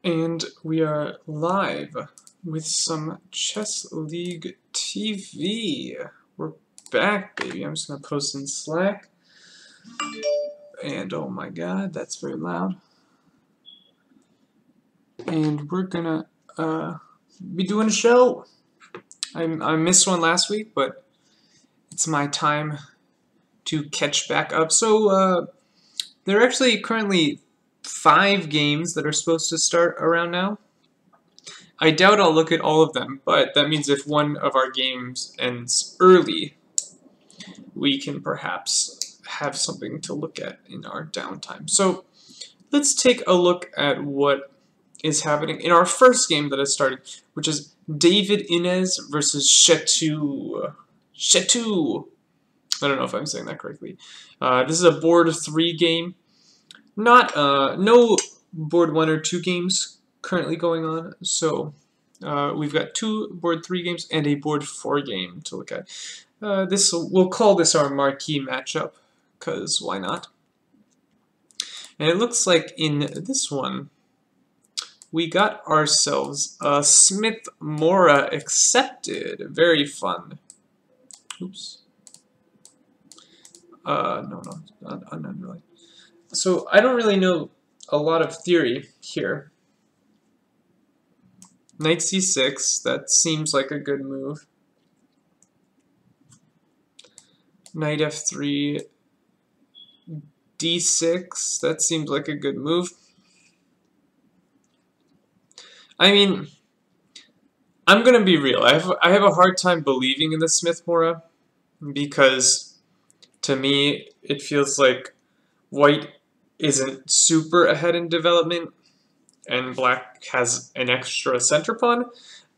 And we are live with some Chess League TV. We're back, baby. I'm just going to post in Slack. And oh my god, that's very loud. And we're going to be doing a show. I missed one last week, but it's my time to catch back up. So there are actually currently 5 games that are supposed to start around now. I doubt I'll look at all of them, but that means if one of our games ends early, we can perhaps have something to look at in our downtime. So let's take a look at what is happening in our first game that has started, which is David Inez versus Chetu. I don't know if I'm saying that correctly. This is a board 3 game. Not no board 1 or 2 games currently going on, so we've got 2 board 3 games and a board 4 game to look at. We'll call this our marquee matchup, because why not? And it looks like in this one we got ourselves a Smith Mora accepted. Very fun. Oops. No, not underlined. So I don't really know a lot of theory here. Knight c6, that seems like a good move. Knight f3, d6, that seems like a good move. I mean, I'm going to be real. I have a hard time believing in the Smith-Mora because to me it feels like white isn't super ahead in development and black has an extra center pawn.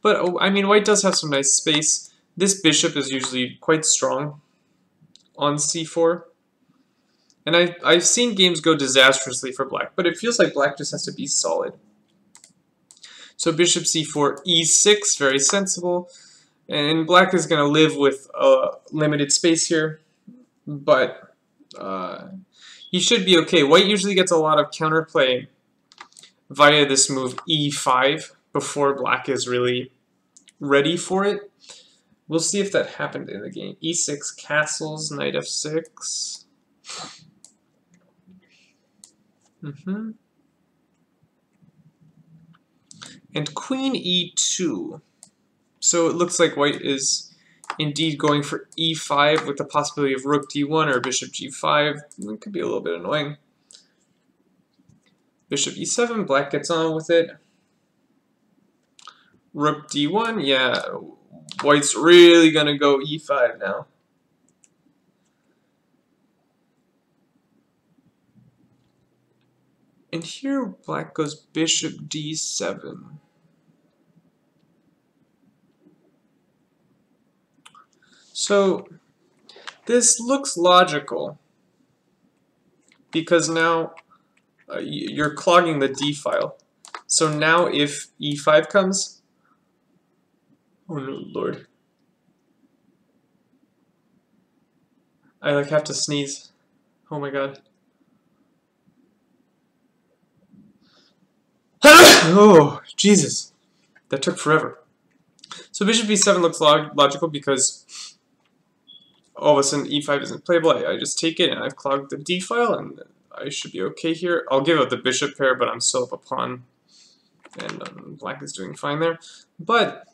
But I mean, white does have some nice space. This bishop is usually quite strong on c4. And I've seen games go disastrously for black, but it feels like black just has to be solid. So bishop c4, e6, very sensible. And black is going to live with a limited space here, but he should be okay. White usually gets a lot of counterplay via this move e5 before black is really ready for it. We'll see if that happened in the game. e6 castles, knight f6. And queen e2. So it looks like white is indeed going for e5 with the possibility of rook d1 or bishop g5. It could be a little bit annoying. Bishop e7, black gets on with it. Rook d1, yeah, white's really going to go e5 now. And here black goes bishop d7. So this looks logical because now you're clogging the d file. So now if e5 comes, oh no, lord. I like have to sneeze. Oh my god. Oh, Jesus. That took forever. So bishop e7 looks logical because all of a sudden e5 isn't playable. I just take it and I've clogged the d file and I should be okay here. I'll give up the bishop pair, but I'm still up a pawn. And black is doing fine there. But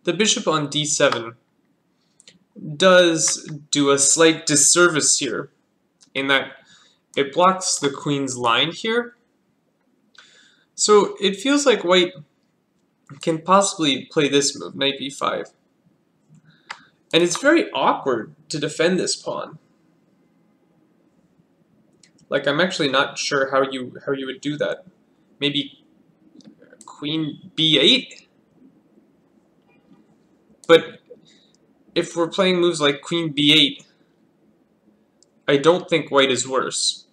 the bishop on d7 does do a slight disservice here in that it blocks the queen's line here. So it feels like white can possibly play this move, knight b5. And it's very awkward to defend this pawn. Like, I'm actually not sure how you would do that. Maybe queen b8? But if we're playing moves like queen b8, I don't think white is worse.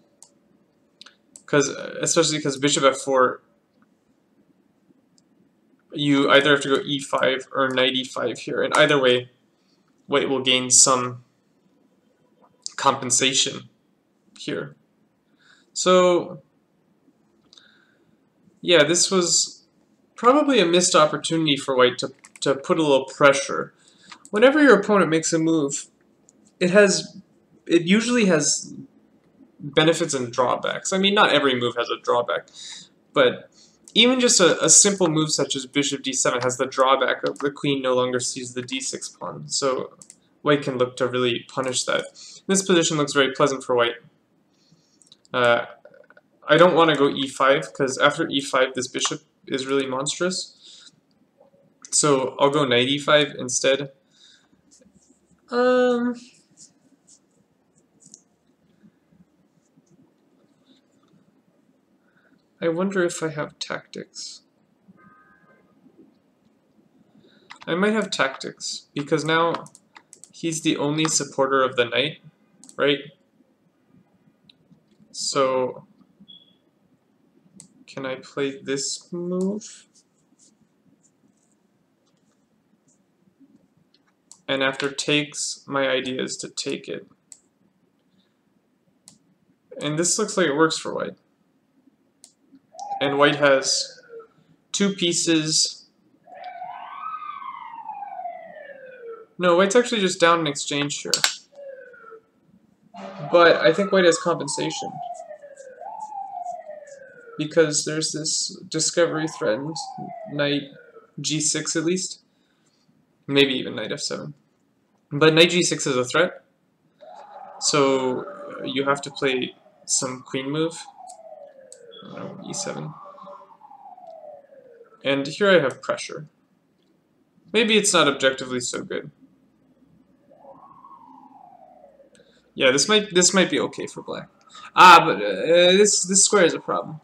Especially because bishop f4, you either have to go e5 or knight e5 here. And either way, white will gain some compensation here. So Yeah, this was probably a missed opportunity for white to put a little pressure. Whenever your opponent makes a move, it usually has benefits and drawbacks. I mean, not every move has a drawback, but even just a simple move such as bishop d7 has the drawback of the queen no longer sees the d6 pawn, so white can look to really punish that. This position looks very pleasant for white. I don't want to go e5, because after e5 this bishop is really monstrous. So I'll go knight e5 instead. I wonder if I have tactics. I might have tactics, because now he's the only supporter of the knight, right? So can I play this move? And after takes, my idea is to take it. And this looks like it works for white. And white has 2 pieces. No, white's actually just down in exchange here. But I think white has compensation. Because there's this discovery threatened, knight g6 at least. Maybe even knight f7. But knight g6 is a threat. So you have to play some queen move. I don't know, e7. And here I have pressure. Maybe it's not objectively so good. Yeah, this might be okay for black. But this square is a problem.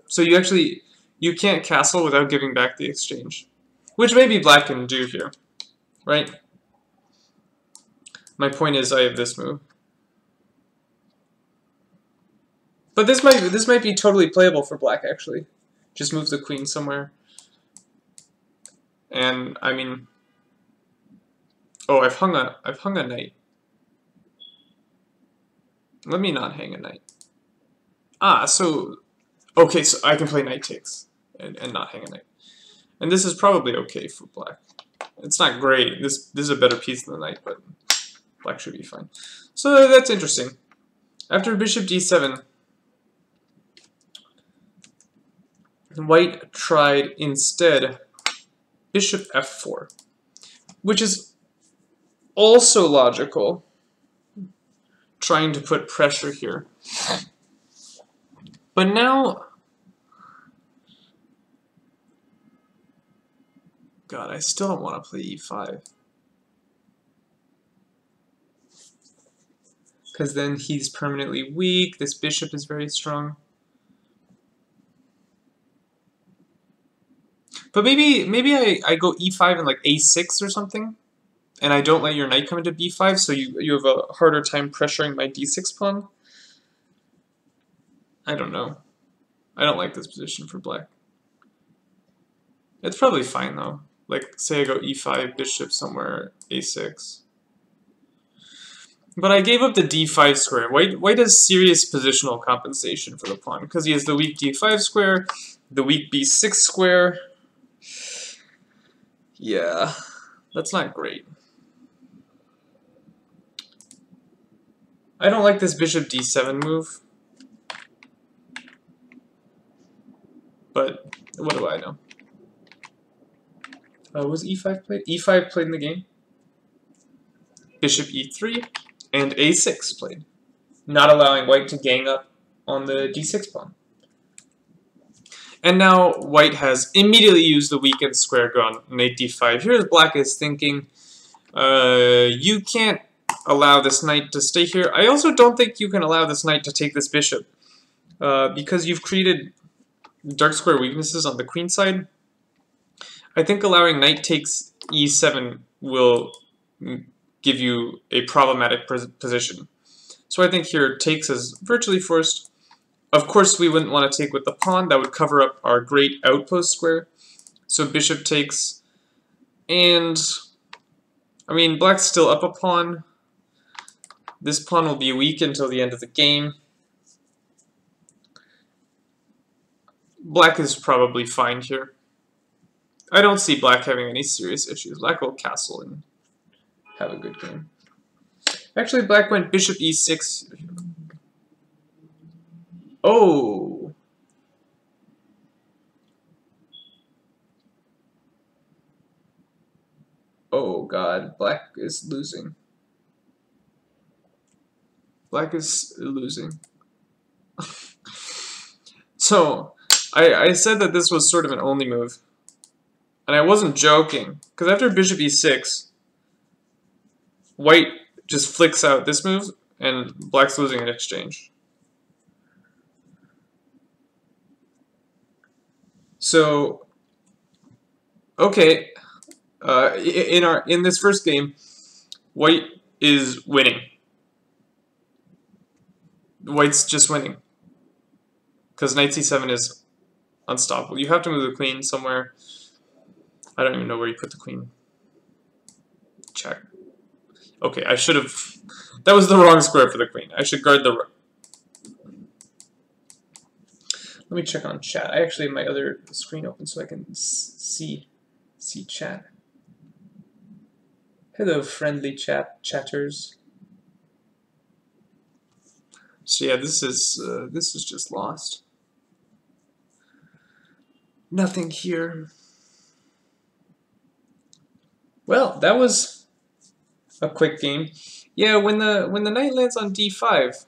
So you can't castle without giving back the exchange, which maybe black can do here, right? My point is I have this move. But this might be totally playable for black actually. Just move the queen somewhere. And I mean, oh, I've hung a knight. Let me not hang a knight. So okay, so I can play knight takes and not hang a knight. And this is probably okay for black. It's not great. This is a better piece than the knight, but black should be fine. So that's interesting. After bishop d7, white tried instead bishop f4, which is also logical, trying to put pressure here. But now, God, I still don't want to play e5. Because then he's permanently weak, this bishop is very strong. But maybe I go e5 and like a6 or something, and I don't let your knight come into b5, so you have a harder time pressuring my d6 pawn. I don't know. I don't like this position for black. It's probably fine though. Like, say I go e5, bishop somewhere, a6. But I gave up the d5 square. White has serious positional compensation for the pawn, because he has the weak d5 square, the weak b6 square. Yeah, that's not great. I don't like this bishop d7 move. But what do I know? Was e5 played? e5 played in the game. Bishop e3 and a6 played, not allowing white to gang up on the d6 pawn. And now white has immediately used the weakened square, gone knight d5. Here's black is thinking, you can't allow this knight to stay here. I also don't think you can allow this knight to take this bishop, because you've created dark square weaknesses on the queen side. I think allowing knight takes e7 will give you a problematic position. So I think here takes is virtually forced. Of course we wouldn't want to take with the pawn, that would cover up our great outpost square. So bishop takes, and I mean black's still up a pawn. This pawn will be weak until the end of the game. Black is probably fine here. I don't see black having any serious issues. Black will castle and have a good game. Actually, black went bishop e6. Oh! Oh god, black is losing. Black is losing. So, I said that this was sort of an only move. And I wasn't joking, because after bishop e6, white just flicks out this move, and black's losing in exchange. So, okay, in this first game, white is winning. White's just winning, because knight c7 is unstoppable. You have to move the queen somewhere. I don't even know where you put the queen. Check. Okay, I should have... That was the wrong square for the queen. I should guard the... Let me check on chat. I actually have my other screen open so I can see chat. Hello, friendly chatters. So yeah, this is just lost. Nothing here. Well, that was a quick game. Yeah, when the knight lands on d5,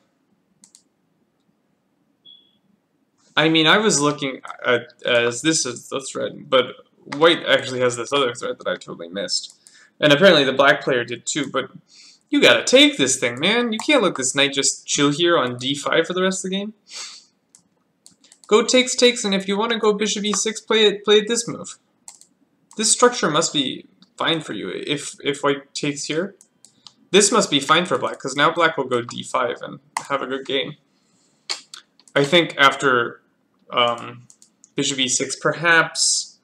I mean, I was looking at as this is the thread, but white actually has this other thread that I totally missed, and apparently the black player did too. But you gotta take this thing, man. You can't let this knight just chill here on d5 for the rest of the game. Go takes, and if you want to go bishop e6, play it this move. This structure must be fine for you. If white takes here, this must be fine for black, because now black will go d5 and have a good game. I think after bishop e6, perhaps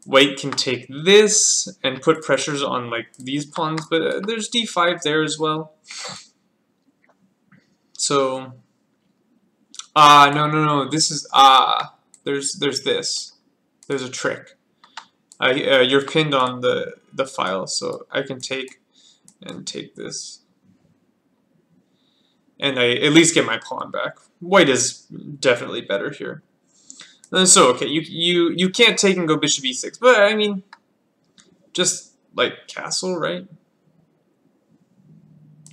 white can take this and put pressures on like these pawns, but there's d5 there as well. So, no, this is, there's this. There's a trick. You're pinned on the file, so I can take this, and I at least get my pawn back. White is definitely better here. So okay, you can't take and go bishop e6, but I mean, just like castle, right?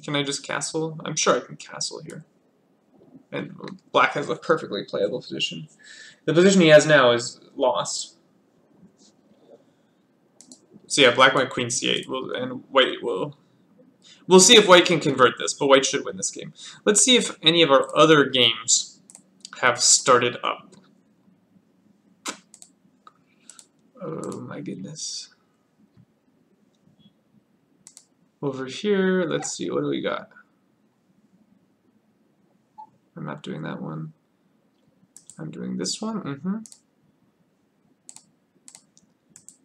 Can I just castle? I'm sure I can castle here. And black has a perfectly playable position. The position he has now is lost. So yeah, black went queen c8, and white will... We'll see if white can convert this, but white should win this game. Let's see if any of our other games have started up. Oh my goodness. Over here, let's see, what do we got? I'm not doing that one. I'm doing this one,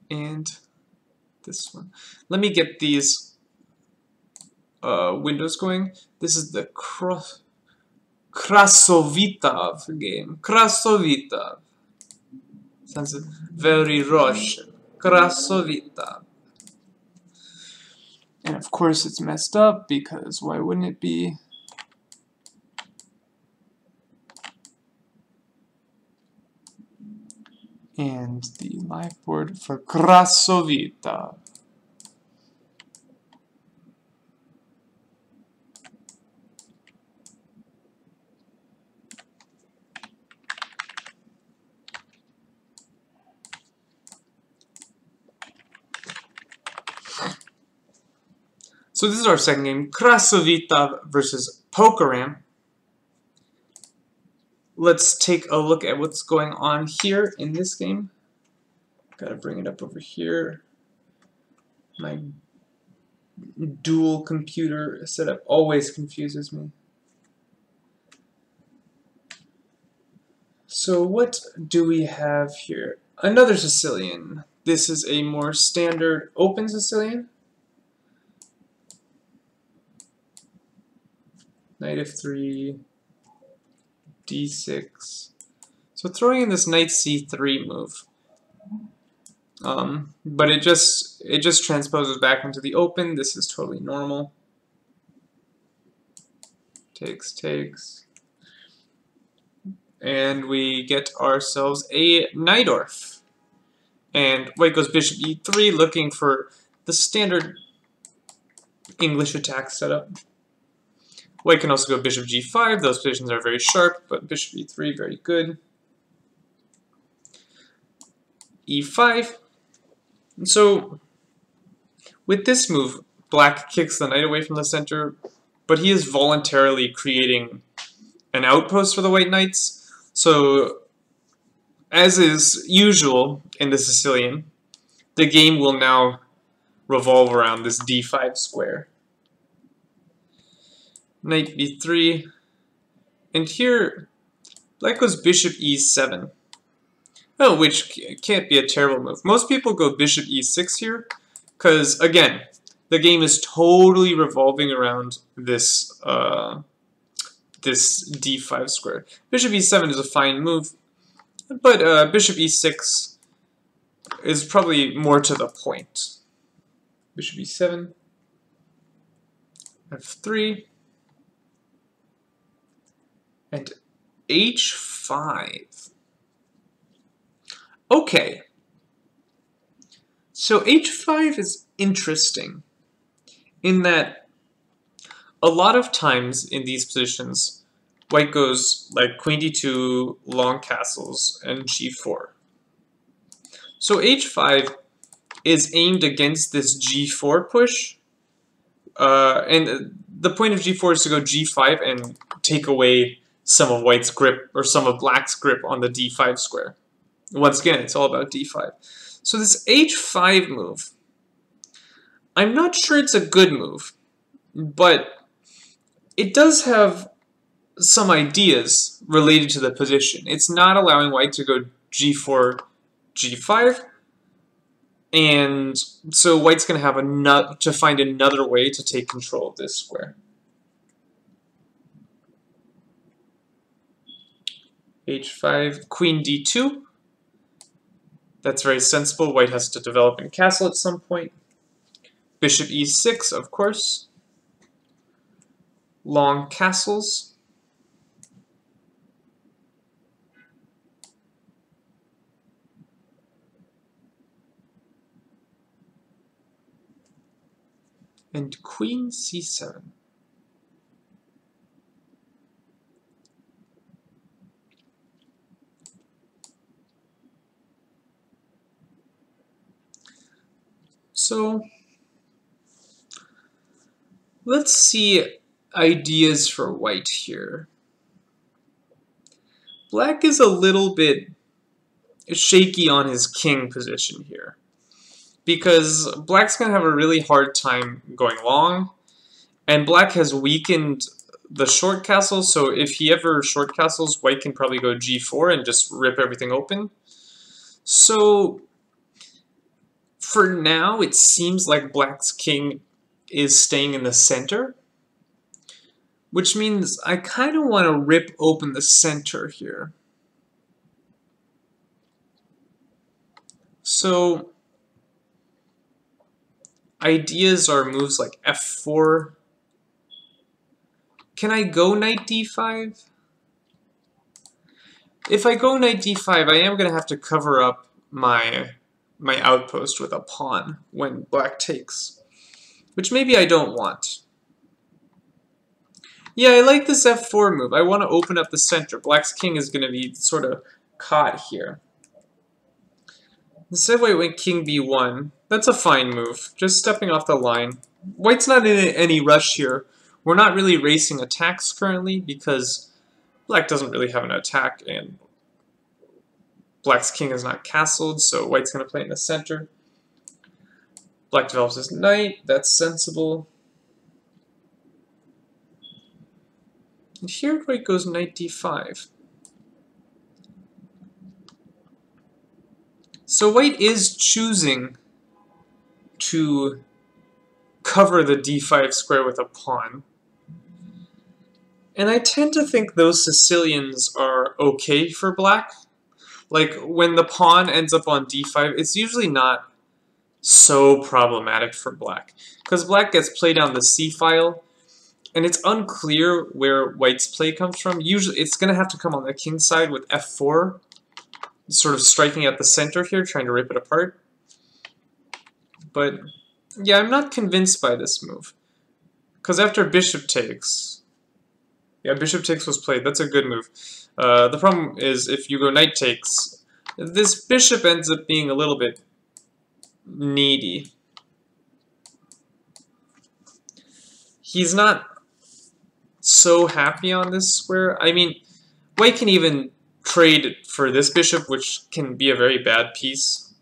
and this one. Let me get these windows going. This is the Krasovitov game. Krasovitov. Sounds very Russian. Krasovitov. And of course it's messed up, because why wouldn't it be? And the live board for Krasovitov. So this is our second game, Krasovitov versus Pokeram. Let's take a look at what's going on here in this game. Gotta bring it up over here. My dual computer setup always confuses me. So what do we have here? Another Sicilian. This is a more standard open Sicilian. Knight f3, d6. So So throwing in this knight c3 move, but it just transposes back into the open. This is totally normal. Takes, and we get ourselves a Najdorf. And white goes bishop e3, looking for the standard English attack setup. White can also go bishop g5. Those positions are very sharp, but bishop e3, very good. e5. And so, with this move, black kicks the knight away from the center, but he is voluntarily creating an outpost for the white knights. So, as is usual in the Sicilian, the game will now revolve around this d5 square. Knight b3, and here black goes bishop e7. Oh, which can't be a terrible move. Most people go bishop e6 here, because again, the game is totally revolving around this this d5 square. Bishop e7 is a fine move, but bishop e6 is probably more to the point. Bishop e7, f3, and h5. Okay, so h5 is interesting in that a lot of times in these positions, white goes like queen d2, long castles, and g4. So h5 is aimed against this g4 push, and the point of g4 is to go g5 and take away some of white's grip, or some of black's grip on the d5 square. Once again, it's all about d5. So this h5 move, I'm not sure it's a good move, but it does have some ideas related to the position. It's not allowing white to go g4, g5, and so white's going to have to find another way to take control of this square. h5, queen d2. That's very sensible. White has to develop and castle at some point. Bishop e6, of course. Long castles. And queen c7. So, let's see ideas for white here. Black is a little bit shaky on his king position here, because black's going to have a really hard time going long, and black has weakened the short castle, so if he ever short castles, white can probably go g4 and just rip everything open. So, for now, it seems like black's king is staying in the center, which means I kind of want to rip open the center here. So, ideas are moves like f4. Can I go knight d5? If I go knight d5, I am going to have to cover up my outpost with a pawn when black takes, which maybe I don't want. Yeah, I like this f4 move. I want to open up the center. Black's king is going to be sort of caught here. Instead, white went king b1. That's a fine move, just stepping off the line. White's not in any rush here. We're not really racing attacks currently because black doesn't really have an attack and black's king is not castled, so white's going to play in the center. Black develops his knight. That's sensible. And here white goes knight d5. So white is choosing to cover the d5 square with a pawn. And I tend to think those Sicilians are okay for black. Like, when the pawn ends up on d5, it's usually not so problematic for black. Because black gets played on the c-file, and it's unclear where white's play comes from. Usually, it's going to have to come on the king side with f4, sort of striking at the center here, trying to rip it apart. But, yeah, I'm not convinced by this move. Because after bishop takes... Yeah, bishop takes was played. That's a good move. The problem is, if you go knight takes, this bishop ends up being a little bit needy. He's not so happy on this square. I mean, white can even trade for this bishop, which can be a very bad piece.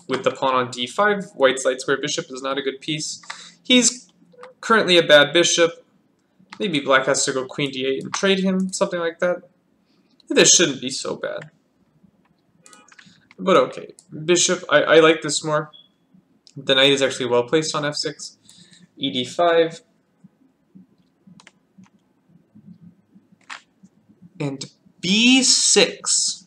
With the pawn on d5, white's light square bishop is not a good piece. He's currently a bad bishop. Maybe black has to go queen d8 and trade him, something like that. This shouldn't be so bad. But okay, bishop, I like this more. The knight is actually well placed on f6. ed5. And b6.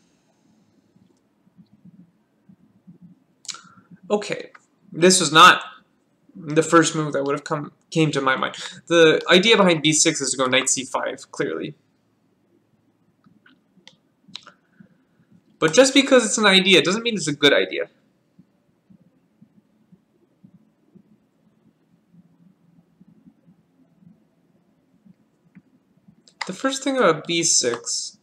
Okay, this was not the first move that would have came to my mind. The idea behind b6 is to go knight c5, clearly. But just because it's an idea doesn't mean it's a good idea. The first thing about b6,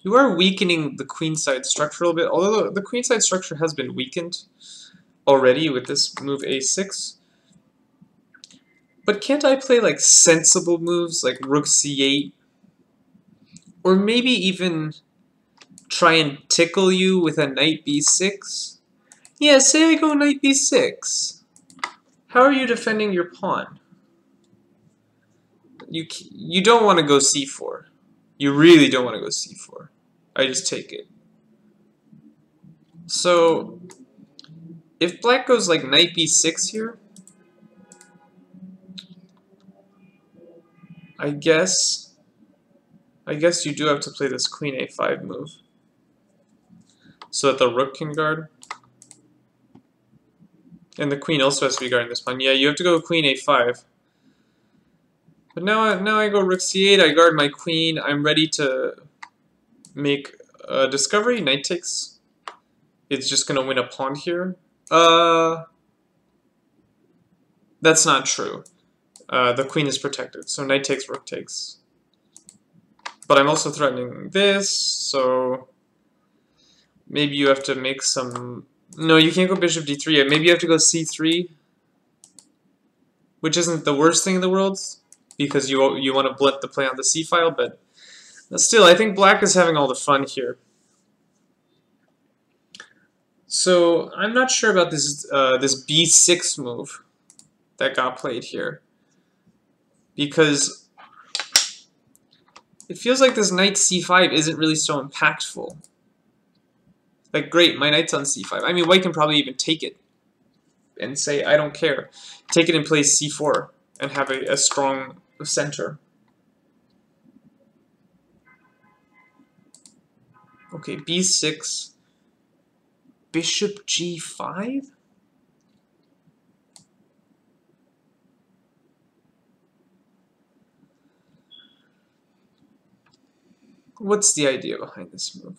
you are weakening the queenside structure a little bit, although the queenside structure has been weakened already with this move a6. But can't I play like sensible moves like rook c8? Or maybe even try and tickle you with a knight b6? Yeah, say I go knight b6. How are you defending your pawn? You don't want to go c4. You really don't want to go c4. I just take it. So, if black goes like knight b6 here, I guess you do have to play this queen a5 move, so that the rook can guard. And the queen also has to be guarding this pawn. Yeah, you have to go queen a5. But now I go rook c8, I guard my queen, I'm ready to make a discovery. Knight takes. It's just going to win a pawn here. That's not true. The queen is protected, so knight takes, rook takes. But I'm also threatening this, so maybe you have to make some... No, you can't go bishop d3. Maybe you have to go c3, which isn't the worst thing in the world, because you want to blunt the play on the c-file, but still, I think black is having all the fun here. So I'm not sure about this this b6 move that got played here, because it feels like this knight c5 isn't really so impactful. Like, great, my knight's on c5. I mean, white can probably even take it and say, I don't care. Take it and play c4 and have a strong center. Okay, b6, bishop g5? What's the idea behind this move?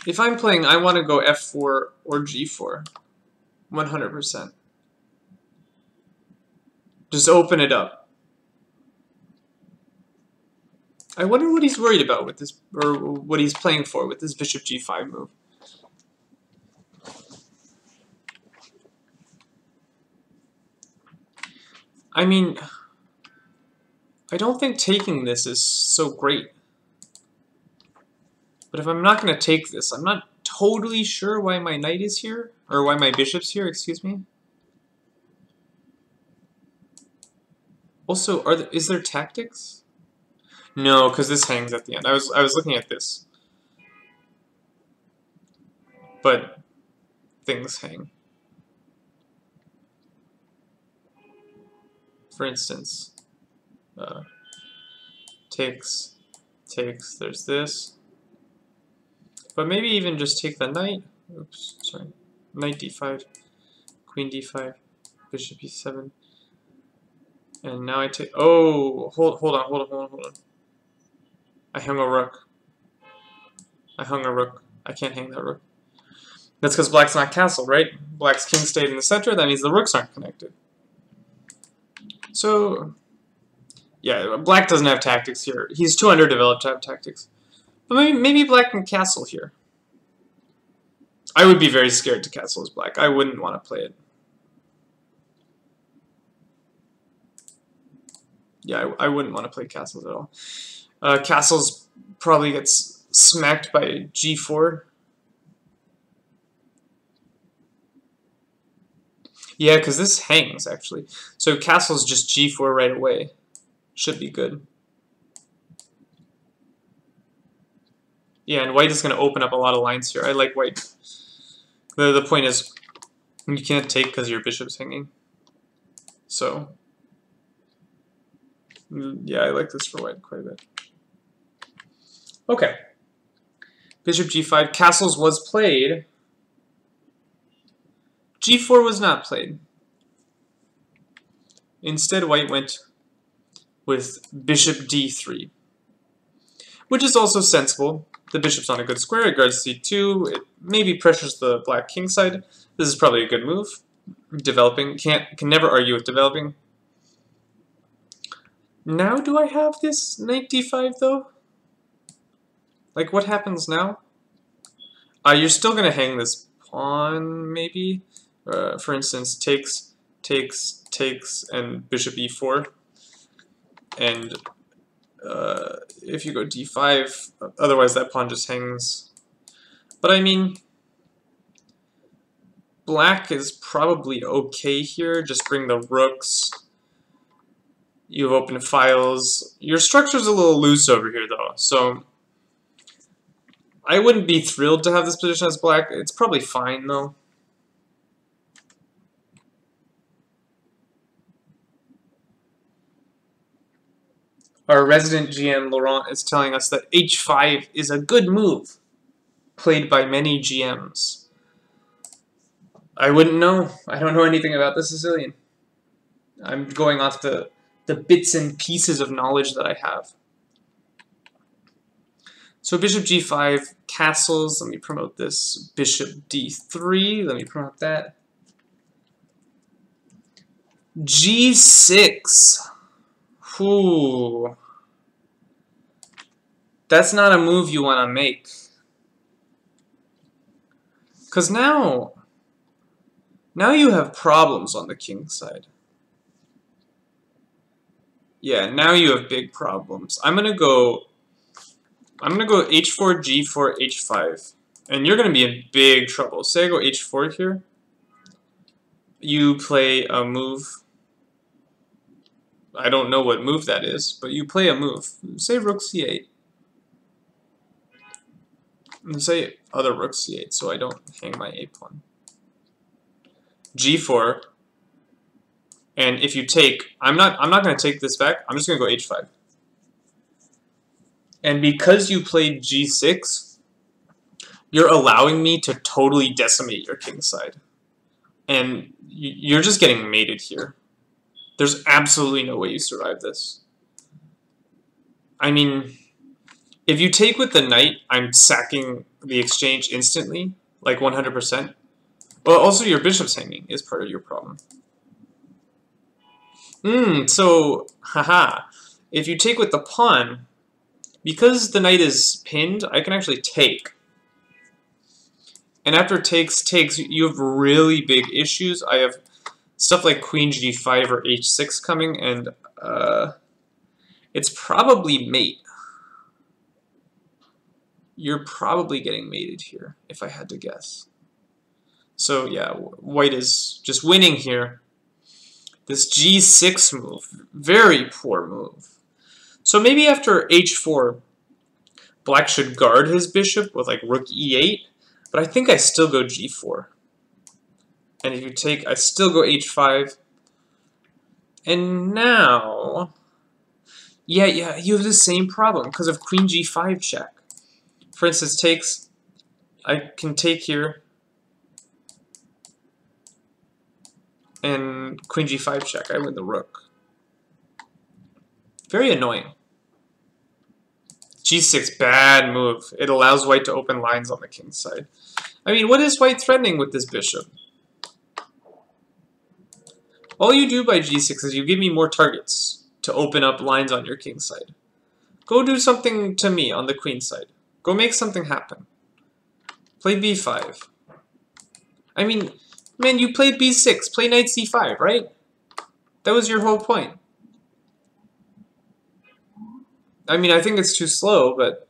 If I'm playing, I want to go f4 or g4. 100%. Just open it up. I wonder what he's worried about with this, or what he's playing for with this bishop g5 move. I mean, I don't think taking this is so great. But if I'm not going to take this, I'm not totally sure why my knight is here, or why my bishop's here, excuse me. Also, is there tactics? No, because this hangs at the end. I was looking at this. But things hang. For instance, takes, takes, there's this. But maybe even just take the knight. Oops, sorry. Knight d5, queen d5, bishop e7. And now I take, oh, hold on. I hung a rook. I can't hang that rook. That's because black's not castled, right? Black's king stayed in the center, that means the rooks aren't connected. So, yeah, black doesn't have tactics here. He's too underdeveloped to have tactics. But maybe black can castle here. I would be very scared to castle as black. I wouldn't want to play it. Yeah, I wouldn't want to play castles at all. Castles probably gets smacked by g4. Yeah, because this hangs, actually. So castle's just g4 right away. Should be good. Yeah, and white is going to open up a lot of lines here. I like white. The point is, you can't take because your bishop's hanging. So, yeah, I like this for white quite a bit. Okay. Bishop g5. Castles was played. g4 was not played. Instead, white went with bishop d3, which is also sensible. The bishop's on a good square, it guards c2, it maybe pressures the black king side. This is probably a good move. Developing, can never argue with developing. Now do I have this knight d5 though? Like what happens now? You're still gonna hang this pawn maybe. For instance, takes, and bishop e4. And if you go d5, otherwise that pawn just hangs. But I mean, black is probably okay here. Just bring the rooks. You have open files. Your structure's a little loose over here though, so I wouldn't be thrilled to have this position as black. It's probably fine though. Our resident GM, Laurent, is telling us that h5 is a good move, played by many GMs. I wouldn't know. I don't know anything about the Sicilian. I'm going off the bits and pieces of knowledge that I have. So bishop g5, castles. Let me promote this. Bishop d3. Let me promote that. g6. Ooh. That's not a move you want to make. Because now you have problems on the king side. Yeah, now you have big problems. I'm gonna go h4, g4, h5. And you're gonna be in big trouble. Say I go h4 here. You play a move. I don't know what move that is, but you play a move. Say rook c8. And say other rook c8, so I don't hang my a pawn. g4. And if you take, I'm not going to take this back. I'm just going to go h5. And because you played g6, you're allowing me to totally decimate your king side. And you're just getting mated here. There's absolutely no way you survive this. I mean, if you take with the knight, I'm sacking the exchange instantly, like 100%. Well, also your bishop's hanging is part of your problem. So, haha. If you take with the pawn, because the knight is pinned, I can actually take. And after takes, you have really big issues. I have stuff like queen g5 or h6 coming, and it's probably mate. You're probably getting mated here, if I had to guess. So yeah, white is just winning here. This g6 move, very poor move. So maybe after h4, black should guard his bishop with like rook e8, but I think I still go g4. And if you take, I still go h5. And now, Yeah, you have the same problem because of queen g5 check. For instance, takes, I can take here, and queen g5 check, I win the rook. Very annoying. g6, bad move. It allows white to open lines on the king's side. I mean, what is white threatening with this bishop? All you do by g6 is you give me more targets to open up lines on your king's side. Go do something to me on the queen's side. Go make something happen. Play b5. I mean, man, you played b6. Play knight c5, right? That was your whole point. I mean, I think it's too slow, but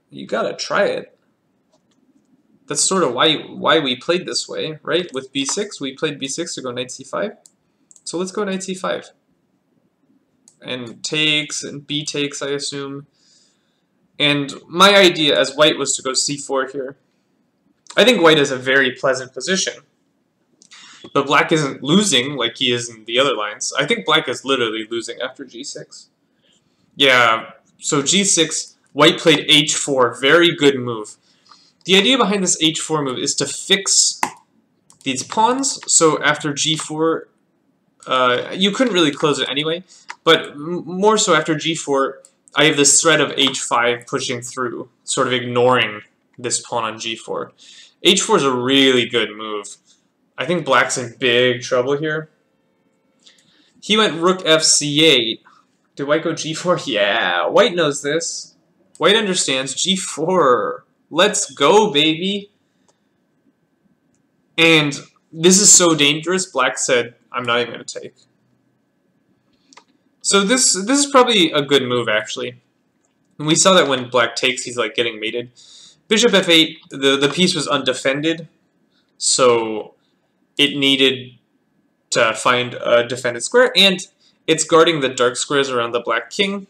you gotta try it. That's sort of why we played this way, right? With b6, we played b6 to go knight c5. So let's go knight c5. And takes, and b takes, I assume. And my idea as white was to go c4 here. I think white is a very pleasant position. But black isn't losing like he is in the other lines. I think black is literally losing after g6. Yeah, so g6, white played h4, very good move. The idea behind this h4 move is to fix these pawns, so after g4, you couldn't really close it anyway, but more so after g4, I have this threat of h5 pushing through, sort of ignoring this pawn on g4. h4 is a really good move. I think black's in big trouble here. He went rook f c8. Did white go g4? Yeah, white knows this. White understands g4. Let's go, baby. And this is so dangerous, black said, I'm not even going to take. So this is probably a good move, actually. And we saw that when black takes, he's like getting mated. Bishop f8, the piece was undefended, so it needed to find a defended square, and it's guarding the dark squares around the black king.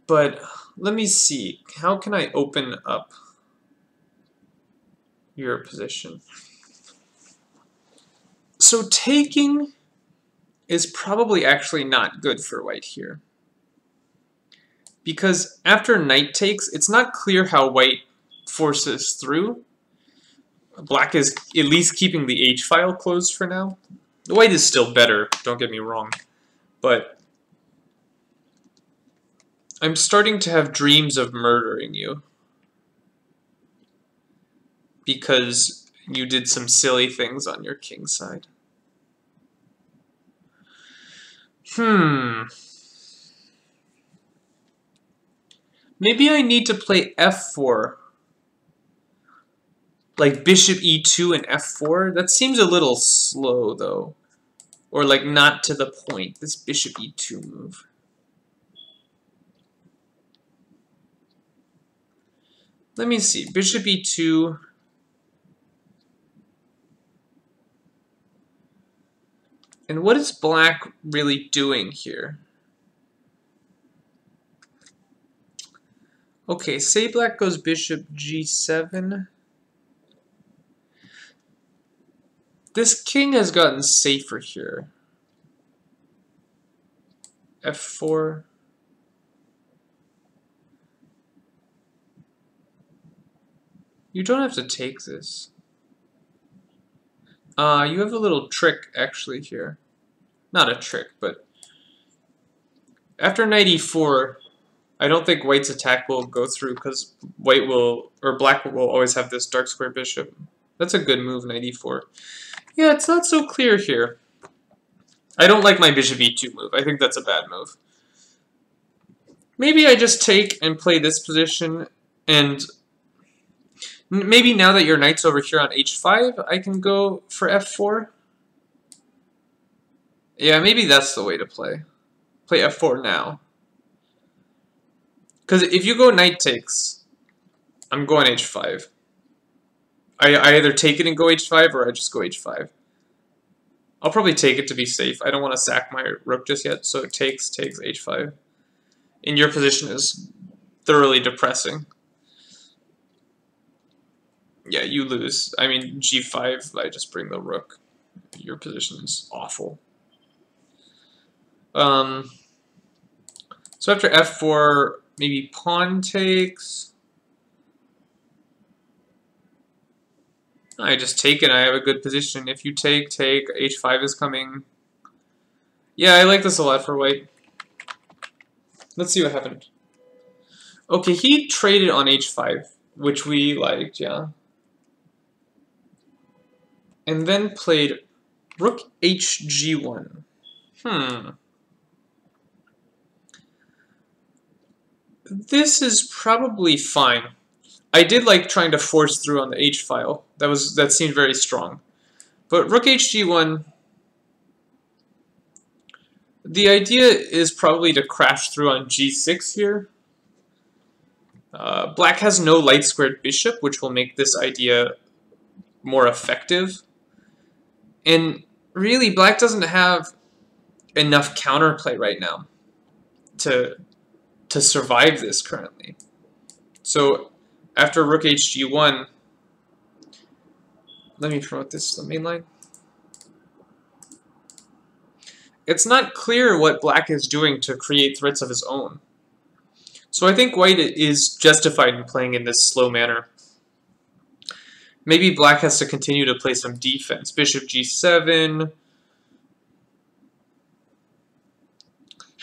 But let me see, how can I open up your position? So taking is probably actually not good for white here. Because after knight takes, it's not clear how white forces through. Black is at least keeping the h-file closed for now. The white is still better, don't get me wrong. But I'm starting to have dreams of murdering you. Because you did some silly things on your king's side. Maybe I need to play f4. Like bishop e2 and f4? That seems a little slow, though. Or like not to the point, this bishop e2 move. Let me see, bishop e2. And what is black really doing here? Okay, say black goes bishop g7. This king has gotten safer here. f4. You don't have to take this. You have a little trick, actually, here. Not a trick, but... After knight e4, I don't think white's attack will go through, because white will, or black will always have this dark square bishop. That's a good move, knight e4. Yeah, it's not so clear here. I don't like my bishop e2 move. I think that's a bad move. Maybe I just take and play this position, and maybe now that your knight's over here on h5, I can go for f4. Yeah, maybe that's the way to play. Play f4 now. Because if you go knight takes, I'm going h5. I either take it and go h5, or I just go h5. I'll probably take it to be safe. I don't want to sack my rook just yet, so it takes h5. And your position is thoroughly depressing. Yeah, you lose. I mean, g5, I just bring the rook. Your position is awful. So after f4, maybe pawn takes. I just take it. I have a good position. If you take, h5 is coming. Yeah, I like this a lot for white. Let's see what happened. Okay, he traded on h5, which we liked, yeah. And then played rook hg1. This is probably fine. I did like trying to force through on the h file. That seemed very strong. But rook hg1, the idea is probably to crash through on g6 here. Black has no light squared bishop, which will make this idea more effective. And really, black doesn't have enough counterplay right now to survive this currently. So after rook hg1, let me promote this to the main line. It's not clear what black is doing to create threats of his own. So I think white is justified in playing in this slow manner. Maybe black has to continue to play some defense. Bishop g7.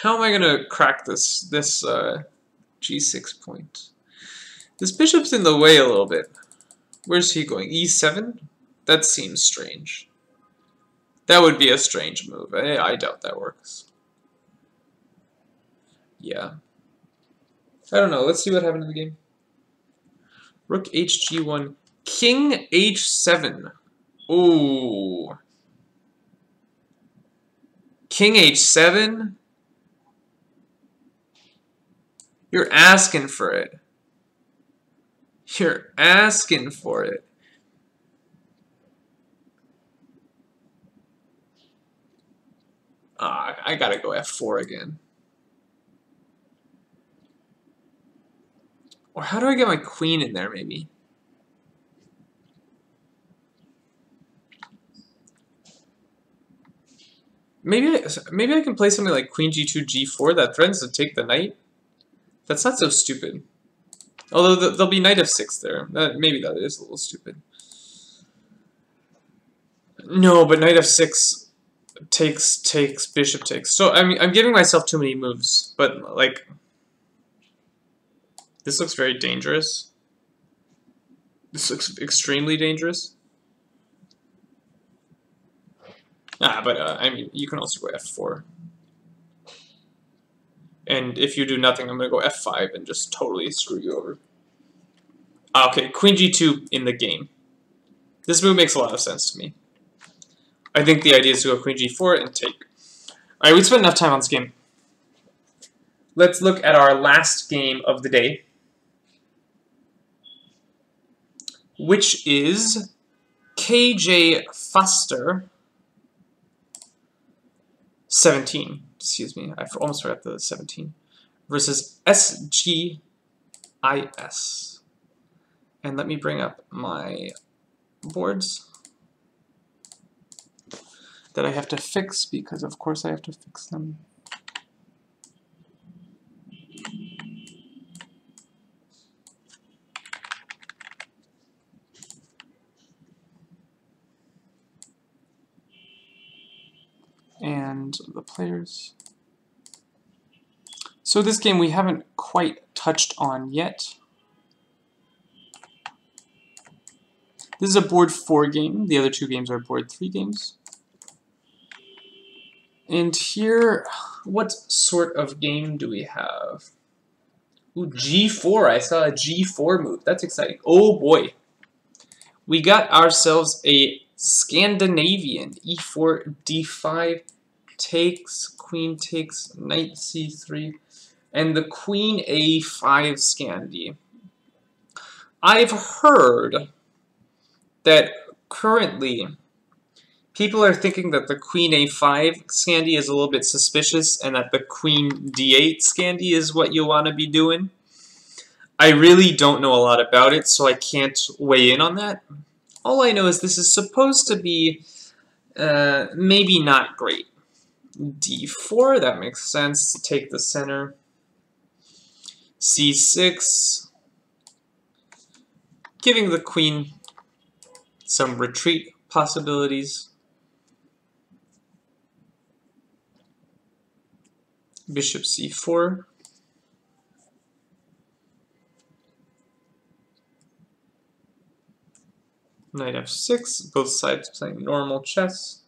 How am I going to crack this g6 point? This bishop's in the way a little bit. Where's he going? e7? That seems strange. That would be a strange move. I doubt that works. Yeah. I don't know. Let's see what happened in the game. Rook hg1. King h7. Ooh. King h7? You're asking for it. You're asking for it. I gotta go f4 again. Or how do I get my queen in there, maybe? Maybe I can play something like queen g2, g4 that threatens to take the knight. That's not so stupid. Although there'll be knight f6 there. Maybe that is a little stupid. No, but knight f6 takes, bishop takes. So I'm giving myself too many moves, but like this looks very dangerous. This looks extremely dangerous. But I mean, you can also go f4. And if you do nothing, I'm going to go f5 and just totally screw you over. Okay, queen g2 in the game. This move makes a lot of sense to me. I think the idea is to go queen g4 and take. Alright, we spent enough time on this game. Let's look at our last game of the day, which is KJ Foster 17. Excuse me, I almost forgot the 17. Versus SGIS. And let me bring up my boards that I have to fix, because of course I have to fix them. And the players. So this game we haven't quite touched on yet. This is a board 4 game. The other two games are board 3 games. And here, what sort of game do we have? Ooh, G4. I saw a G4 move. That's exciting. Oh boy. We got ourselves a Scandinavian E4, D5, takes, queen takes, knight C3, and the queen A5 Scandi. I've heard that currently people are thinking that the queen A5 Scandi is a little bit suspicious and that the queen D8 Scandi is what you want to be doing. I really don't know a lot about it, so I can't weigh in on that. All I know is this is supposed to be maybe not great. D4, that makes sense. Take the center. c6, giving the queen some retreat possibilities. Bishop c4. Knight f6, both sides playing normal chess.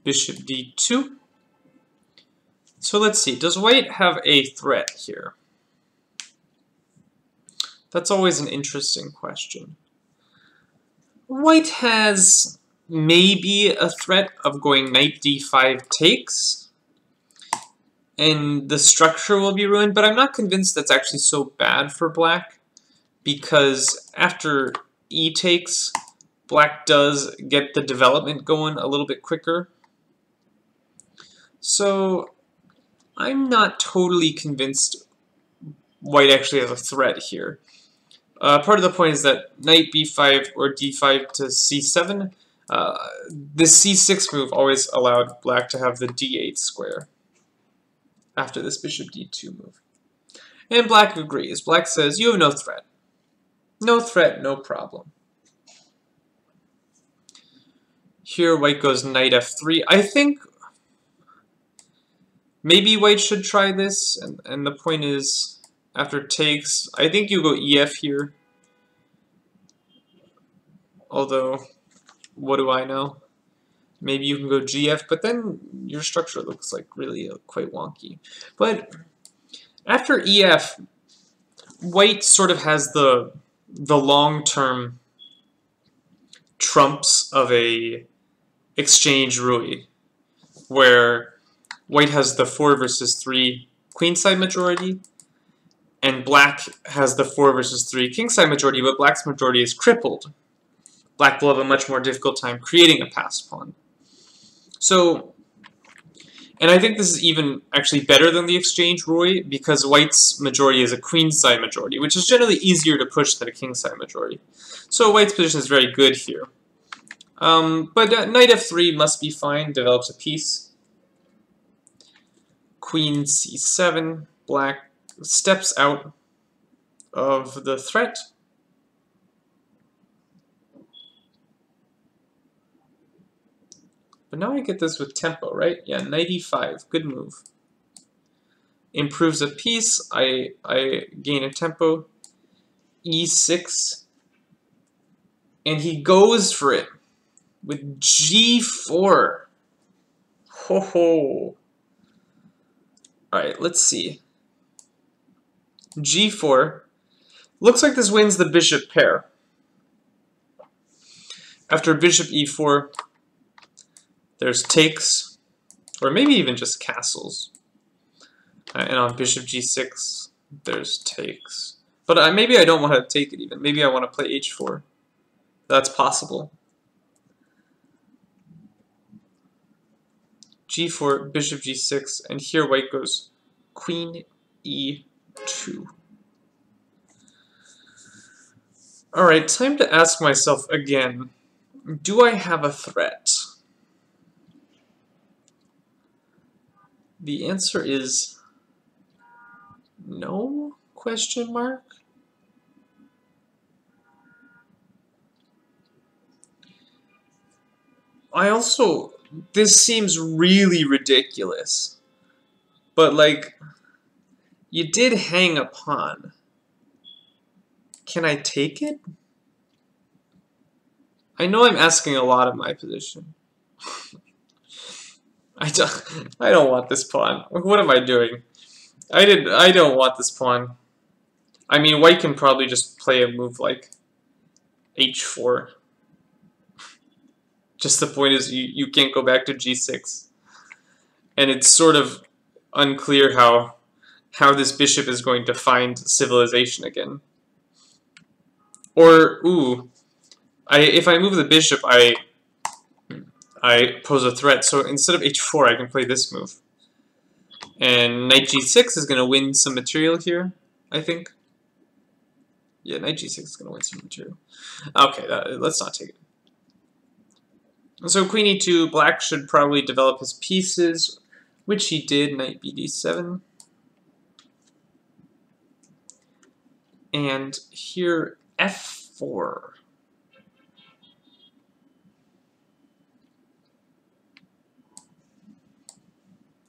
Bishop d2. So let's see, does white have a threat here? That's always an interesting question. White has maybe a threat of going knight d5 takes, and the structure will be ruined, but I'm not convinced that's actually so bad for black, because after e takes, black does get the development going a little bit quicker. So I'm not totally convinced white actually has a threat here. Part of the point is that knight b5 or d5 to c7, this c6 move always allowed black to have the d8 square after this bishop d2 move. And black agrees. Black says, you have no threat. No threat, no problem. Here white goes knight f3. I think maybe white should try this, and the point is, after takes, I think you go ef here. Although, what do I know? Maybe you can go gf, but then your structure looks like really quite wonky. But after ef, white sort of has the long-term trumps of a exchange Rui, where white has the 4 versus 3 queenside majority, and black has the 4 versus 3 kingside majority, but black's majority is crippled. Black will have a much more difficult time creating a passed pawn. So, and I think this is even actually better than the exchange Rui, because white's majority is a queenside majority, which is generally easier to push than a kingside majority. So white's position is very good here. But knight f3 must be fine, develops a piece. Queen c7, black steps out of the threat. But now I get this with tempo, right? Yeah, knight e5, good move. Improves a piece, I gain a tempo. e6, and he goes for it with g4. Ho ho. Alright, let's see. g4. Looks like this wins the bishop pair. After bishop e4, there's takes, or maybe even just castles. And on bishop g6, there's takes. But maybe I don't want to take it even. Maybe I want to play h4. That's possible. g4, bishop g6, and here white goes queen e2. Alright, time to ask myself again, do I have a threat? The answer is no, question mark? This seems really ridiculous, but like, you did hang a pawn. Can I take it? I know I'm asking a lot of my position. I don't want this pawn. What am I doing? I don't want this pawn. I mean, white can probably just play a move like h4. Just the point is you can't go back to g6. And it's sort of unclear how this bishop is going to find civilization again. Or, ooh, if I move the bishop, I pose a threat. So instead of h4, I can play this move. And knight g6 is going to win some material here, I think. Yeah, knight g6 is going to win some material. Okay, let's not take it. So queen e2, black should probably develop his pieces, which he did, knight bd7. And here, f4.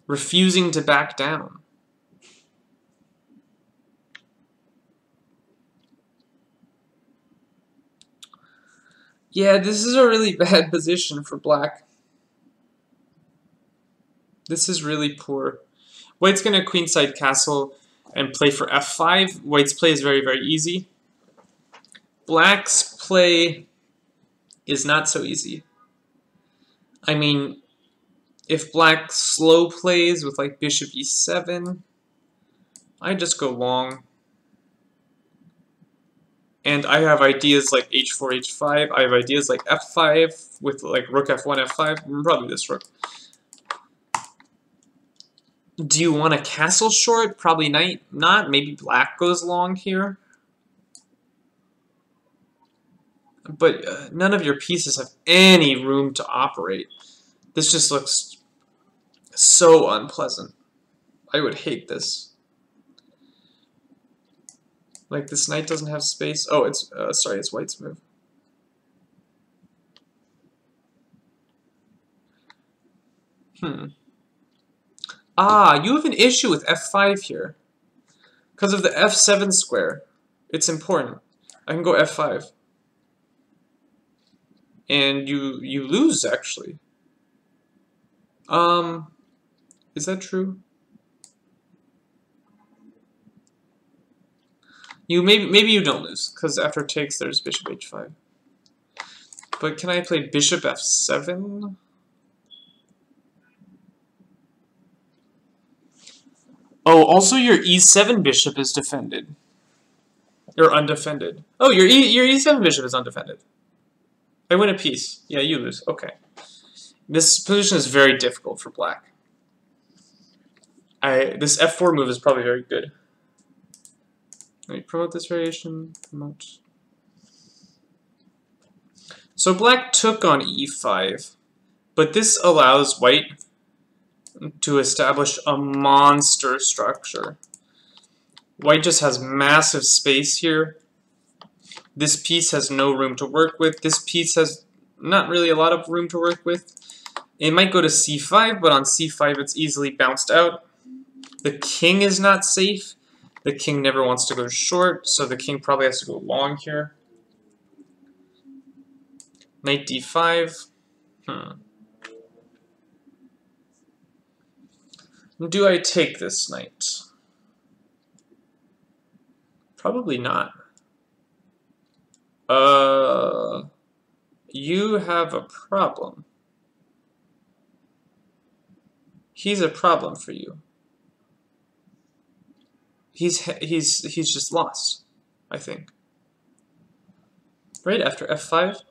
Refusing to back down. Yeah, this is a really bad position for black. This is really poor. White's going to queenside castle and play for f5. White's play is very, very easy. Black's play is not so easy. I mean, if black slow plays with like bishop e7, I just go long. And I have ideas like h4, h5. I have ideas like f5 with like rook f1, f5. Probably this rook. Do you want a castle short? Probably not. Maybe black goes long here. But none of your pieces have any room to operate. This just looks so unpleasant. I would hate this. Like, this knight doesn't have space. Oh, it's, sorry, it's white's move. Ah, you have an issue with f5 here. Because of the f7 square. It's important. I can go f5. And you lose, actually. Is that true? Maybe you don't lose, because after takes there's bishop h5. But can I play bishop f7? Oh, also your e7 bishop is defended. Or undefended. Oh, your e7 bishop is undefended. I win a piece. Yeah, you lose. Okay. This position is very difficult for black. This f4 move is probably very good. Let me promote this variation. Promote. So black took on e5, but this allows white to establish a monster structure. White just has massive space here. This piece has no room to work with. This piece has not really a lot of room to work with. It might go to c5, but on c5 it's easily bounced out. The king is not safe. The king never wants to go short, so the king probably has to go long here. Knight d5. Do I take this knight? Probably not. You have a problem. He's a problem for you. He's just lost, I think. Right after f5.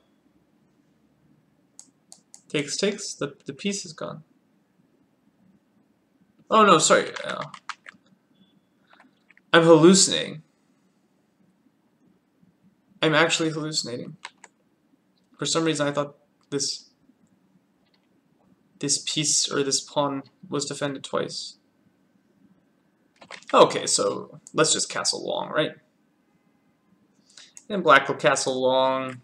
Takes, the piece is gone. Oh no, sorry. I'm hallucinating. I'm actually hallucinating. For some reason I thought this piece or this pawn was defended twice. Okay, so let's just castle long, right? And black will castle long,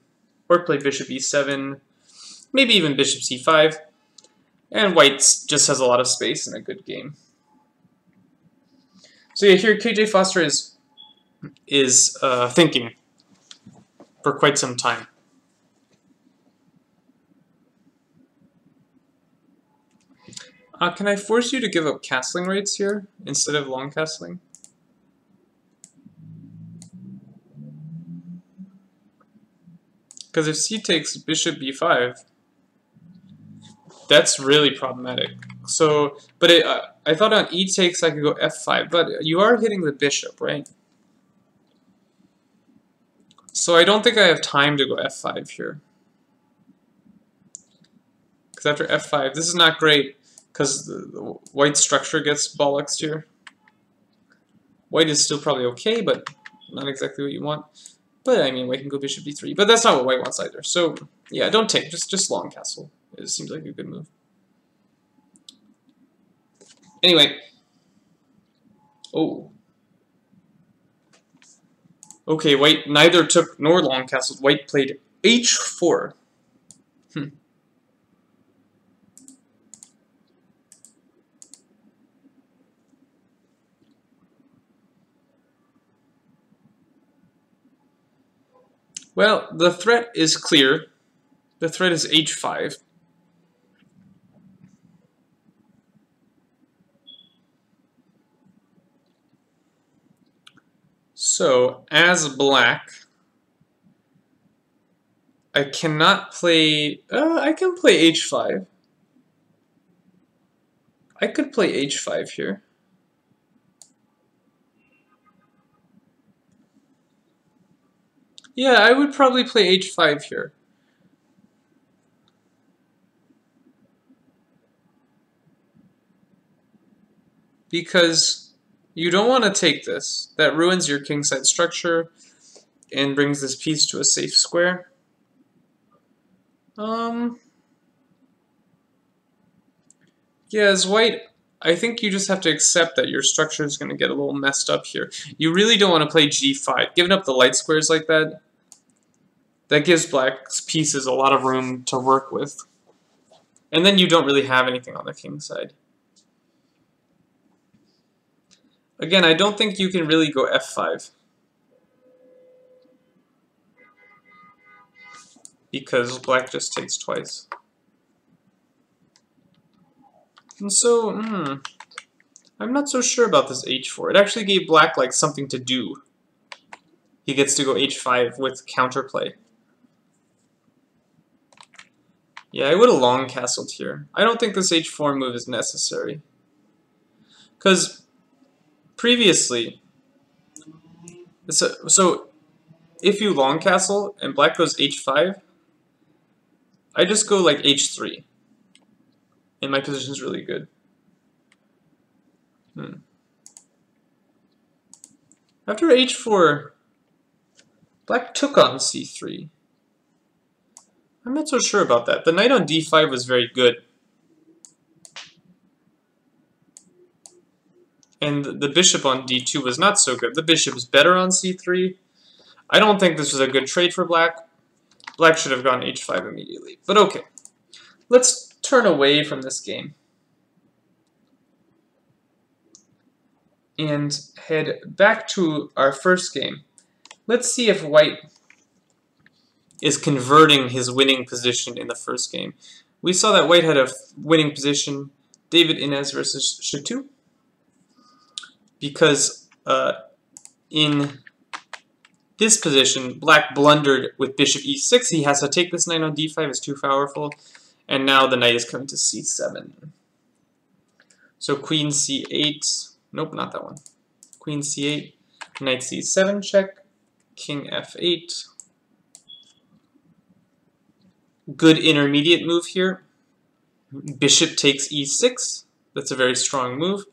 or play bishop e7, maybe even bishop c5. And white just has a lot of space in a good game. So yeah, here KJ Foster is thinking for quite some time. Can I force you to give up castling rates here instead of long castling? Because if c takes bishop b5, that's really problematic. So, but I thought on e takes I could go f5, but you are hitting the bishop, right? So I don't think I have time to go f5 here. Because after f5, this is not great, because the white structure gets bollocksed here. White is still probably okay, but not exactly what you want. But I mean, white can go bishop b3, but that's not what white wants either. So yeah, don't take, just long castle. It seems like a good move. Anyway. Oh. Okay, white neither took nor long castled. White played h4. Well, the threat is clear. The threat is h5. So, as black, I cannot play... I can play h5. I could play h5 here. Yeah, I would probably play h5 here. Because you don't want to take this. That ruins your kingside structure and brings this piece to a safe square. Yeah, as white, I think you just have to accept that your structure is going to get a little messed up here. You really don't want to play g5. Giving up the light squares like that, that gives black's pieces a lot of room to work with. And then you don't really have anything on the king side. Again, I don't think you can really go f5. Because black just takes twice. And so, I'm not so sure about this h4. It actually gave black like something to do. He gets to go h5 with counterplay. Yeah, I would have long castled here. I don't think this h4 move is necessary. Because previously, so if you long castle and black goes h5, I just go like h3. And my position is really good. After h4, black took on c3. I'm not so sure about that. The knight on d5 was very good. And the bishop on d2 was not so good. The bishop is better on c3. I don't think this was a good trade for black. Black should have gone h5 immediately. But okay. Let's turn away from this game and head back to our first game. Let's see if white is converting his winning position in the first game. We saw that white had a winning position, David Inez versus Chatou, because in this position, black blundered with bishop e6. He has to take this knight on d5, it's too powerful, and now the knight is coming to c7. So queen c8, nope, not that one. Queen c8, knight c7 check, king f8. Good intermediate move here. Bishop takes e6. That's a very strong move.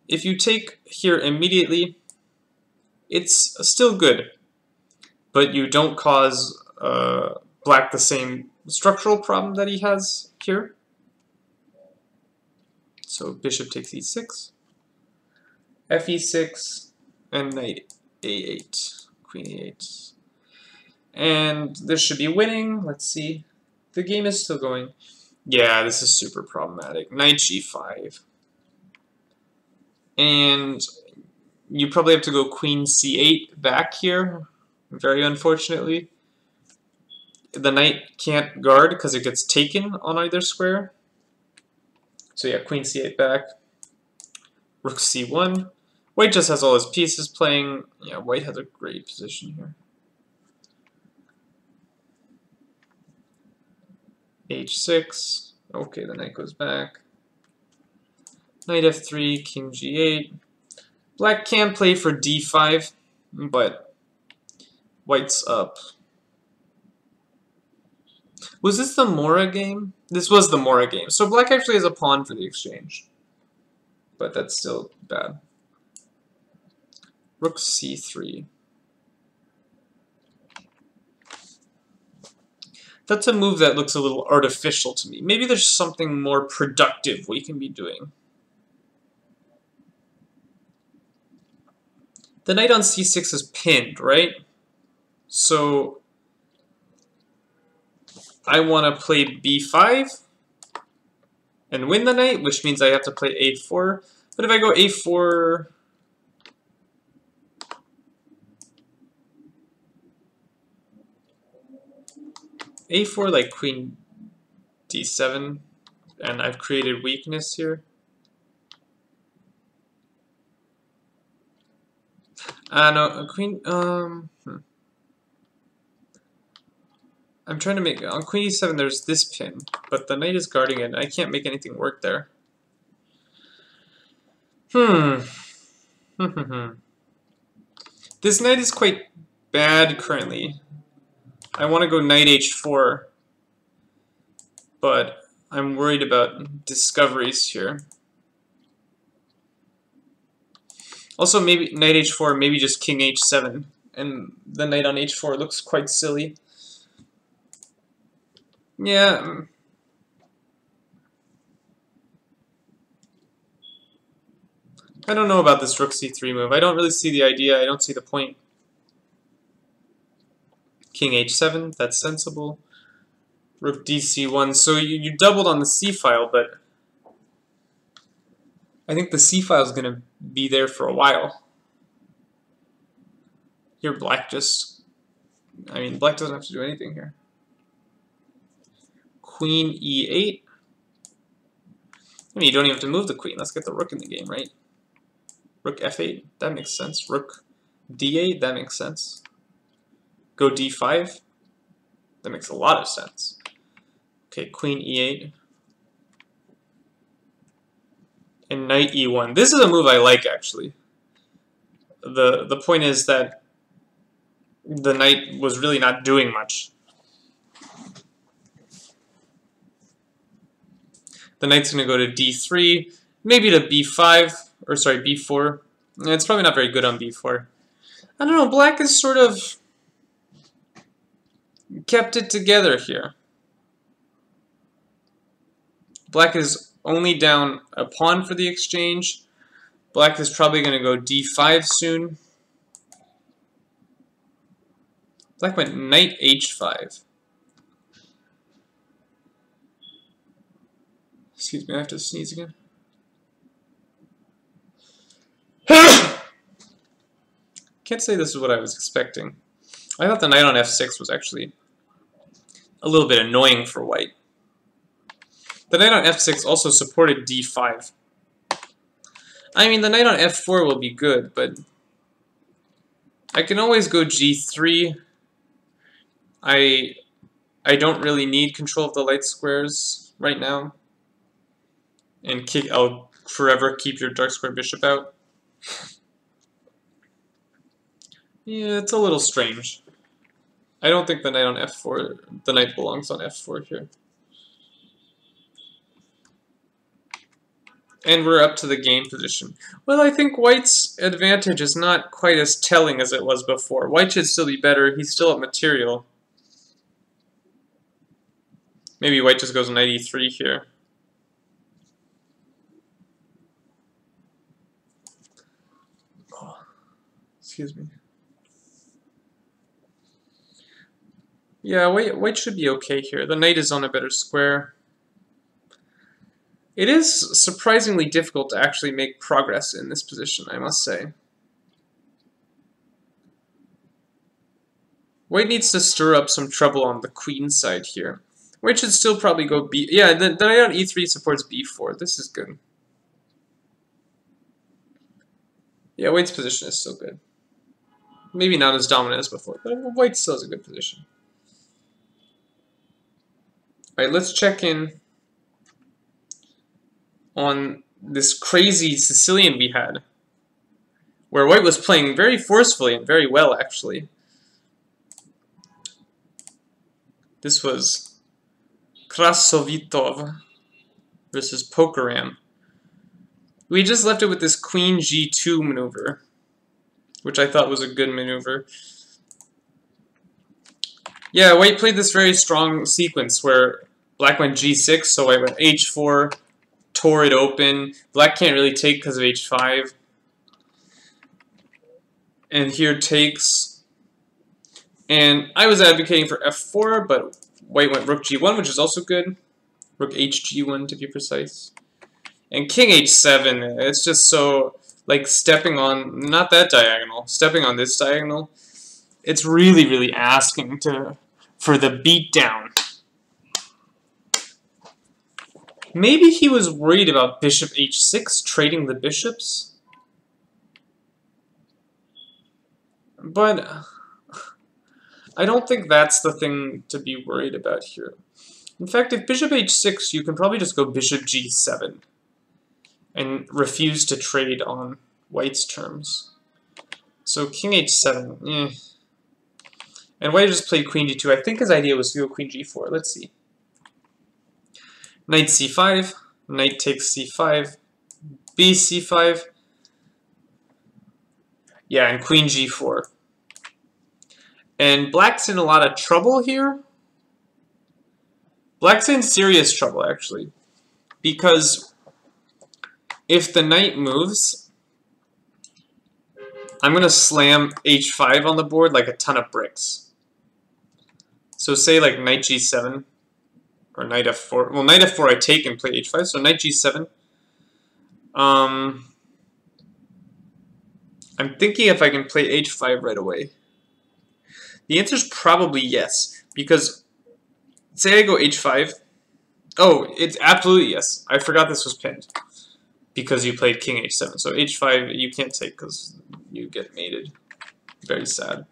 If you take here immediately, it's still good, but you don't cause black the same structural problem that he has here. So bishop takes e6, fe6, and knight a8, queen e8. And this should be winning. Let's see. The game is still going. Yeah, this is super problematic. Knight g5. And you probably have to go queen c8 back here, very unfortunately. The knight can't guard because it gets taken on either square. So yeah, queen c8 back. Rook c1. White just has all his pieces playing. Yeah, white has a great position here. h6. Okay, the knight goes back. Knight f3, king g8. Black can play for d5, but white's up. Was this the Mora game? This was the Mora game. So black actually has a pawn for the exchange. But that's still bad. Rook c3. That's a move that looks a little artificial to me. Maybe there's something more productive we can be doing. The knight on c6 is pinned, right? So I want to play b5 and win the knight, which means I have to play a4. But if I go a4... a4 like queen d7, and I've created weakness here. No, queen, I'm trying to make, on queen e7 there's this pin, but the knight is guarding it, and I can't make anything work there. This knight is quite bad currently. I want to go knight h4, but I'm worried about discoveries here. Also, maybe knight h4, maybe just king h7, and the knight on h4 looks quite silly. Yeah. I don't know about this rook c3 move. I don't really see the idea. I don't see the point. King h7, that's sensible. Rook dc1. So you doubled on the c file, but I think the c file is going to be there for a while. Here, black just... I mean, black doesn't have to do anything here. Queen e8. I mean, you don't even have to move the queen. Let's get the rook in the game, right? Rook f8. That makes sense. Rook d8. That makes sense. Go d5. That makes a lot of sense. Okay, queen e8. And knight e1. This is a move I like, actually. The point is that the knight was really not doing much. The knight's going to go to d3, maybe to b5, or sorry, b4. It's probably not very good on b4. I don't know, black has sort of kept it together here. Black is only down a pawn for the exchange. Black is probably going to go d5 soon. Black went knight h5. Excuse me, I have to sneeze again. Can't say this is what I was expecting. I thought the knight on f6 was actually a little bit annoying for white. The knight on f6 also supported d5. I mean, the knight on f4 will be good, but I can always go g3. I don't really need control of the light squares right now. And I'll forever keep your dark square bishop out. Yeah, it's a little strange. I don't think the knight on f4, the knight belongs on f4 here. And we're up to the game position. Well, I think white's advantage is not quite as telling as it was before. White should still be better. He's still at material. Maybe white just goes knight e3 here. Excuse me. Yeah, white should be okay here. The knight is on a better square. It is surprisingly difficult to actually make progress in this position, I must say. White needs to stir up some trouble on the queen side here. White should still probably go b... Yeah, the knight on e3 supports b4. This is good. Yeah, white's position is still good. Maybe not as dominant as before, but white still has a good position. Alright, let's check in on this crazy Sicilian we had, where white was playing very forcefully and very well, actually. This was Krasovitov versus Pokeram. We just left it with this queen g2 maneuver, which I thought was a good maneuver. Yeah, white played this very strong sequence where black went g6, so white went h4, tore it open. Black can't really take because of h5. And here takes. And I was advocating for f4, but white went rook g1, which is also good. Rook hg1 to be precise. And king h7, it's just so, like, stepping on, not that diagonal, stepping on this diagonal, it's really, really asking for the beatdown. Maybe he was worried about bishop h6, trading the bishops. But I don't think that's the thing to be worried about here. In fact, if bishop h6, you can probably just go bishop g7 and refuse to trade on white's terms. So king h7, And white just played queen g2. I think his idea was to go queen g4. Let's see. Knight c5, knight takes c5, bc5, yeah, and queen g4. And black's in a lot of trouble here. Black's in serious trouble, actually, because if the knight moves, I'm going to slam h5 on the board like a ton of bricks. So say like knight g7. Or knight f4. Well, knight f4 I take and play h5, so knight g7. I'm thinking if I can play h5 right away. The answer is probably yes, because say I go h5. Oh, it's absolutely yes. I forgot this was pinned because you played king h7. So h5 you can't take because you get mated. Very sad.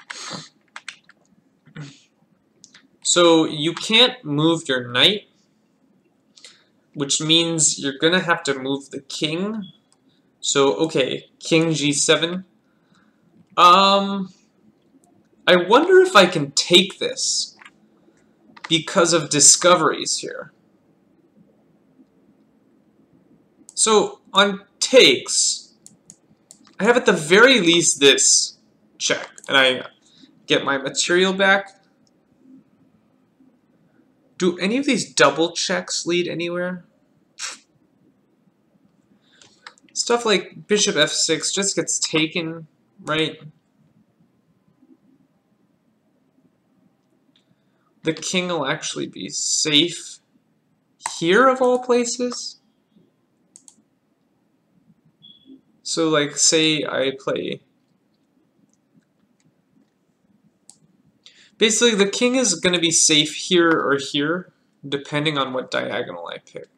So you can't move your knight, which means you're going to have to move the king. So, okay, king g7. I wonder if I can take this because of discoveries here. So, on takes, I have at the very least this check, and I get my material back. Do any of these double checks lead anywhere? Stuff like bishop f6 just gets taken, right? The king will actually be safe here of all places. So like say I play... Basically, the king is going to be safe here or here, depending on what diagonal I pick.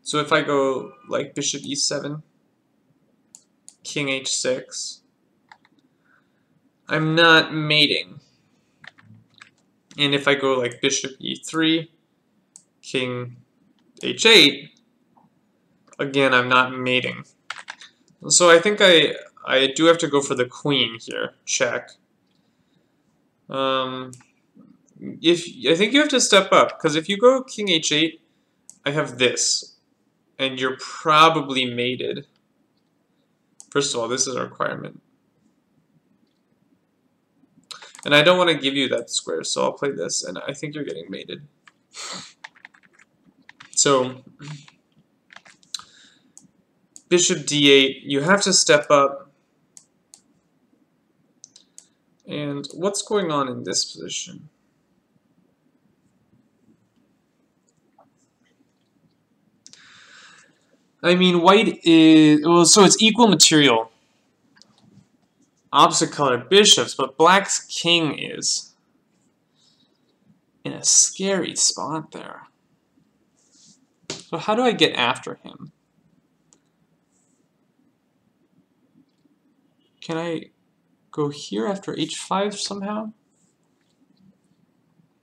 So if I go like bishop e7, king h6, I'm not mating. And if I go like bishop e3, king h8, again, I'm not mating. So I think I do have to go for the queen here. Check. I think you have to step up, because if you go king h8, I have this, and you're probably mated. First of all, this is a requirement. And I don't want to give you that square, so I'll play this, and I think you're getting mated. So, bishop d8, you have to step up. And what's going on in this position? I mean, white is... Well, so it's equal material. Opposite color bishops, but black's king is in a scary spot there. So how do I get after him? Can I go here after h5 somehow?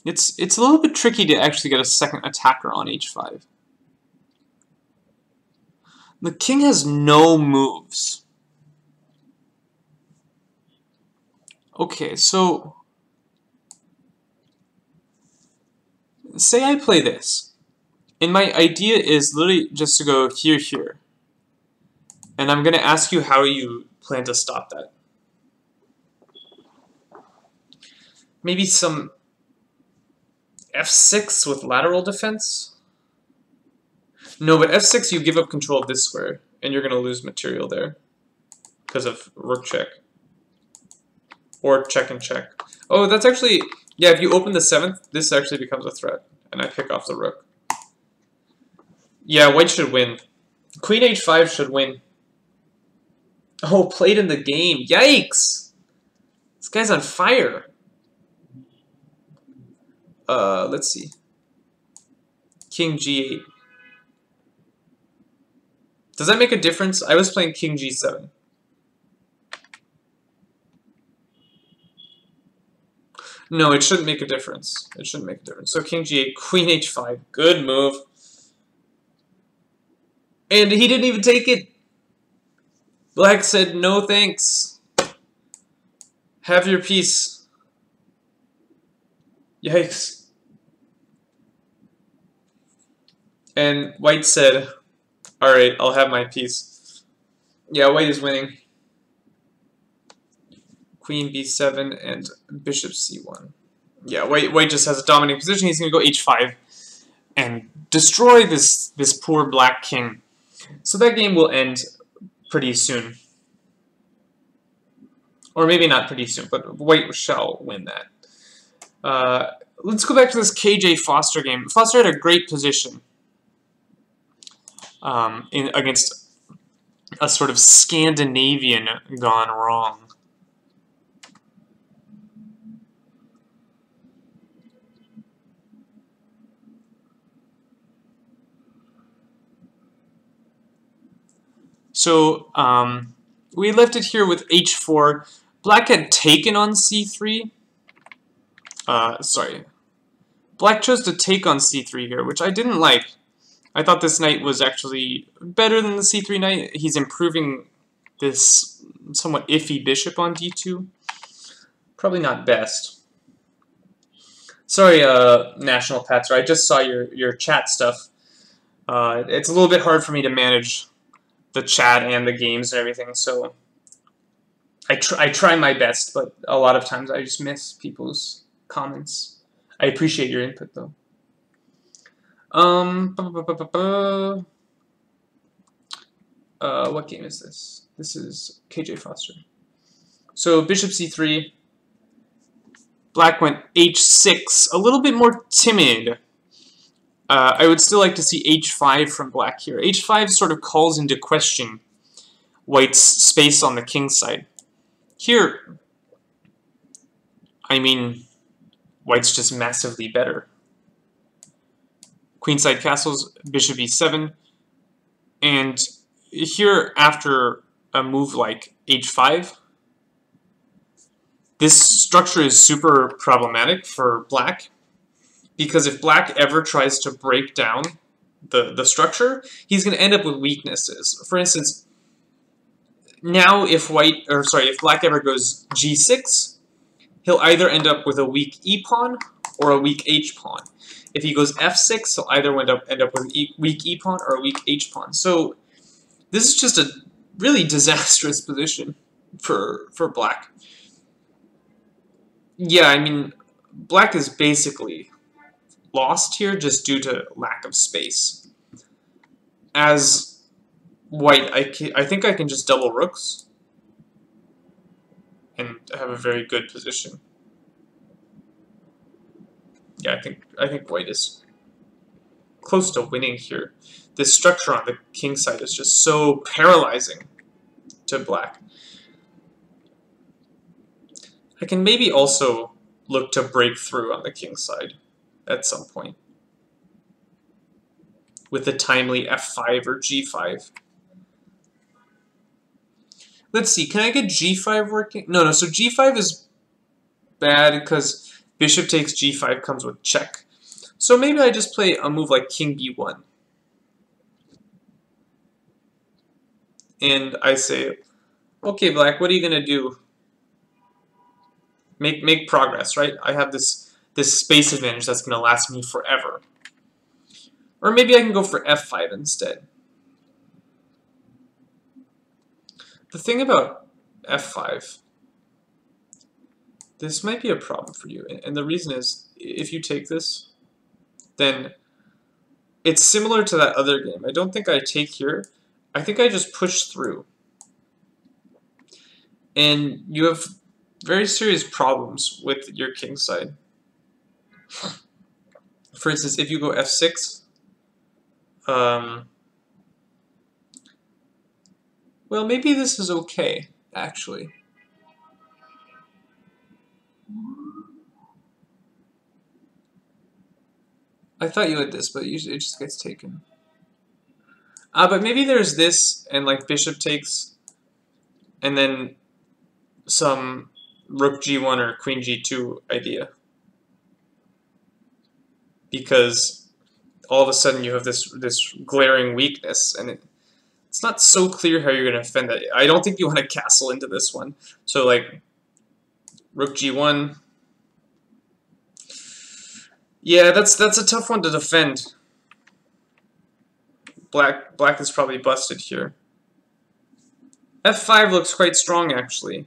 It's a little bit tricky to actually get a second attacker on h5. The king has no moves. Okay, so say I play this. And my idea is literally just to go here, here. And I'm going to ask you how you plan to stop that. Maybe some f6 with lateral defense? No, but f6 you give up control of this square, and you're going to lose material there. because of rook check. Or check and check. Oh, that's actually... Yeah, if you open the 7th, this actually becomes a threat. And I pick off the rook. Yeah, white should win. Queen h5 should win. Oh, played in the game. Yikes! This guy's on fire. Let's see. King g8. Does that make a difference? I was playing king g7. No, it shouldn't make a difference. It shouldn't make a difference. So king g8, queen h5. Good move. And he didn't even take it. Black said, no thanks. Have your piece. Yikes. And white said, alright, I'll have my piece. Yeah, white is winning. Queen b7 and bishop c1. Yeah, white just has a dominating position. He's going to go h5 and destroy this poor black king. So that game will end pretty soon. Or maybe not pretty soon, but white shall win that. Let's go back to this KJ Foster game. Foster had a great position against a sort of Scandinavian gone wrong. So we left it here with h4. Black had taken on c3. Sorry. Black chose to take on c3 here, which I didn't like. I thought this knight was actually better than the c3 knight. He's improving this somewhat iffy bishop on d2. Probably not best. Sorry, National Patzer. I just saw your chat stuff. It's a little bit hard for me to manage the chat and the games and everything, so I try my best, but a lot of times I just miss people's comments. I appreciate your input, though. What game is this? This is KJ Foster. So bishop c3. Black went h6, a little bit more timid. I would still like to see h5 from black here. h5 sort of calls into question white's space on the king side. Here, I mean, white's just massively better. Queenside castles, bishop e7, and here after a move like h5, this structure is super problematic for black, because if black ever tries to break down the structure, he's going to end up with weaknesses. For instance, now if black ever goes g6, he'll either end up with a weak e-pawn or a weak h-pawn. If he goes f6, he'll either end up with a weak e-pawn or a weak h-pawn. So this is just a really disastrous position for black. Yeah, I mean, black is basically lost here just due to lack of space. As white, I think I can just double rooks and have a very good position. Yeah, I think white is close to winning here. This structure on the king side is just so paralyzing to black. I can maybe also look to break through on the king side at some point with a timely f5 or g5. Let's see, can I get g5 working? No, so g5 is bad because bishop takes g5 comes with check. So maybe I just play a move like king b1. And I say, okay, black, what are you going to do? Make progress, right? I have this space advantage that's going to last me forever. Or maybe I can go for f5 instead. The thing about f5, this might be a problem for you. And the reason is, if you take this, then it's similar to that other game. I don't think I take here. I think I just push through. and you have very serious problems with your king side. For instance, if you go f6, well, maybe this is okay, actually. I thought you had this, but usually it just gets taken. But maybe there's this, and like bishop takes, and then some rook g1 or queen g2 idea. Because all of a sudden you have this glaring weakness, and it's not so clear how you're going to defend that. I don't think you want to castle into this one. So like rook g1. Yeah, that's a tough one to defend. Black is probably busted here. f5 looks quite strong, actually.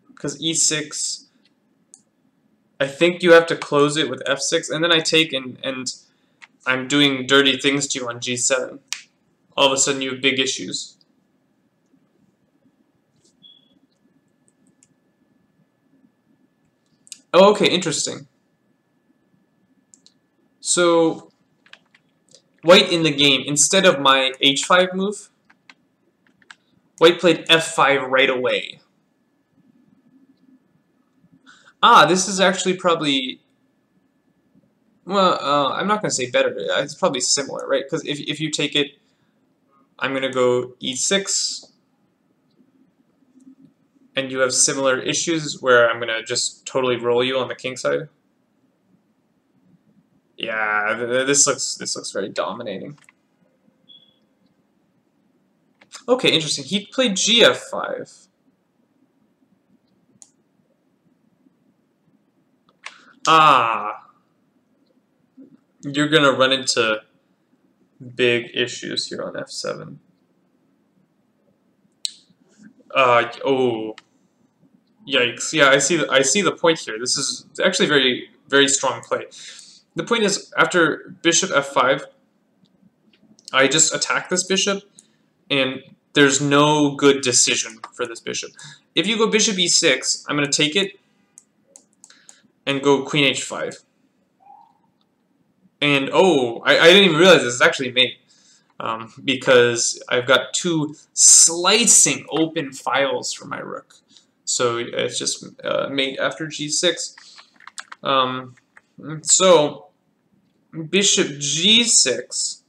Because e6, I think you have to close it with f6, and then I take and I'm doing dirty things to you on g7. All of a sudden you have big issues. Oh, okay, interesting. So, white in the game, instead of my h5 move, white played f5 right away. This is actually probably, well, I'm not going to say better. It's probably similar, right? Because if you take it, I'm going to go e6, and you have similar issues where I'm going to just totally roll you on the king side. Yeah, this looks very dominating. Okay, interesting. He played gf5. You're gonna run into big issues here on f7. Oh, yikes! Yeah, I see the point here. This is actually very strong play. The point is, after bishop f5, I just attack this bishop, and there's no good decision for this bishop. If you go bishop e6, I'm going to take it and go queen h5. And oh, I didn't even realize this is actually mate, because I've got two slicing open files for my rook. So it's just mate after g6. So bishop g6,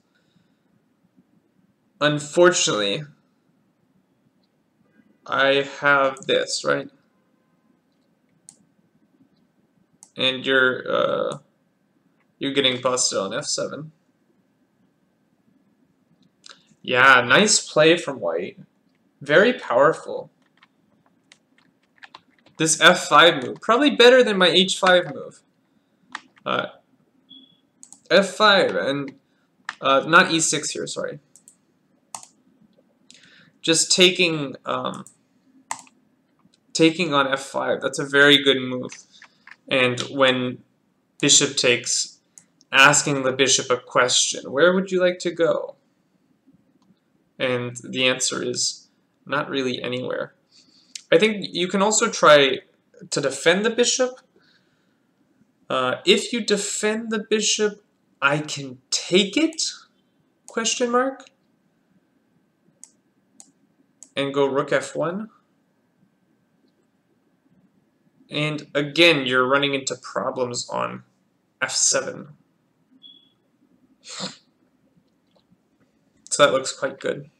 unfortunately, I have this, right? And you're getting busted on f7. Yeah, nice play from white. Very powerful. This f5 move, probably better than my h5 move. f5 and not e6 here, sorry. Just taking taking on f5. That's a very good move. And when bishop takes, asking the bishop a question, where would you like to go? And the answer is not really anywhere. I think you can also try to defend the bishop. If you defend the bishop, I can take it? Question mark. And go rook f1. And again, you're running into problems on f7. So that looks quite good.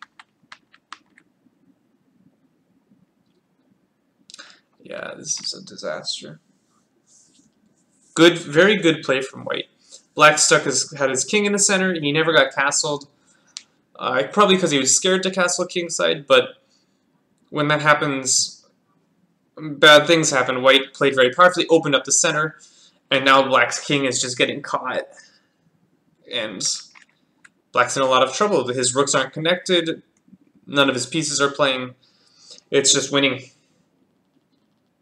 Yeah, this is a disaster. Good, very good play from white. Black had his king in the center, and he never got castled. Probably because he was scared to castle kingside, but when that happens, bad things happen. White played very powerfully, opened up the center, and now Black's king is just getting caught. And Black's in a lot of trouble. His rooks aren't connected. None of his pieces are playing. It's just winning.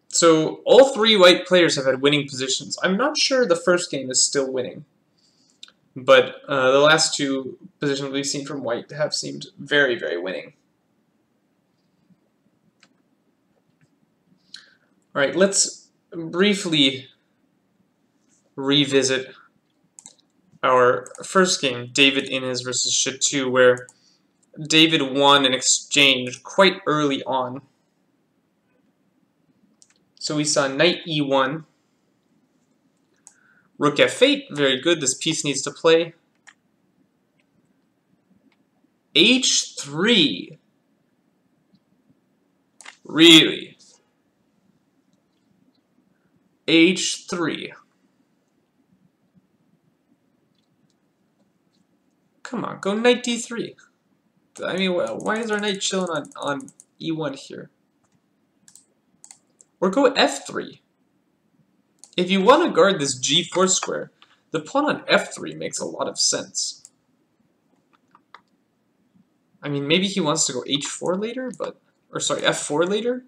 So all three white players have had winning positions. I'm not sure the first game is still winning. But the last two positions we've seen from white have seemed very, very winning. Alright, let's briefly revisit our first game, David Innes versus Chateau, where David won an exchange quite early on. So we saw knight e1, rook f8, very good, this piece needs to play. h3. Really? h3. Come on, go knight d3. I mean, why is our knight chilling on e1 here? Or go f3. If you want to guard this g4 square, the pawn on f3 makes a lot of sense. I mean, maybe he wants to go h4 later, but... Or sorry, f4 later?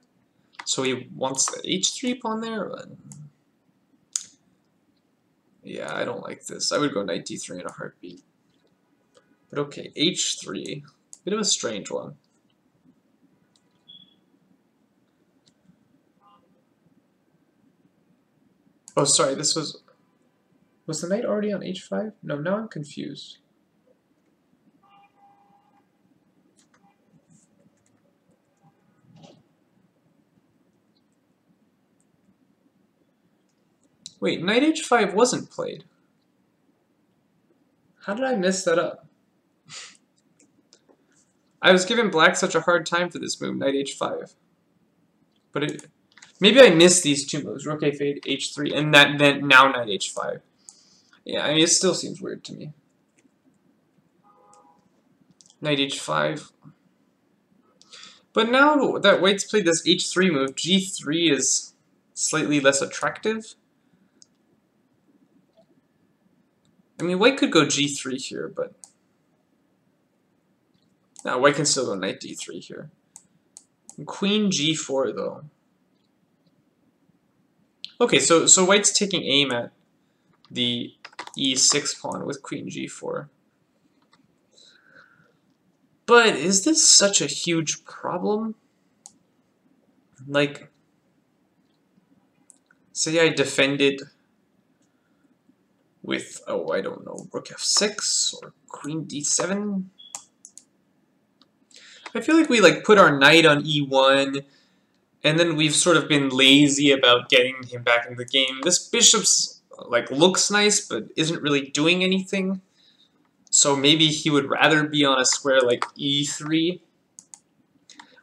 So he wants the h3 pawn there, but... Yeah, I don't like this. I would go knight d3 in a heartbeat. But okay, h3. Bit of a strange one. Oh, sorry, this was... Was the knight already on h5? No, now I'm confused. Wait, knight h5 wasn't played. How did I mess that up? I was giving black such a hard time for this move, knight h5. But it... Maybe I missed these two moves, rook f8, h3, and then now knight h5. Yeah, I mean, it still seems weird to me. Knight h5. But now that white's played this h3 move, g3 is slightly less attractive. I mean, white could go g3 here, but... No, white can still go knight d3 here. And queen g4, though. Okay, so white's taking aim at the e6 pawn with queen g4. But is this such a huge problem? Like, say I defended with, oh, I don't know, rook f6 or queen d7. I feel like we like put our knight on e1, and then we've sort of been lazy about getting him back in the game. This bishop's like looks nice, but isn't really doing anything. So maybe he would rather be on a square like e3.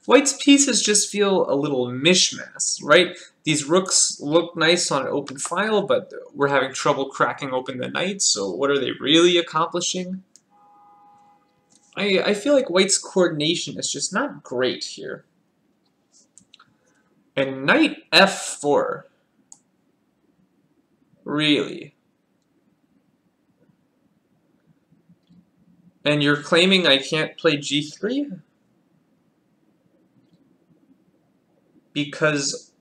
White's pieces just feel a little mishmash, right? These rooks look nice on an open file, but we're having trouble cracking open the knight, so what are they really accomplishing? I feel like white's coordination is just not great here. And knight f4. Really? And you're claiming I can't play g3? Because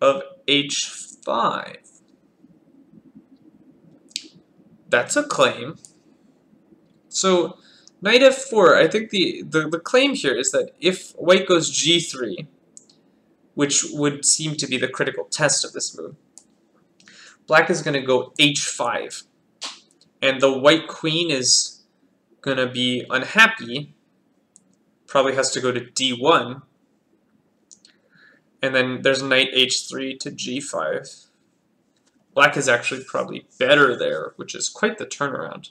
of h5. That's a claim. So knight f4, I think the claim here is that if white goes g3, which would seem to be the critical test of this move, black is going to go h5. And the white queen is going to be unhappy, probably has to go to d1. And then there's knight h3 to g5. Black is actually probably better there, which is quite the turnaround.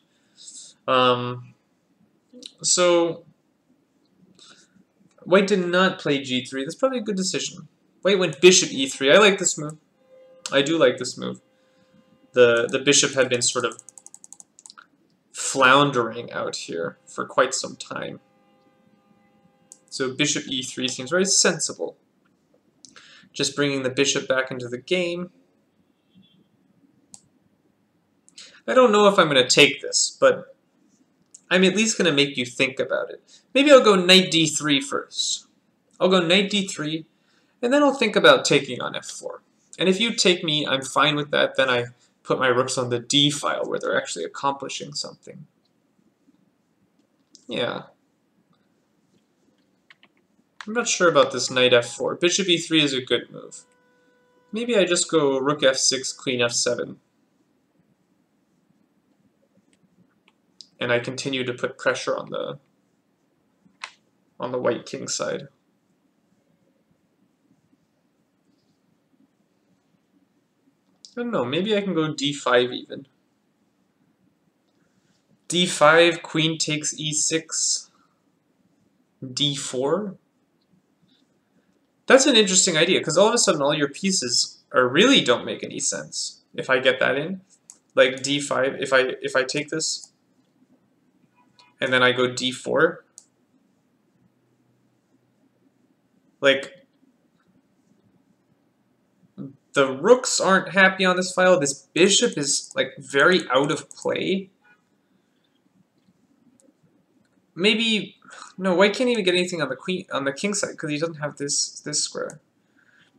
So white did not play g3. That's probably a good decision. White went bishop e3. I like this move. I do like this move. The bishop had been sort of floundering out here for quite some time. So bishop e3 seems very sensible. Just bringing the bishop back into the game. I don't know if I'm going to take this, but I'm at least going to make you think about it. Maybe I'll go knight d3 first. I'll go knight d3, and then I'll think about taking on f4. And if you take me, I'm fine with that. Then I put my rooks on the d file where they're actually accomplishing something. Yeah. I'm not sure about this knight f4. Bishop e3 is a good move. Maybe I just go rook f6, queen f7. And I continue to put pressure on the white king side. I don't know, maybe I can go d5 even. d5, queen takes e6, d4. That's an interesting idea, because all of a sudden all your pieces really don't make any sense if I get that in. Like d5, if I take this, and then I go d4, like, the rooks aren't happy on this file. This bishop is like very out of play. Maybe no, white can't even get anything on the king side because he doesn't have this square.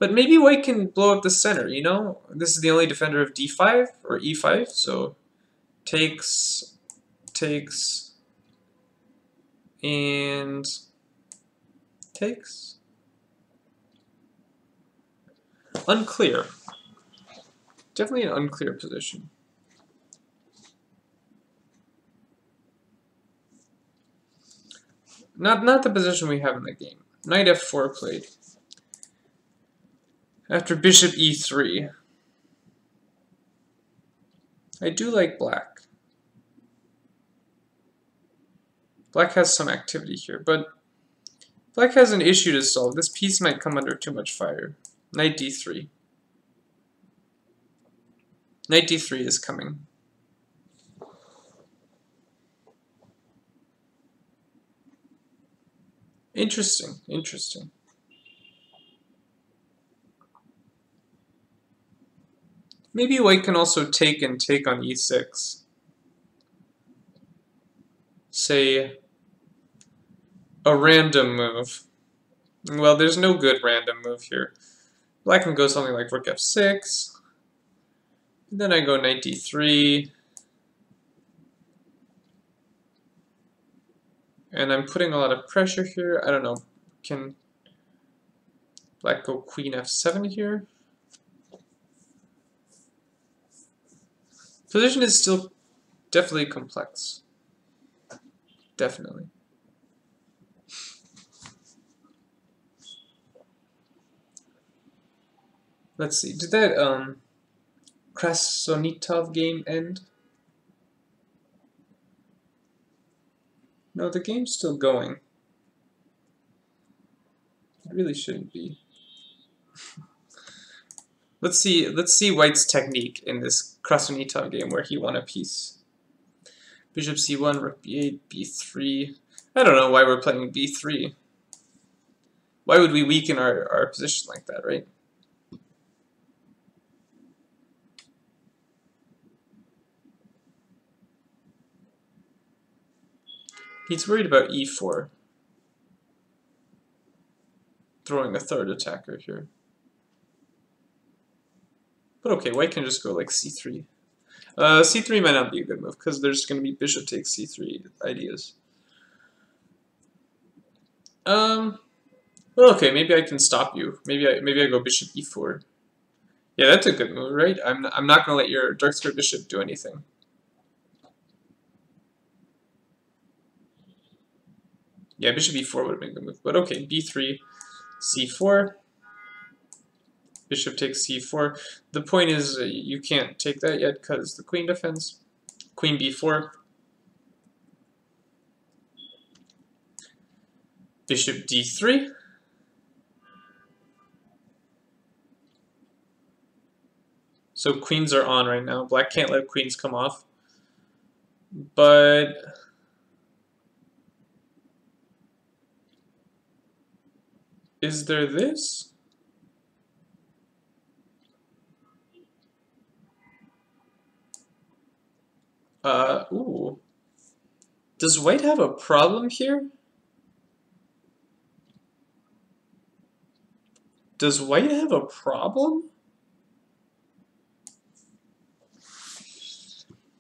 But maybe white can blow up the center. You know, this is the only defender of d5 or e5. So takes, and takes. Unclear. Definitely an unclear position. Not the position we have in the game. Knight f4 played. After bishop e3. I do like black. Black has some activity here, but black has an issue to solve. This piece might come under too much fire. Knight d3. Knight d3 is coming. Interesting, interesting. Maybe white can also take on e6. Say, a random move. Well, there's no good random move here. Black can go something like rook f6. Then I go knight d3. And I'm putting a lot of pressure here. I don't know. Can black go queen f7 here? Position is still definitely complex. Definitely. Let's see. Did that Krasnitov game end? No, the game's still going. It really shouldn't be. Let's see white's technique in this Krasnitov game where he won a piece. Bishop c1, rook b8, b3. I don't know why we're playing b3. Why would we weaken our position like that, right? He's worried about e4. Throwing a third attacker here. But okay, white can just go like c3. C3 might not be a good move because there's going to be bishop takes c3 ideas. Well, okay, maybe I can stop you. Maybe I go bishop e4. Yeah, that's a good move, right? I'm not going to let your dark square bishop do anything. Yeah, bishop e4 would have been a good move, but okay, b3, c4. Bishop takes c4. The point is you can't take that yet because the queen defends. Queen b4. Bishop d3. So queens are on right now. Black can't let queens come off. But is there this? Ooh. Does white have a problem here? Does white have a problem?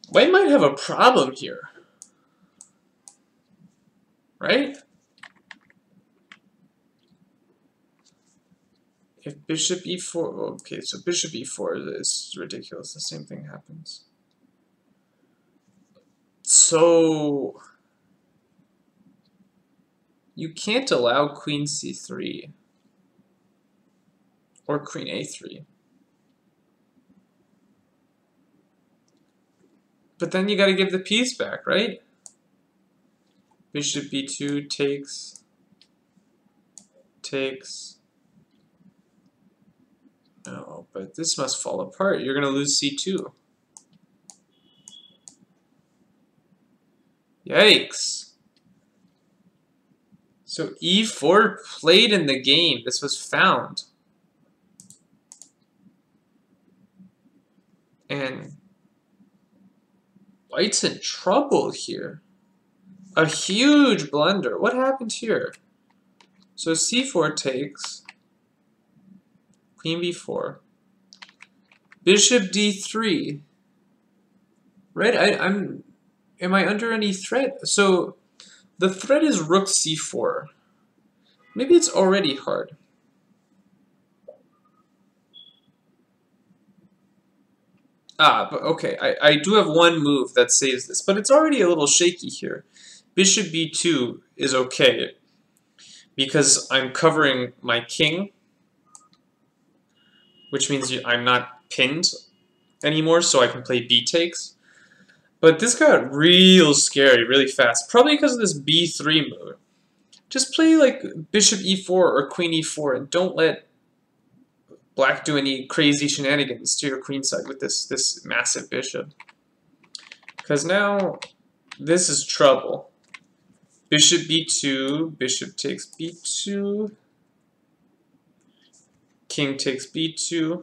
White might have a problem here. Right? If bishop e4, okay, so bishop e4 is ridiculous. The same thing happens. So you can't allow queen c3 or queen a3. But then you got to give the piece back, right? Bishop b2 takes. No, but this must fall apart. You're going to lose c2. Yikes. So e4 played in the game. This was found. And white's in trouble here. A huge blunder. What happened here? So c4 takes. Queen b4. Bishop d3. Right? Am I under any threat? So the threat is rook c4. Maybe it's already hard. Ah, but okay, I do have one move that saves this, but it's already a little shaky here. Bishop b2 is okay because I'm covering my king, which means I'm not pinned anymore, so I can play b takes. But this got real scary really fast, probably because of this b3 move. Just play like bishop e4 or queen e4 and don't let black do any crazy shenanigans to your queen side with this massive bishop. Because now this is trouble. Bishop b2, bishop takes b2, king takes b2,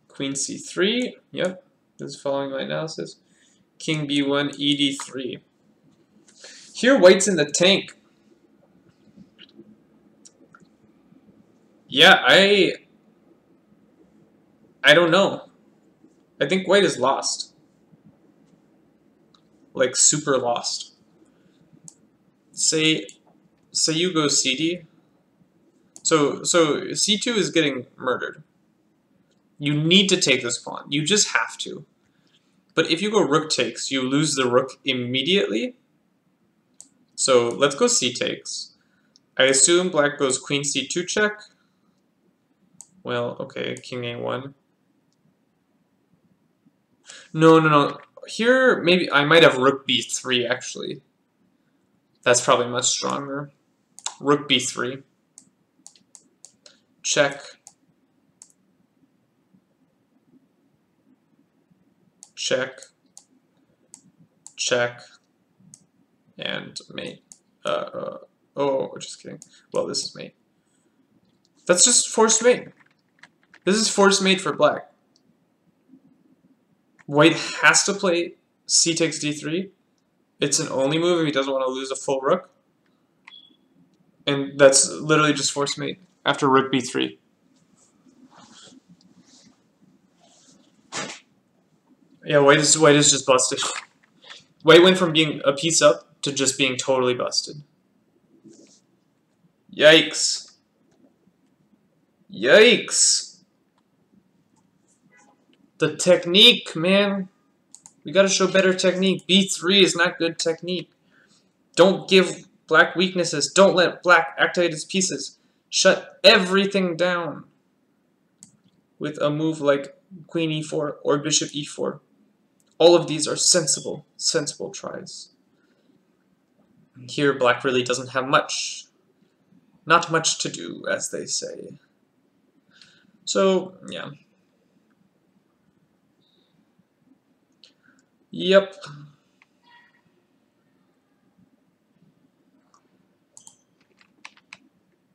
queen c3, yep, this is following my analysis, king b1, ed3. Here white's in the tank. Yeah, I don't know. I think white is lost. Like super lost. Say you go cd. So c2 is getting murdered. You need to take this pawn. You just have to. But if you go rook takes, you lose the rook immediately. So let's go c takes. I assume black goes queen c2 check. Well, okay, king a1. No. Here, maybe I might have rook b3, actually. That's probably much stronger. Rook b3. Check. Check. Check. And mate. Oh, just kidding. Well, this is mate. That's just forced mate. This is forced mate for black. White has to play c takes d3. It's an only move if he doesn't want to lose a full rook. And that's literally just forced mate after rook b3. Yeah, white is just busted. White went from being a piece up to just being totally busted. Yikes. Yikes. The technique, man. We gotta show better technique. b3 is not good technique. Don't give black weaknesses. Don't let black activate its pieces. Shut everything down with a move like queen e4 or bishop e4. All of these are sensible tries. Here, black really doesn't have much. Not much to do, as they say. So, yeah. Yep.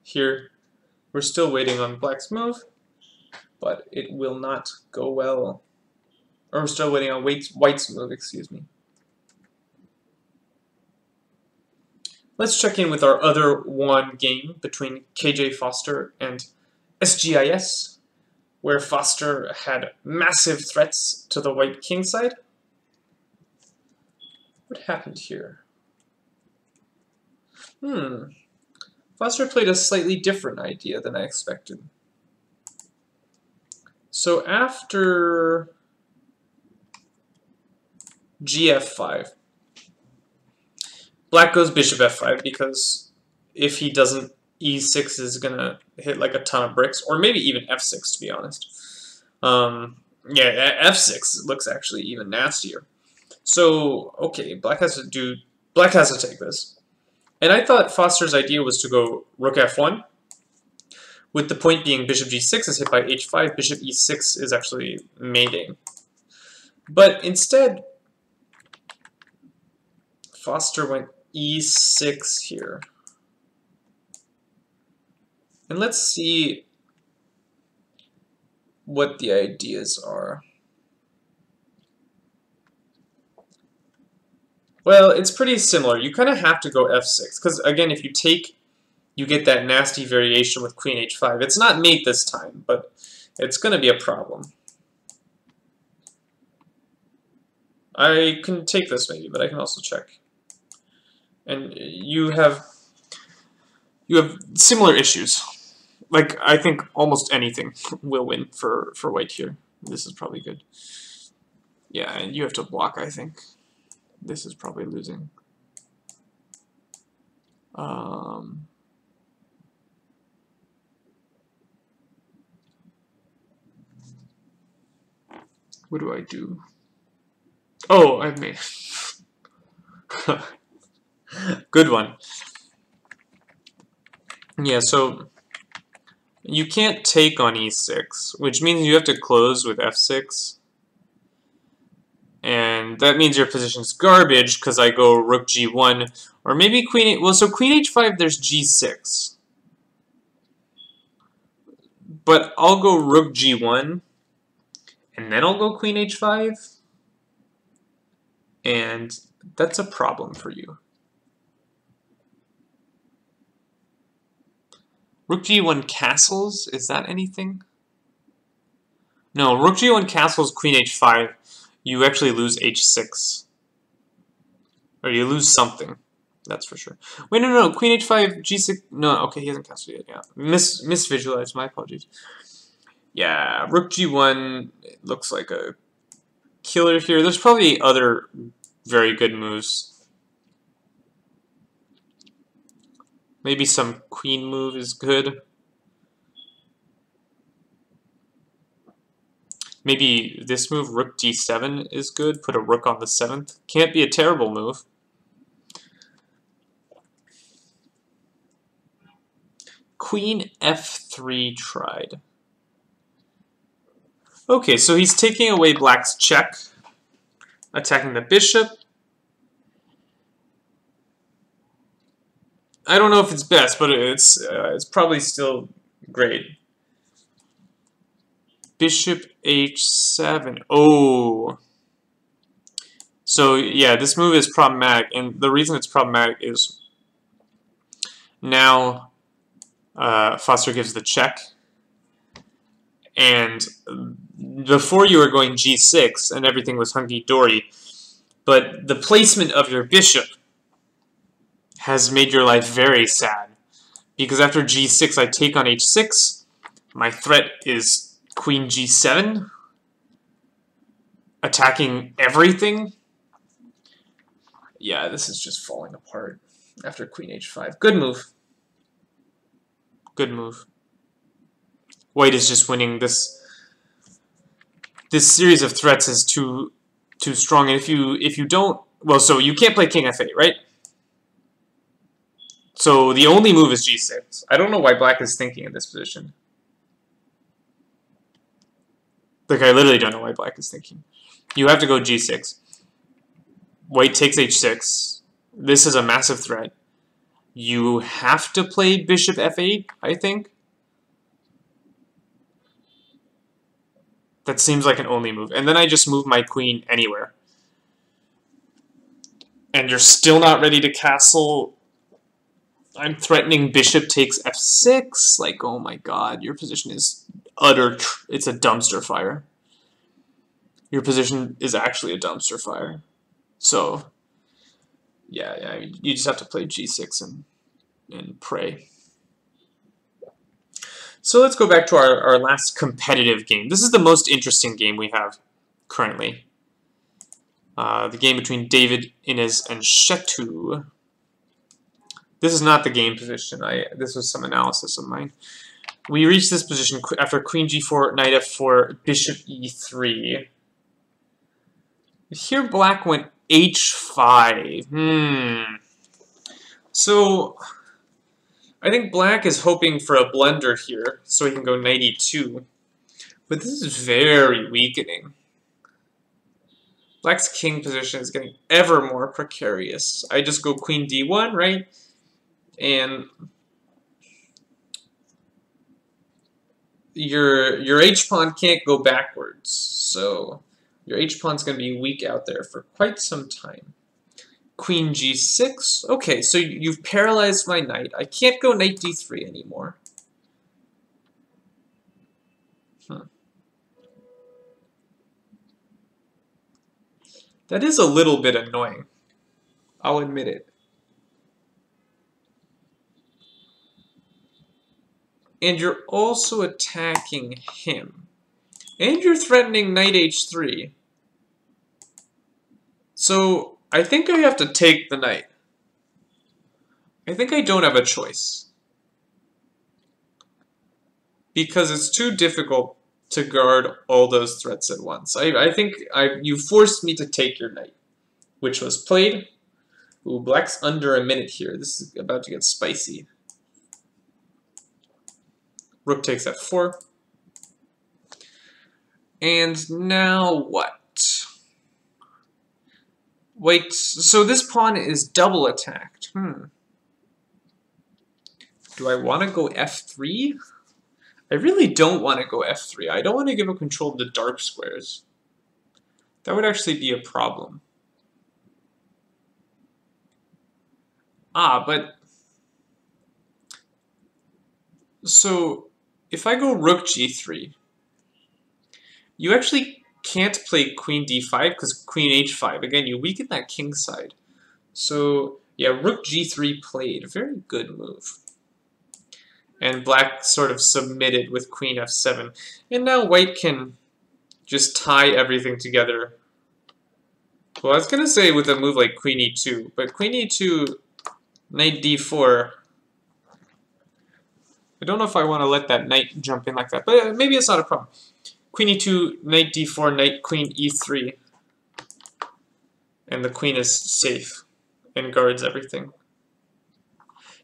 Here, we're still waiting on black's move, but it will not go well. Or we're still waiting on white's move, excuse me. Let's check in with our other one game between KJ Foster and SGIS, where Foster had massive threats to the white king side. What happened here? Foster played a slightly different idea than I expected. So after gf5, black goes bishop f5 because if he doesn't, e6 is going to hit like a ton of bricks, or maybe even f6 to be honest. Yeah, f6 looks actually even nastier. So, okay, black has to take this. And I thought Foster's idea was to go rook f1, with the point being bishop g6 is hit by h5, bishop e6 is actually mating. But instead, Foster went e6 here. And let's see what the ideas are. Well, it's pretty similar. You kind of have to go f6, because again, if you take, you get that nasty variation with queen h5. It's not mate this time, but it's going to be a problem. I can take this maybe, but I can also check. And you have similar issues. Like, I think almost anything will win for white here. This is probably good. Yeah, and you have to block, I think. This is probably losing. What do I do? Oh, I've made good one. Yeah, so you can't take on e6, which means you have to close with f6. And that means your position's garbage because I go rook g1, or maybe queen. Well, so queen h5, there's g6. But I'll go rook g1, and then I'll go queen h5. And that's a problem for you. Rook g1 castles, is that anything? No, rook g1 castles, queen h5. You actually lose h6. Or you lose something. That's for sure. Wait, no, queen h5, g6. No, okay, he hasn't castled yet. Yeah, misvisualized. My apologies. Yeah, rook g1 looks like a killer here. There's probably other very good moves. Maybe some queen move is good. Maybe this move, rook d7, is good. Put a rook on the 7th. Can't be a terrible move. Queen f3 tried. Okay, so he's taking away black's check, attacking the bishop. I don't know if it's best, but it's probably still great. Bishop h7. Oh. So yeah, this move is problematic, and the reason it's problematic is now Foster gives the check, and before you were going g6 and everything was hunky-dory, but the placement of your bishop has made your life very sad, because after g6 I take on h6, my threat is queen g7, attacking everything. Yeah, this is just falling apart after queen h5. Good move. Good move. White is just winning. This series of threats is too strong, and if you don't, well, so you can't play king f8, right? So the only move is g6. I don't know why black is thinking in this position. Like, I literally don't know why black is thinking. You have to go g6. White takes h6. This is a massive threat. You have to play bishop f8, I think. That seems like an only move. And then I just move my queen anywhere. And you're still not ready to castle. I'm threatening bishop takes f6. Like, oh my god, your position is it's a dumpster fire. Your position is actually a dumpster fire. So, yeah, I mean, you just have to play g6 and pray. So let's go back to our last competitive game. This is the most interesting game we have currently. The game between David, Inez, and Shetu. This is not the game position. This was some analysis of mine. We reached this position after Queen G4, Knight F4, Bishop E3. Here Black went H5. So I think Black is hoping for a blunder here, so he can go Knight E2. But this is very weakening. Black's king position is getting ever more precarious. I just go Queen D1, right? And your H-pawn can't go backwards, so your H-pawn's going to be weak out there for quite some time. Queen G6. Okay, so you've paralyzed my knight. I can't go Knight D3 anymore. That is a little bit annoying. I'll admit it. And you're also attacking him. And you're threatening Knight H3. So I think I have to take the knight. I think I don't have a choice. Because it's too difficult to guard all those threats at once. I think you forced me to take your knight, which was played. Ooh, Black's under a minute here. This is about to get spicy. Rook takes F4. And now what? Wait, so this pawn is double attacked. Do I want to go F3? I really don't want to go F3. I don't want to give up control of the dark squares. That would actually be a problem. But... So, if I go Rook G3, you actually can't play Queen D5 because Queen H5. Again, you weaken that king side. So, yeah, Rook G3 played. Very good move. And Black sort of submitted with Queen F7. And now White can just tie everything together. Well, I was going to say with a move like Queen E2, but Queen E2, Knight D4... I don't know if I want to let that knight jump in like that, but maybe it's not a problem. Queen E2, Knight D4, Knight Queen E3. And the queen is safe and guards everything.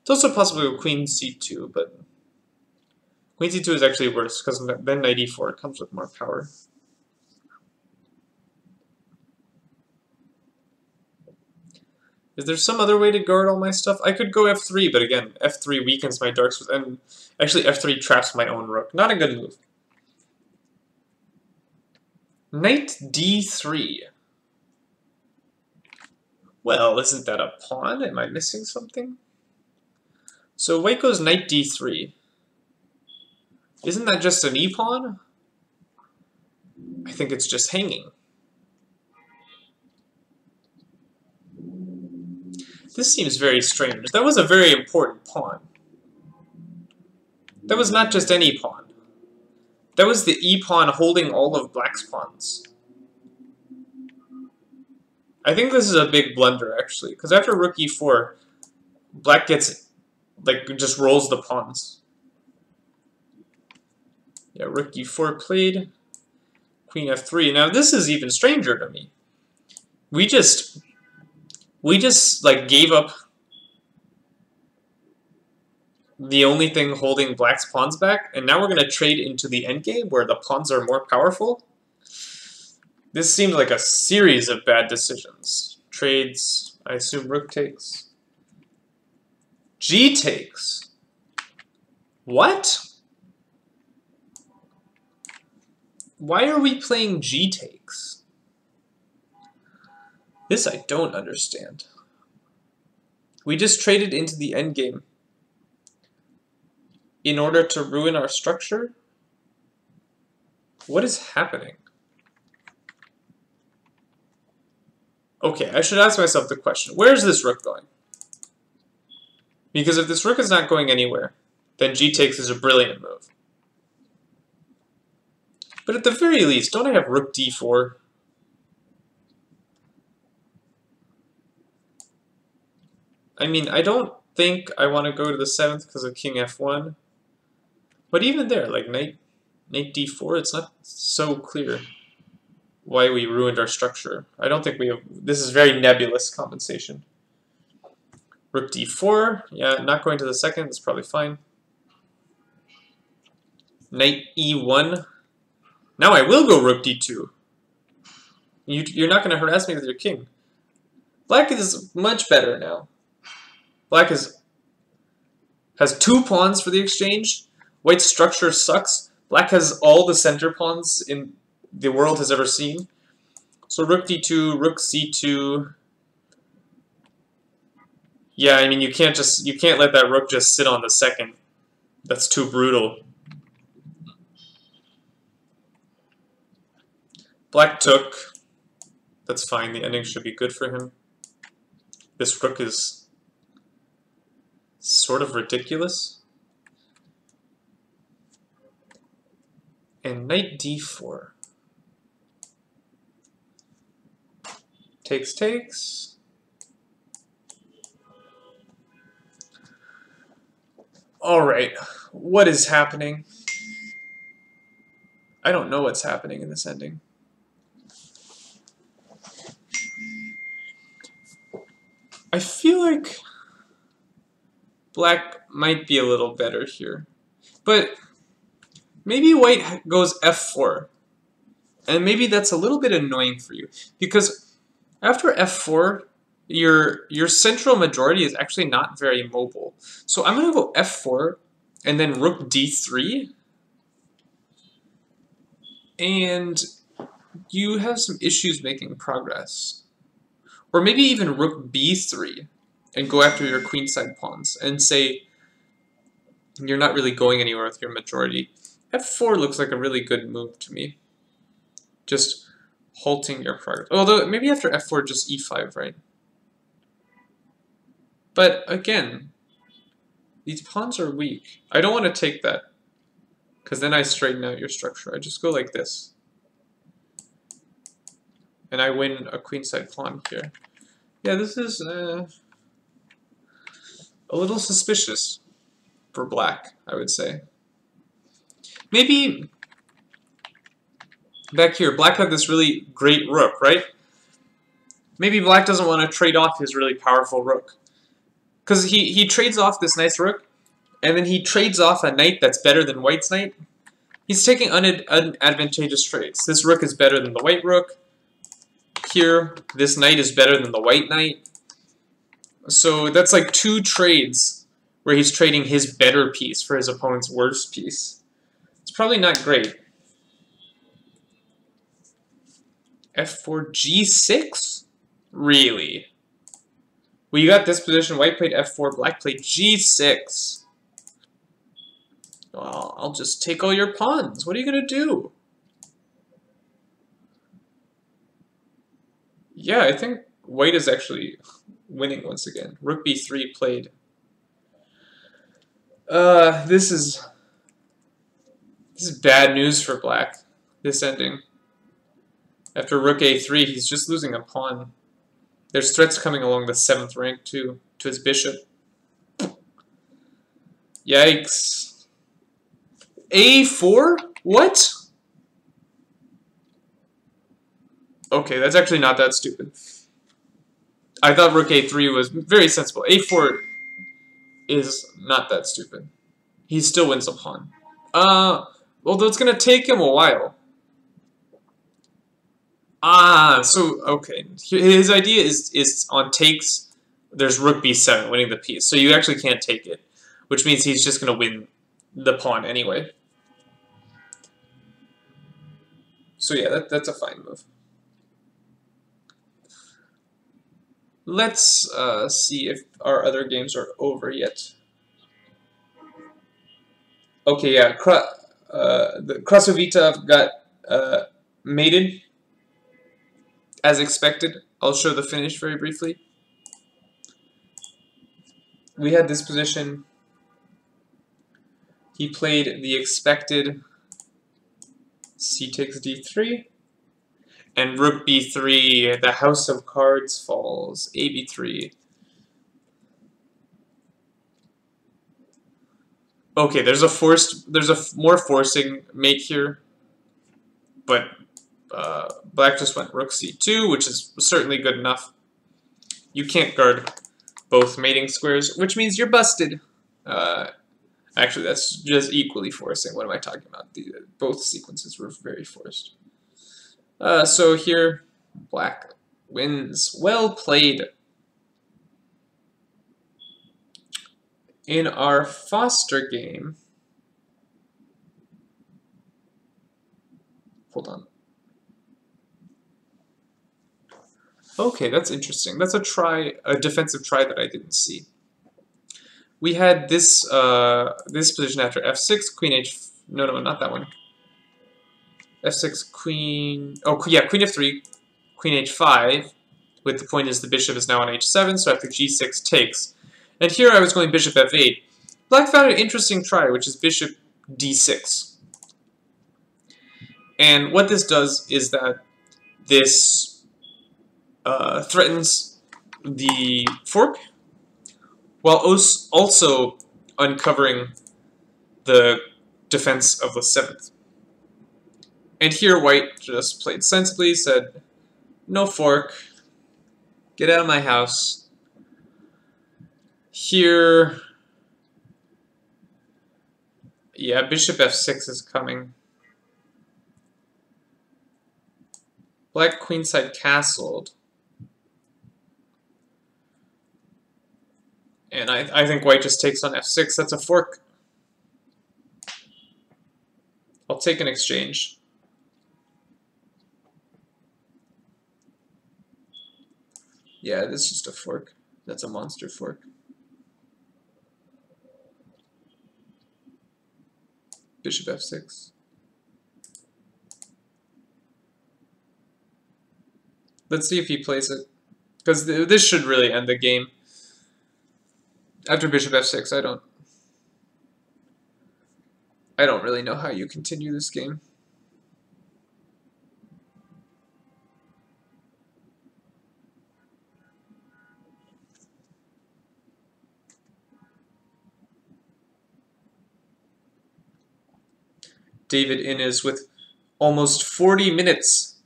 It's also possible with Queen C2, but Queen C2 is actually worse because then Knight E4 comes with more power. Is there some other way to guard all my stuff? I could go F3, but again, F3 weakens my dark squares, and actually F3 traps my own rook. Not a good move. Knight D3. Well, isn't that a pawn? Am I missing something? So White goes Knight D3. Isn't that just an e-pawn? I think it's just hanging. This seems very strange. That was a very important pawn. That was not just any pawn. That was the e-pawn holding all of Black's pawns. I think this is a big blunder, actually, because after Rook E4, Black gets, like, just rolls the pawns. Yeah, Rook E4 played. Queen F3. Now, this is even stranger to me. We just like gave up the only thing holding Black's pawns back, and now we're going to trade into the endgame where the pawns are more powerful. This seems like a series of bad decisions. Trades, I assume Rook takes. G takes. What? Why are we playing G takes? This I don't understand. We just traded into the endgame in order to ruin our structure? What is happening? Okay, I should ask myself the question, where is this rook going? Because if this rook is not going anywhere, then G takes is a brilliant move. But at the very least, don't I have rook d4? I mean, I don't think I want to go to the 7th because of king f1. But even there, like knight d4, it's not so clear why we ruined our structure. I don't think we have... This is very nebulous compensation. Rook d4, yeah, not going to the 2nd, that's probably fine. Knight e1. Now I will go rook d2. You're not going to harass me with your king. Black is much better now. Black has 2 pawns for the exchange. White's structure sucks. Black has all the center pawns in the world has ever seen. So rook d2, rook c2. Yeah, I mean you can't let that rook just sit on the 2nd. That's too brutal. Black took. That's fine. The ending should be good for him. This rook is sort of ridiculous. And knight d4. Takes. Alright, what is happening? I don't know what's happening in this ending. I feel like Black might be a little better here. But maybe White goes f4. And maybe that's a little bit annoying for you. Because after f4, your central majority is actually not very mobile. So I'm going to go f4 and then rook d3. And you have some issues making progress. Or maybe even rook b3 and go after your queenside pawns and say you're not really going anywhere with your majority. f4 looks like a really good move to me. Just halting your progress. Although maybe after f4 just e5, right? But again, these pawns are weak. I don't want to take that because then I straighten out your structure. I just go like this. And I win a queenside pawn here. Yeah, this is a little suspicious for Black, I would say. Maybe back here, Black had this really great rook, right? Maybe Black doesn't want to trade off his really powerful rook. Because he trades off this nice rook, and then he trades off a knight that's better than White's knight. He's taking unadvantageous trades. This rook is better than the white rook. Here, this knight is better than the white knight. So that's like 2 trades where he's trading his better piece for his opponent's worse piece. It's probably not great. f4, g6? Really? Well, you got this position. White played f4, Black played g6. Well, I'll just take all your pawns. What are you going to do? Yeah, I think White is actually winning once again. Rook b3 played. This is bad news for Black, this ending. After rook a3, he's just losing a pawn. There's threats coming along the 7th rank, too, to his bishop. Yikes. a4? What? Okay, that's actually not that stupid. I thought rook a3 was very sensible. a4 is not that stupid. He still wins a pawn. Although it's going to take him a while. So, okay. His idea is on takes, there's rook b7, winning the piece. So you actually can't take it, which means he's just going to win the pawn anyway. So yeah, that's a fine move. Let's see if our other games are over yet. Okay, yeah, the Krasovita got mated, as expected. I'll show the finish very briefly. We had this position. He played the expected C takes d3. And rook b3, the house of cards falls. A b3. Okay, there's a more forcing mate here, but black just went rook c2, which is certainly good enough. You can't guard both mating squares, which means you're busted. Actually, that's just equally forcing. What am I talking about? Both sequences were very forced. So here, black wins. Well played. In our Foster game, hold on. Okay, that's interesting. That's a defensive try that I didn't see. We had this this position after f6, queen h. No, not that one. f6, queen. Oh, yeah, queen f3, queen h5. With the point is the bishop is now on h7, so after g6 takes. And here I was going bishop f8. Black found an interesting try, which is bishop d6. And what this does is that this threatens the fork, while also uncovering the defense of the 7th. And here white just played sensibly, said, no fork, get out of my house. Here, yeah, bishop f6 is coming. Black queenside castled. And I think white just takes on f6. That's a fork. I'll take an exchange. Yeah, this is just a fork. That's a monster fork. Bishop f6. Let's see if he plays it. Because this should really end the game. After bishop f6, I don't really know how you continue this game. David Innes with almost 40 minutes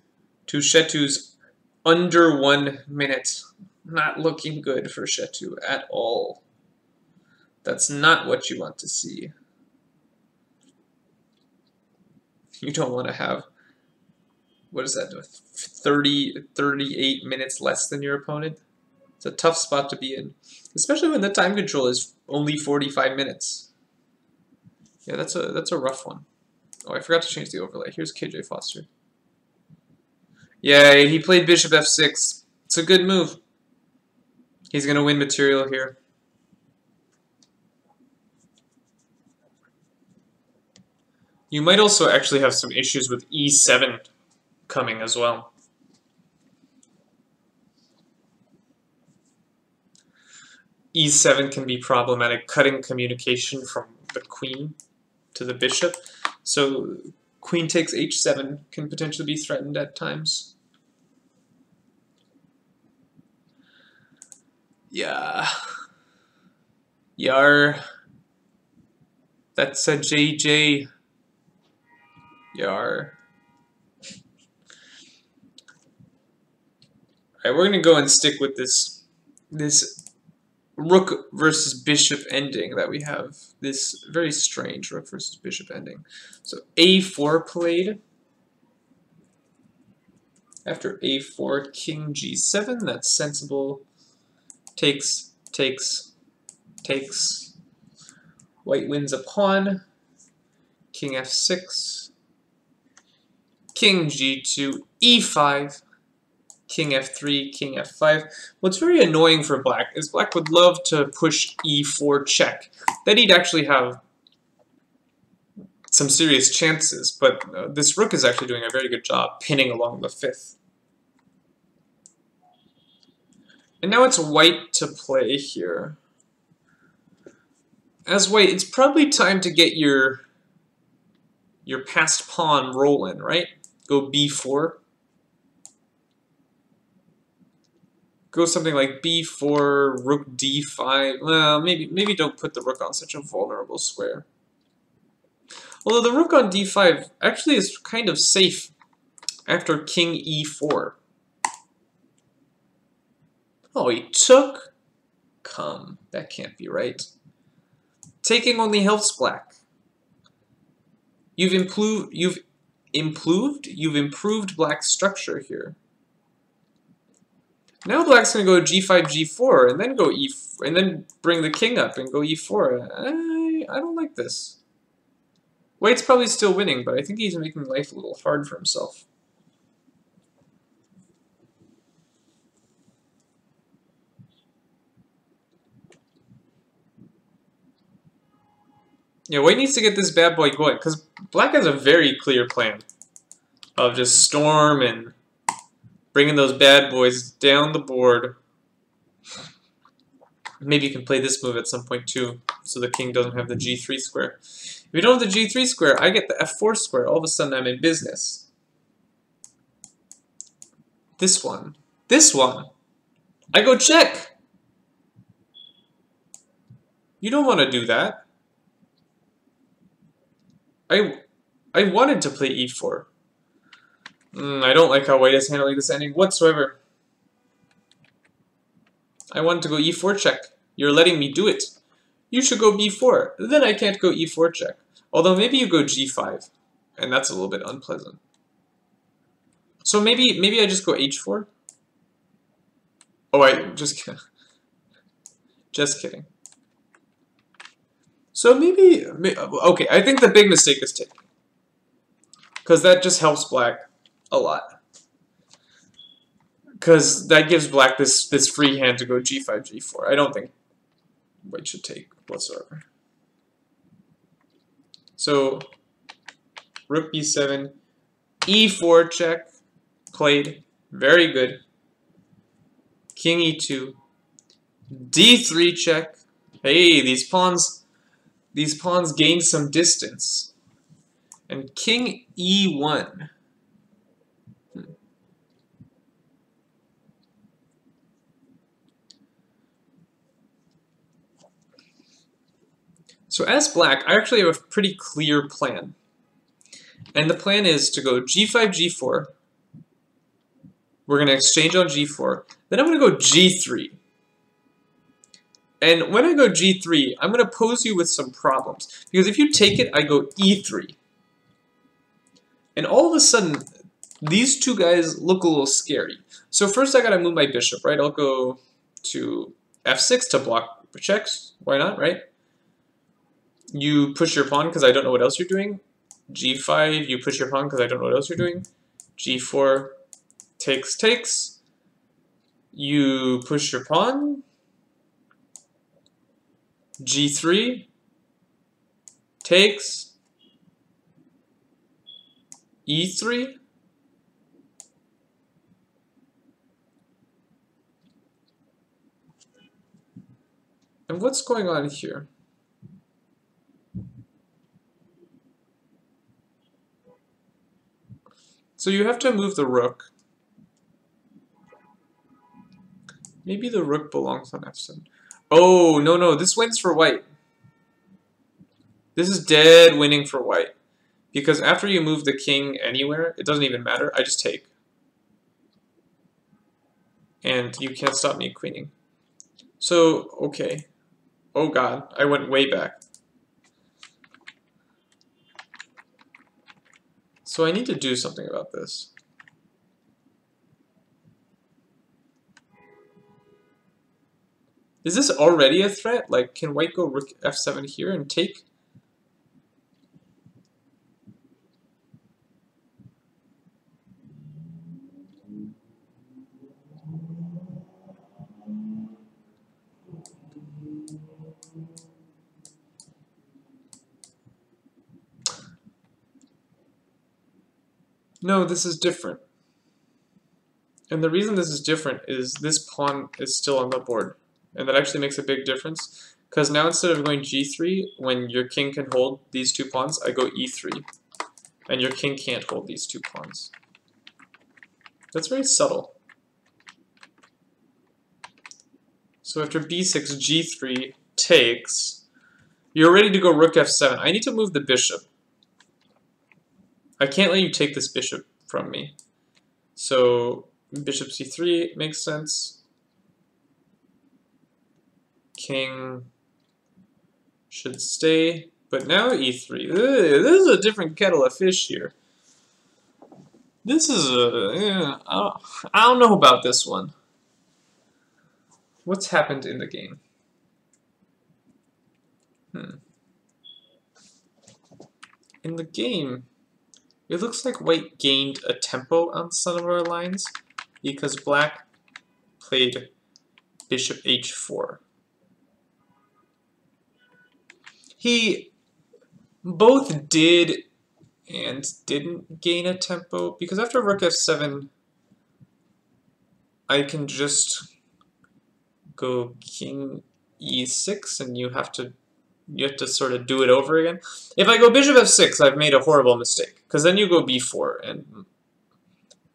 to Chetu's under 1 minute. Not looking good for Chetu at all. That's not what you want to see. You don't want to have, what is that, 38 minutes less than your opponent? It's a tough spot to be in, especially when the time control is only 45 minutes. Yeah, that's a rough one. Oh, I forgot to change the overlay. Here's KJ Foster. Yeah, he played bishop f6. It's a good move. He's going to win material here. You might also actually have some issues with e7 coming as well. e7 can be problematic, cutting communication from the queen to the bishop. So queen takes h7 can potentially be threatened at times. Yeah. Yar. That's a JJ. Yar. Alright, we're gonna go and stick with this rook versus bishop ending that we have. This very strange rook versus bishop ending. So a4 played. After a4, king g7. That's sensible. Takes. White wins a pawn. King f6. King g2, e5. King f3, king f5. What's very annoying for black is black would love to push e4 check. Then he'd actually have some serious chances, but this rook is actually doing a very good job pinning along the 5th. And now it's white to play here. As white, it's probably time to get your your passed pawn rolling, right? Go b4. Go something like b4, rook d5. Well, maybe don't put the rook on such a vulnerable square. Although the rook on d5 actually is kind of safe after king e4. Oh, he took? Come, that can't be right. Taking only helps black. You've improved black's structure here. Now black's gonna go g5, g4, and then go and then bring the king up and go e4. I don't like this. White's probably still winning, but I think he's making life a little hard for himself. Yeah, White needs to get this bad boy going, because black has a very clear plan of just storm and bringing those bad boys down the board. Maybe you can play this move at some point too, so the king doesn't have the g3 square. If you don't have the g3 square, I get the f4 square. All of a sudden I'm in business. This one. This one. I go check. You don't want to do that. I wanted to play e4. I don't like how White is handling this ending whatsoever. I wanted to go e4 check. You're letting me do it. You should go b4. Then I can't go e4 check. Although maybe you go g5. And that's a little bit unpleasant. So maybe I just go h4? Oh, I just kidding. Just kidding. So maybe, okay, I think the big mistake is taking. Because that just helps black a lot. Because that gives black this free hand to go g5, g4. I don't think White should take whatsoever. So, rook b7, e4 check, played, very good. King e2, d3 check. Hey, these pawns gain some distance. And king e1. So as black, I actually have a pretty clear plan. And the plan is to go g5, g4. We're going to exchange on g4. Then I'm going to go g3. And when I go g3, I'm going to pose you with some problems. Because if you take it, I go e3. And all of a sudden, these two guys look a little scary. So first I got to move my bishop, right? I'll go to f6 to block checks. Why not, right? You push your pawn because I don't know what else you're doing. g5, you push your pawn because I don't know what else you're doing. g4, takes, takes. You push your pawn. g3, takes. e3. And what's going on here? So you have to move the rook. Maybe the rook belongs on f7. Oh, no, this wins for White. This is dead winning for White. Because after you move the king anywhere, it doesn't even matter. I just take. And you can't stop me queening. So, okay. Oh god, I went way back. So I need to do something about this. Is this already a threat? Like, can White go rook f7 here and take? No, this is different. And the reason this is different is this pawn is still on the board. And that actually makes a big difference. Because now instead of going g3, when your king can hold these two pawns, I go e3. And your king can't hold these two pawns. That's very subtle. So after b6, g3 takes. You're ready to go rook f7. I need to move the bishop. I can't let you take this bishop from me. So bishop c3 makes sense. King should stay. But now e3. Ugh, this is a different kettle of fish here. This is a... I don't know about this one. What's happened in the game? In the game, it looks like white gained a tempo on some of our lines because black played bishop h4. He both did and didn't gain a tempo because after rook f7, I can just go king e6 and you have to sort of do it over again. If I go bishop f6, I've made a horrible mistake because then you go b4 and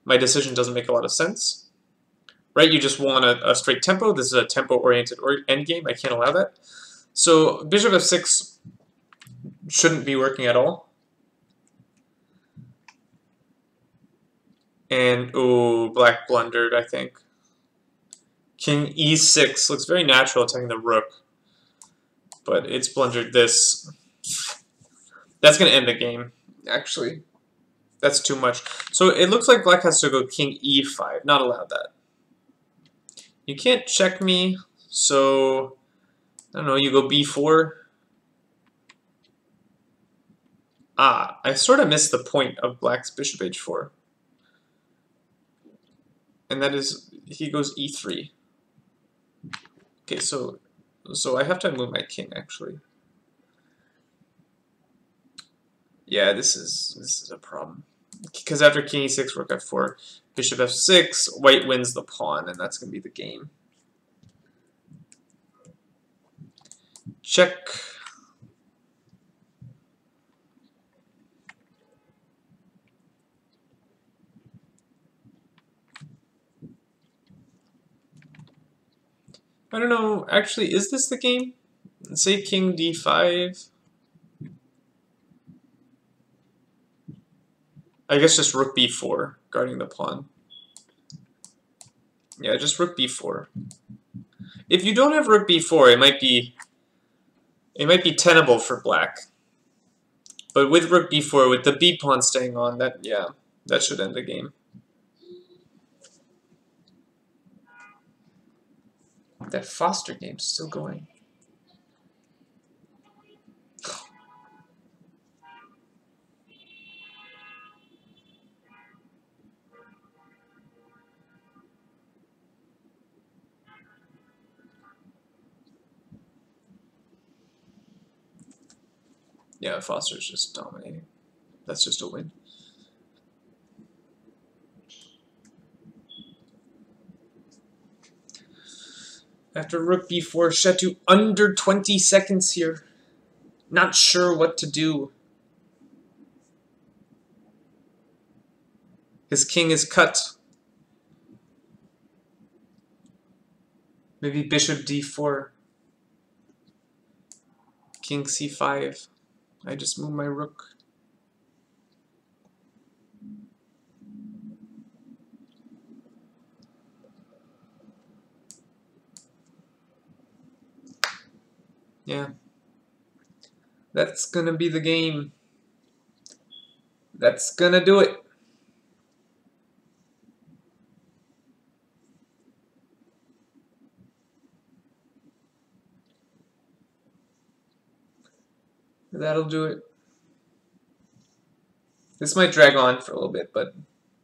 my decision doesn't make a lot of sense. Right? You just want a straight tempo. This is a tempo-oriented endgame. I can't allow that. So bishop f6 shouldn't be working at all. And, oh, black blundered, I think. King e6 looks very natural attacking the rook. But it's blundered this. That's going to end the game, actually. That's too much. So it looks like black has to go king e5. Not allowed that. You can't check me, so I don't know, you go b4. Ah, I sort of missed the point of black's bishop h4. And that is, he goes e3. Okay, so I have to move my king, actually. Yeah, this is a problem. Because after king e6, rook f4, bishop f6, white wins the pawn, and that's going to be the game. Check. I don't know, actually, is this the game? Say king d5. I guess just rook b4, guarding the pawn. Yeah, just rook b4. If you don't have rook b4, it might be tenable for black. But with rook b4, with the b pawn staying on, that should end the game. That Foster game's still going. Yeah, Foster's just dominating. That's just a win. After rook b4, Shetu under 20 seconds here. Not sure what to do. His king is cut. Maybe bishop d4. King c5. I just move my rook. Yeah. That's gonna be the game. That's gonna do it. That'll do it. This might drag on for a little bit, but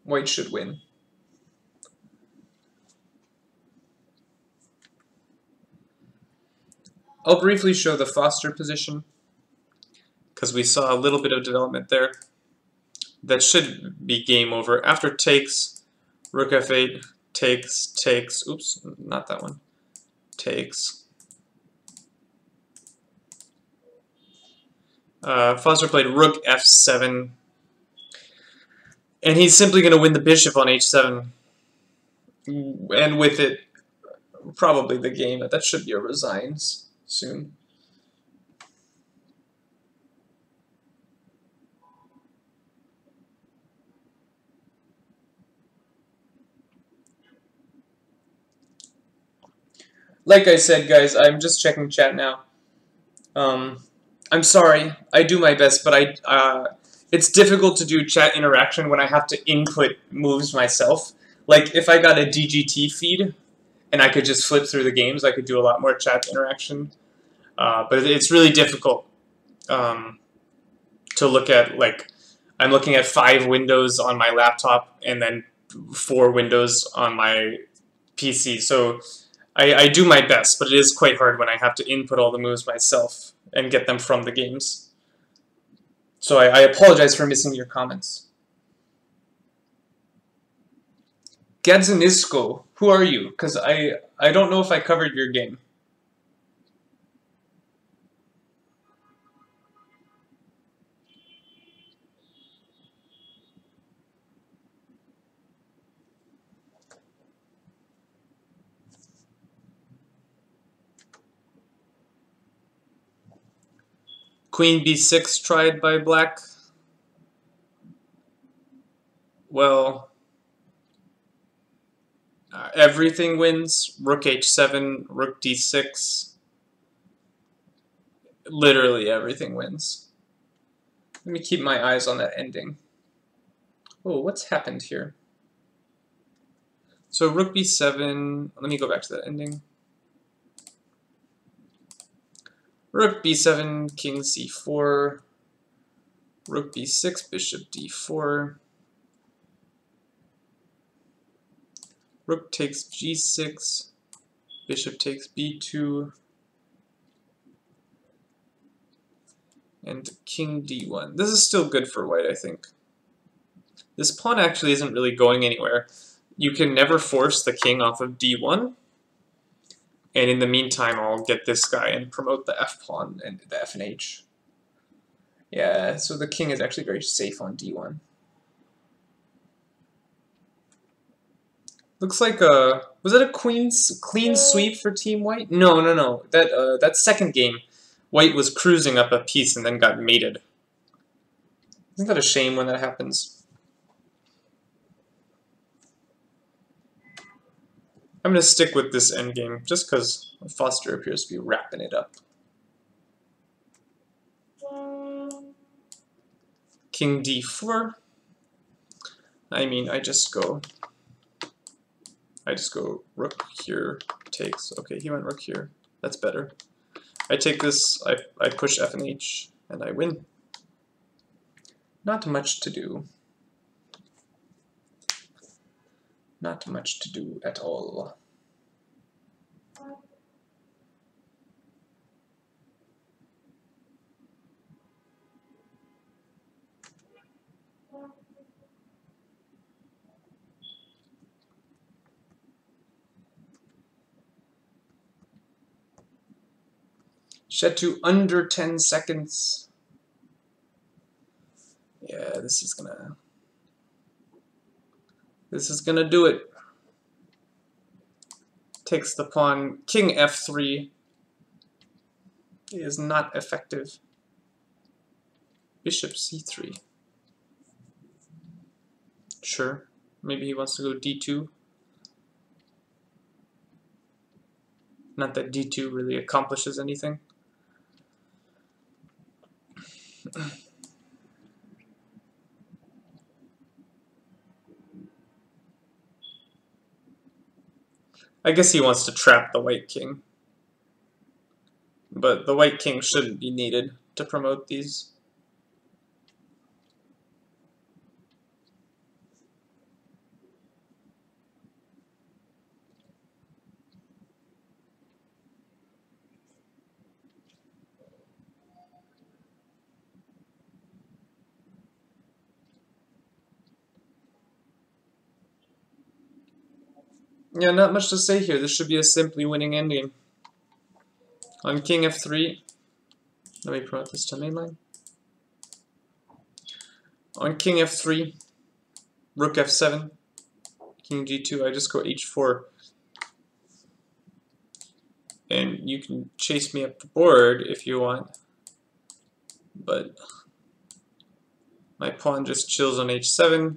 white should win. I'll briefly show the Foster position, because we saw a little bit of development there. That should be game over. After takes, rook f8, takes, oops, not that one, takes. Foster played rook f7, And he's simply going to win the bishop on h7. And with it, probably the game. That should be a resigns soon. Like I said, guys, I'm just checking chat now. I'm sorry. I do my best, but it's difficult to do chat interaction when I have to input moves myself. Like, if I got a DGT feed and I could just flip through the games, I could do a lot more chat interaction. But it's really difficult to look at, like, I'm looking at 5 windows on my laptop and then 4 windows on my PC. So I do my best, but it is quite hard when I have to input all the moves myself and get them from the games. So I apologize for missing your comments. Gadzinisko, who are you? Because I don't know if I covered your game. Queen b6 tried by black. Well, everything wins. Rook h7, rook d6. Literally everything wins. Let me keep my eyes on that ending. Oh, what's happened here? So rook b7, let me go back to that ending. Rook b7, king c4, rook b6, bishop d4, rook takes g6, bishop takes b2, and king d1. This is still good for white, I think. This pawn actually isn't really going anywhere. You can never force the king off of d1. And in the meantime, I'll get this guy and promote the f-pawn and the f and h. Yeah, so the king is actually very safe on d1. Looks like was it a clean sweep for Team White? No. That second game, White was cruising up a piece and then got mated. Isn't that a shame when that happens? I'm going to stick with this endgame, just because Foster appears to be wrapping it up. King d4. I mean, I just go rook here, takes. Okay, he went rook here. That's better. I take this, I push f and h, and I win. Not much to do. Not much to do at all. Set to under 10 seconds. Yeah, this is gonna do it. Takes the pawn. King f3 is not effective. Bishop c3. Sure, maybe he wants to go d2. Not that d2 really accomplishes anything. I guess he wants to trap the white king. But the white king shouldn't be needed to promote these. Yeah, not much to say here. This should be a simply winning endgame. On king f3, let me promote this to mainline. On king f3, rook f7, king g2. I just go h4, and you can chase me up the board if you want, but my pawn just chills on h7.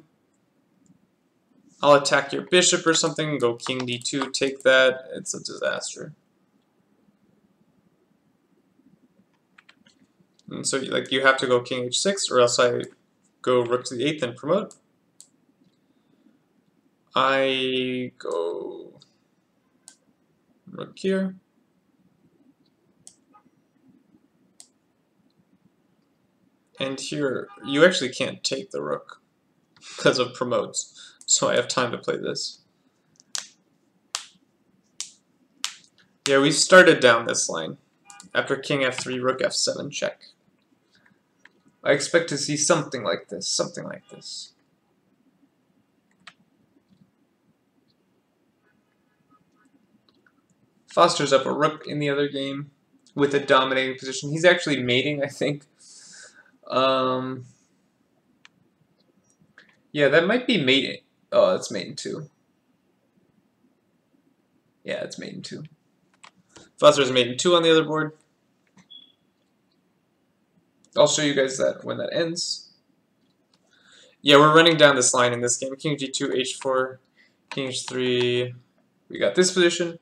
I'll attack your bishop or something, go king d2, take that. It's a disaster. And so like you have to go king h6, or else I go rook to the 8th and promote. I go rook here. And here, you actually can't take the rook because of promotes, so I have time to play this. Yeah, we started down this line. After king f3, rook f7, check. I expect to see something like this, something like this. Foster's up a rook in the other game with a dominating position. He's actually mating, I think. Yeah, that might be mating. Oh, it's mating too. Yeah, it's mating too. Foster's mating 2 on the other board. I'll show you guys that when that ends. Yeah, we're running down this line in this game. King g2, h4, king h3. We got this position.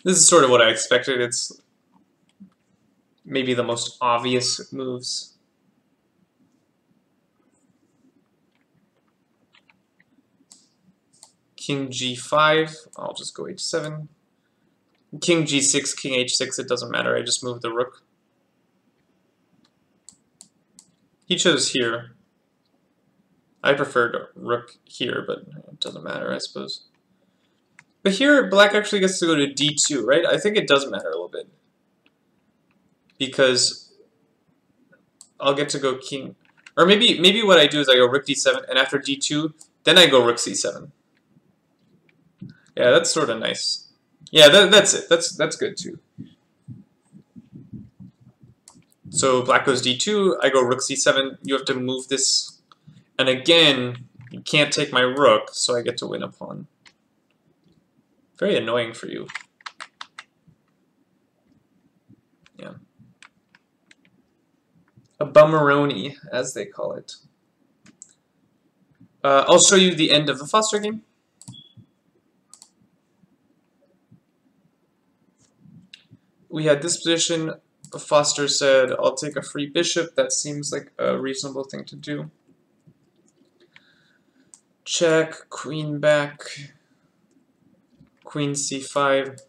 This is sort of what I expected. It's maybe the most obvious moves. King g5, I'll just go h7. King g6, king h6, it doesn't matter, I just move the rook. He chose here. I preferred rook here, but it doesn't matter, I suppose. But here, black actually gets to go to d2, right? I think it does matter a little bit. Because I'll get to go king... Or maybe what I do is I go rook d7, and after d2, then I go rook c7. Yeah, that's sort of nice. Yeah, that's it. That's good too. So black goes d2, I go rook c7, you have to move this. And again, you can't take my rook, so I get to win a pawn. Very annoying for you. Yeah. A bummeroni, as they call it. I'll show you the end of the Foster game. We had this position. Foster said, I'll take a free bishop. That seems like a reasonable thing to do. Check, queen back, queen c5,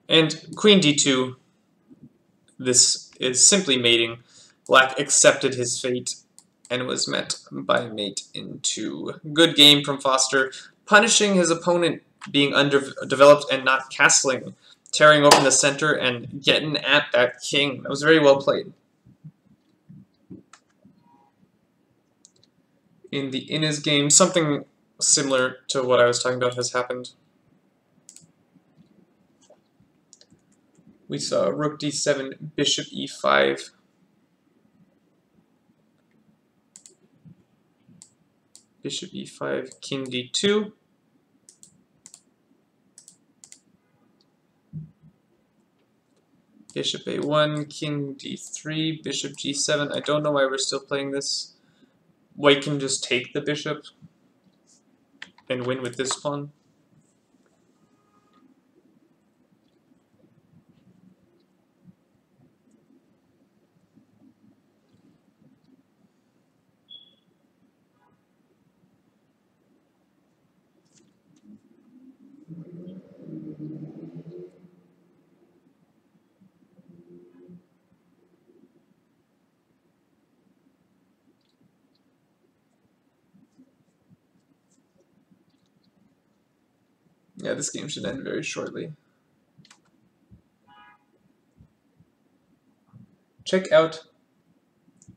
and queen d2. This is simply mating. Black accepted his fate and was met by mate in 2. Good game from Foster, punishing his opponent being underdeveloped and not castling, tearing open the center and getting at that king. That was very well played. In the Innes game, something similar to what I was talking about has happened. We saw rook d7, bishop e5. Bishop e5, king d2. Bishop a1, king d3, bishop g7. I don't know why we're still playing this. White can just take the bishop and win with this pawn. Yeah, this game should end very shortly. Check out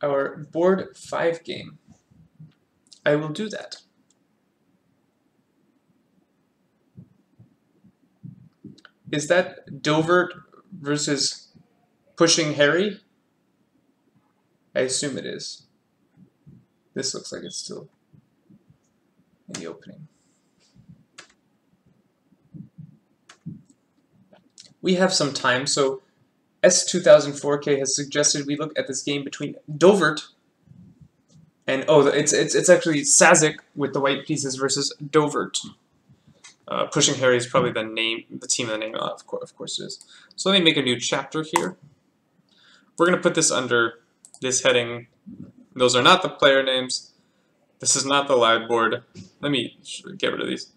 our board 5 game. I will do that. Is that Dovert versus Pushing Harry? I assume it is. This looks like it's still in the opening. We have some time, so S2004K has suggested we look at this game between Dovert and it's actually Sazik with the white pieces versus Dovert. Pushing Harry is probably the team of the name. Of course it is. So let me make a new chapter here. We're going to put this under this heading. Those are not the player names. This is not the live board. Let me get rid of these.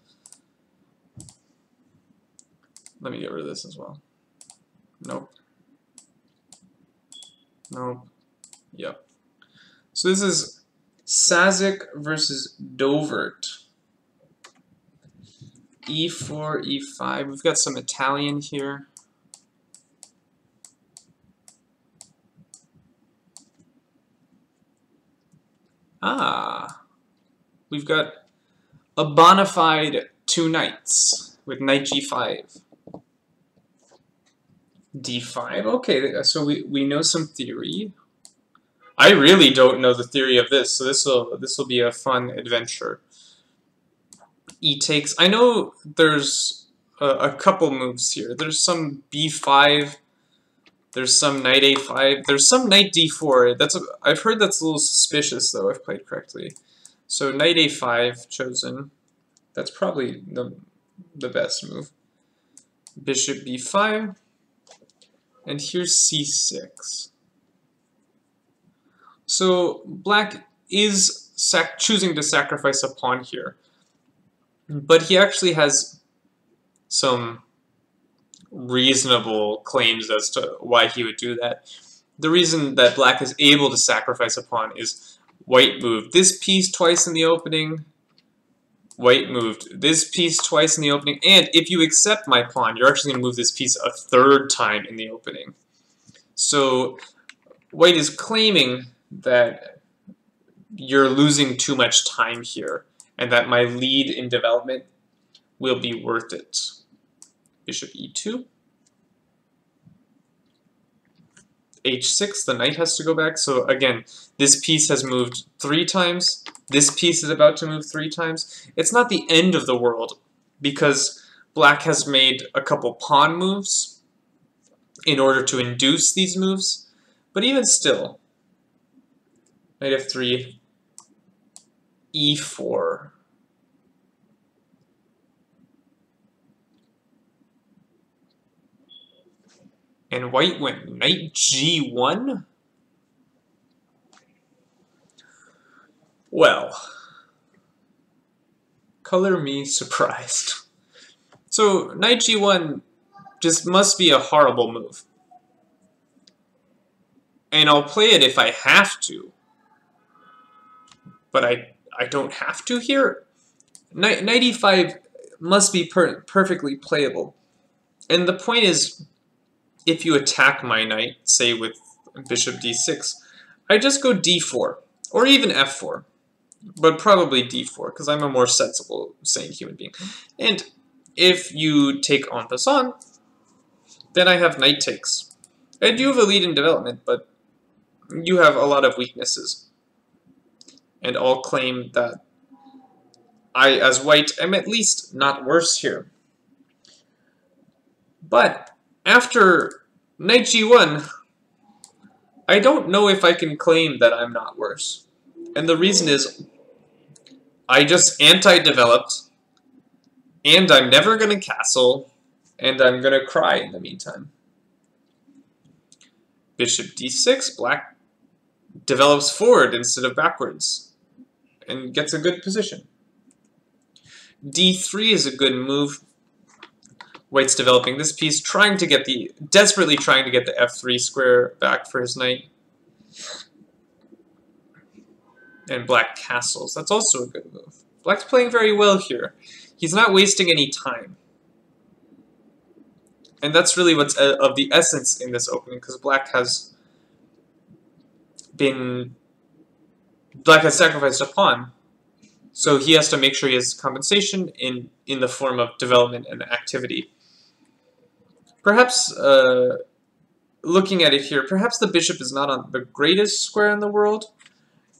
Let me get rid of this as well. Nope. Nope. Yep. So this is Sazik versus Dovert. E4, E5. We've got some Italian here. Ah. We've got a bona fide 2 knights with knight G5. D5. Okay, so we know some theory. I really don't know the theory of this, so this will be a fun adventure. E takes. I know there's a couple moves here. There's some B5. There's some knight A5. There's some knight D4. I've heard that's a little suspicious, though, if played correctly. So knight A5 chosen. That's probably the best move. Bishop B5. And here's C6. So black is choosing to sacrifice a pawn here. But he actually has some reasonable claims as to why he would do that. The reason that black is able to sacrifice a pawn is white moved this piece twice in the opening, white moved this piece twice in the opening, and if you accept my pawn, you're actually going to move this piece a 3rd time in the opening. So white is claiming that you're losing too much time here, and that my lead in development will be worth it. Bishop E2. H6, the knight has to go back. So again, this piece has moved 3 times. This piece is about to move 3 times. It's not the end of the world, because black has made a couple pawn moves in order to induce these moves. But even still, knight F3, E4. And white went knight G1? Well, color me surprised. So knight G1 just must be a horrible move. And I'll play it if I have to. But I don't have to here. Knight E5 must be perfectly playable. And the point is, if you attack my knight, say with bishop D6, I just go D4, or even F4, but probably D4, because I'm a more sensible, sane human being. And if you take en passant, then I have knight takes. I do have a lead in development, but you have a lot of weaknesses. And I'll claim that I, as white, am at least not worse here. But after knight G1, I don't know if I can claim that I'm not worse. And the reason is, I just anti-developed, and I'm never going to castle, and I'm going to cry in the meantime. Bishop D6, black develops forward instead of backwards, and gets a good position. D3 is a good move. White's developing this piece, desperately trying to get the F3 square back for his knight. And black castles. That's also a good move. Black's playing very well here. He's not wasting any time. And that's really what's of the essence in this opening, because black has sacrificed a pawn. So he has to make sure he has compensation in the form of development and activity. Perhaps, looking at it here, perhaps the bishop is not on the greatest square in the world,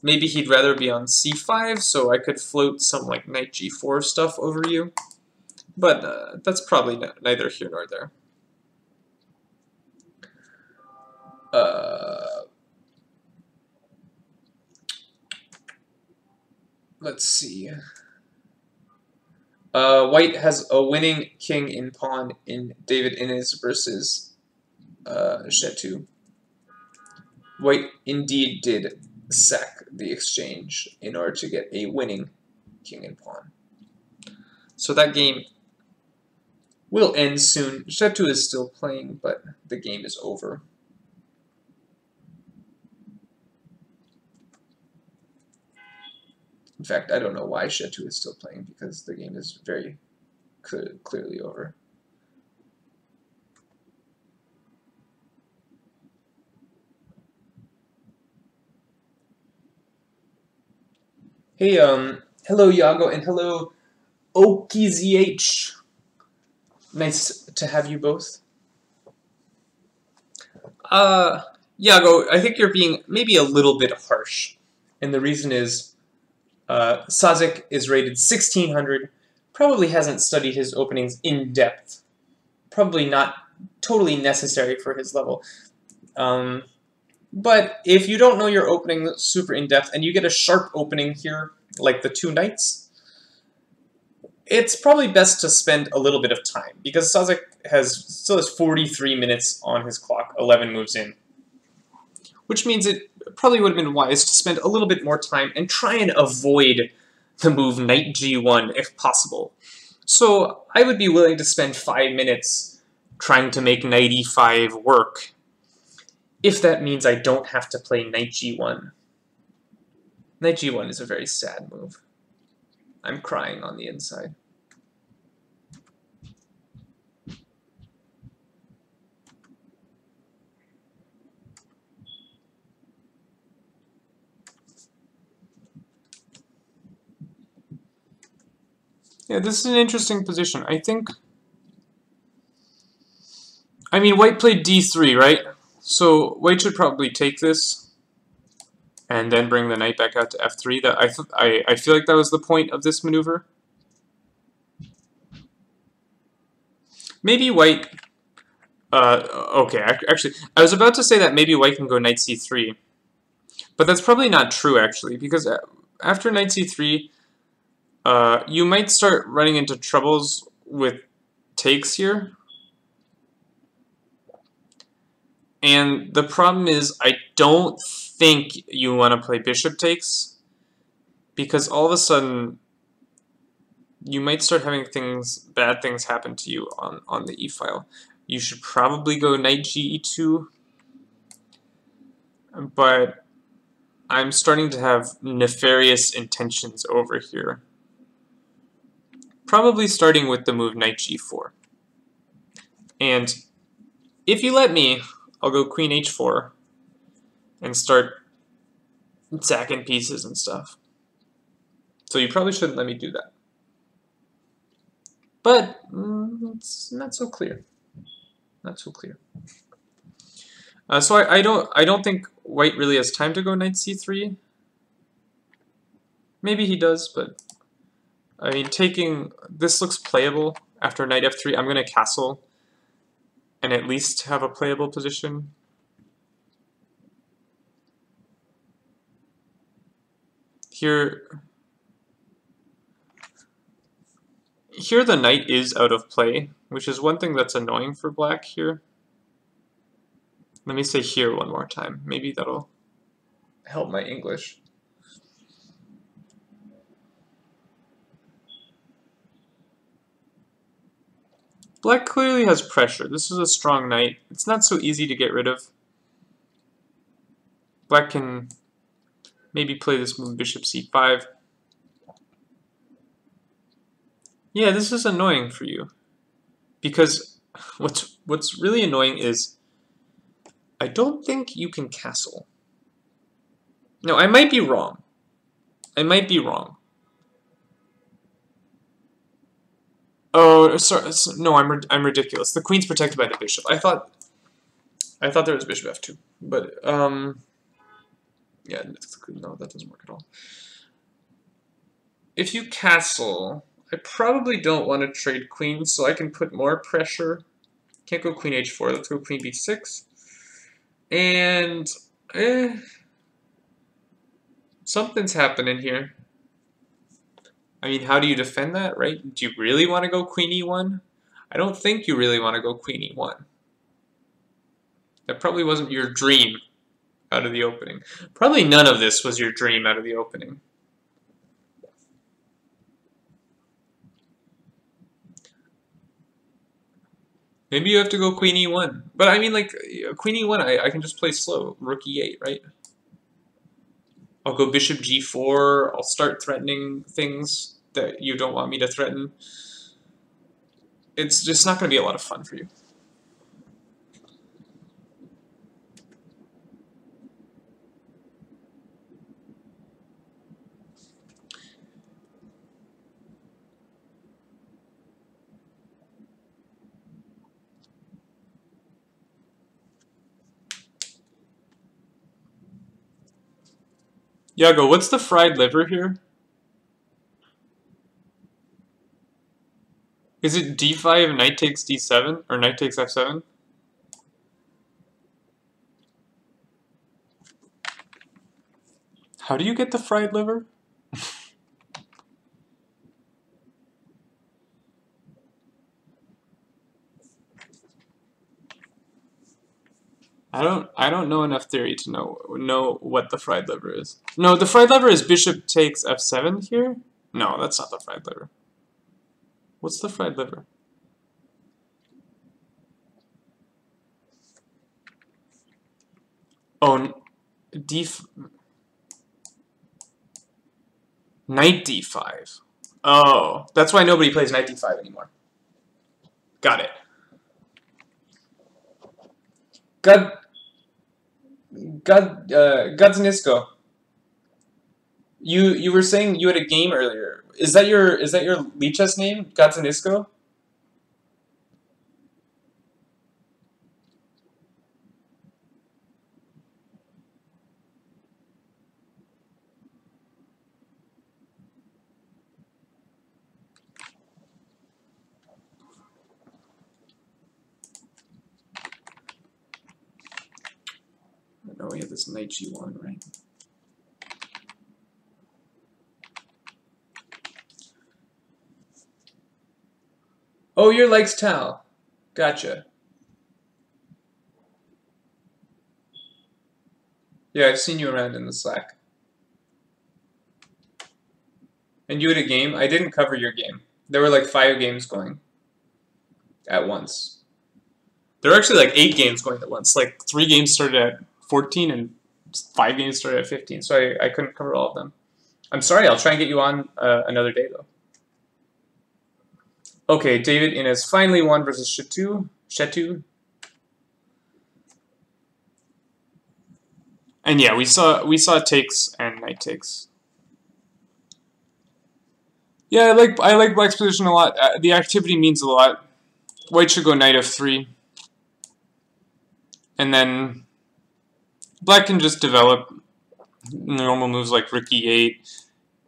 maybe he'd rather be on c5, so I could float some like knight g4 stuff over you. But that's probably neither here nor there. Let's see. White has a winning king in pawn in David Innes versus Chetu. White indeed did sack the exchange in order to get a winning king and pawn. So that game will end soon. Chetu is still playing, but the game is over. In fact, I don't know why Chetu is still playing, because the game is very clearly over. Hey, hello Iago, and hello OKZH. Nice to have you both. Iago, I think you're being maybe a little bit harsh, and the reason is Sazek is rated 1600, probably hasn't studied his openings in depth, probably not totally necessary for his level. But if you don't know your opening super in depth and you get a sharp opening here, like the two knights, it's probably best to spend a little bit of time, because Sazek still has 43 minutes on his clock, 11 moves in, which means it probably would have been wise to spend a little bit more time and try and avoid the move knight g1 if possible. So I would be willing to spend 5 minutes trying to make knight e5 work, if that means I don't have to play knight g1. Knight g1 is a very sad move. I'm crying on the inside. Yeah, this is an interesting position. I mean, white played d3, right? So white should probably take this and then bring the knight back out to f3. I feel like that was the point of this maneuver. Maybe white... okay, actually, I was about to say that maybe white can go knight c3. But that's probably not true, actually, because after knight c3... you might start running into troubles with takes here. And the problem is, I don't think you want to play bishop takes, because all of a sudden you might start having bad things happen to you on the e-file. You should probably go knight ge2, but I'm starting to have nefarious intentions over here. Probably starting with the move knight g4. And if you let me, I'll go queen h4 and start sacking pieces and stuff. So you probably shouldn't let me do that. But it's not so clear. Not so clear. So I don't think white really has time to go knight c3. Maybe he does, but I mean, taking this looks playable after knight f3. I'm going to castle and at least have a playable position. Here the knight is out of play, which is one thing that's annoying for black here. Let me say here one more time. Maybe that'll help my English. Black clearly has pressure. This is a strong knight. It's not so easy to get rid of. Black can maybe play this move bishop c5. Yeah, this is annoying for you. Because what's really annoying is I don't think you can castle. No, I might be wrong. I might be wrong. Oh, sorry. No, I'm ridiculous. The queen's protected by the bishop. I thought there was bishop f2, but Yeah, no, that doesn't work at all. If you castle, I probably don't want to trade queen, so I can put more pressure. Can't go queen h4. Let's go queen b6. And something's happening here. I mean, how do you defend that, right? Do you really want to go queen e1? I don't think you really want to go queen e1. That probably wasn't your dream out of the opening. Probably none of this was your dream out of the opening. Maybe you have to go queen e1. But I mean, like, queen e1, I can just play slow. Rook e8, right? I'll go bishop g4. I'll start threatening things that you don't want me to threaten. It's just not going to be a lot of fun for you. Yago, what's the fried liver here? Is it d5, knight takes d7, or knight takes f7? How do you get the fried liver? I don't know enough theory to know what the fried liver is. No, the fried liver is bishop takes f7 here? No, that's not the fried liver. What's the fried liver? Oh, knight d5. Oh, that's why nobody plays knight d5 anymore. Got it. Godznisko. You were saying you had a game earlier. Is that your Lichess name? Godznisko? I know we have this knight g1, right? Oh, your likes Tal. Gotcha. Yeah, I've seen you around in the Slack. And you had a game? I didn't cover your game. There were like 5 games going at once. There were actually like 8 games going at once. Like 3 games started at 14 and 5 games started at 15. So I couldn't cover all of them. I'm sorry, I'll try and get you on another day though. Okay, David Inez finally won versus Chetu. And yeah, we saw takes and knight takes. Yeah, I like black's position a lot. The activity means a lot. White should go knight f3. And then black can just develop normal moves like rook e8,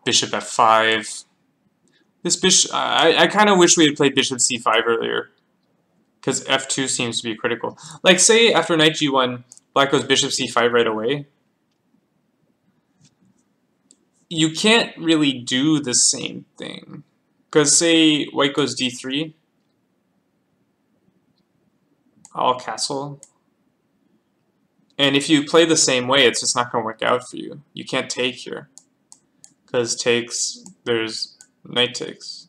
bishop f5. This bishop, I kind of wish we had played bishop c5 earlier, because f2 seems to be critical. Like, say after knight g1, black goes bishop c5 right away. You can't really do the same thing, because say white goes d3, I'll castle. And if you play the same way, it's just not going to work out for you. You can't take here, because takes, there's knight takes.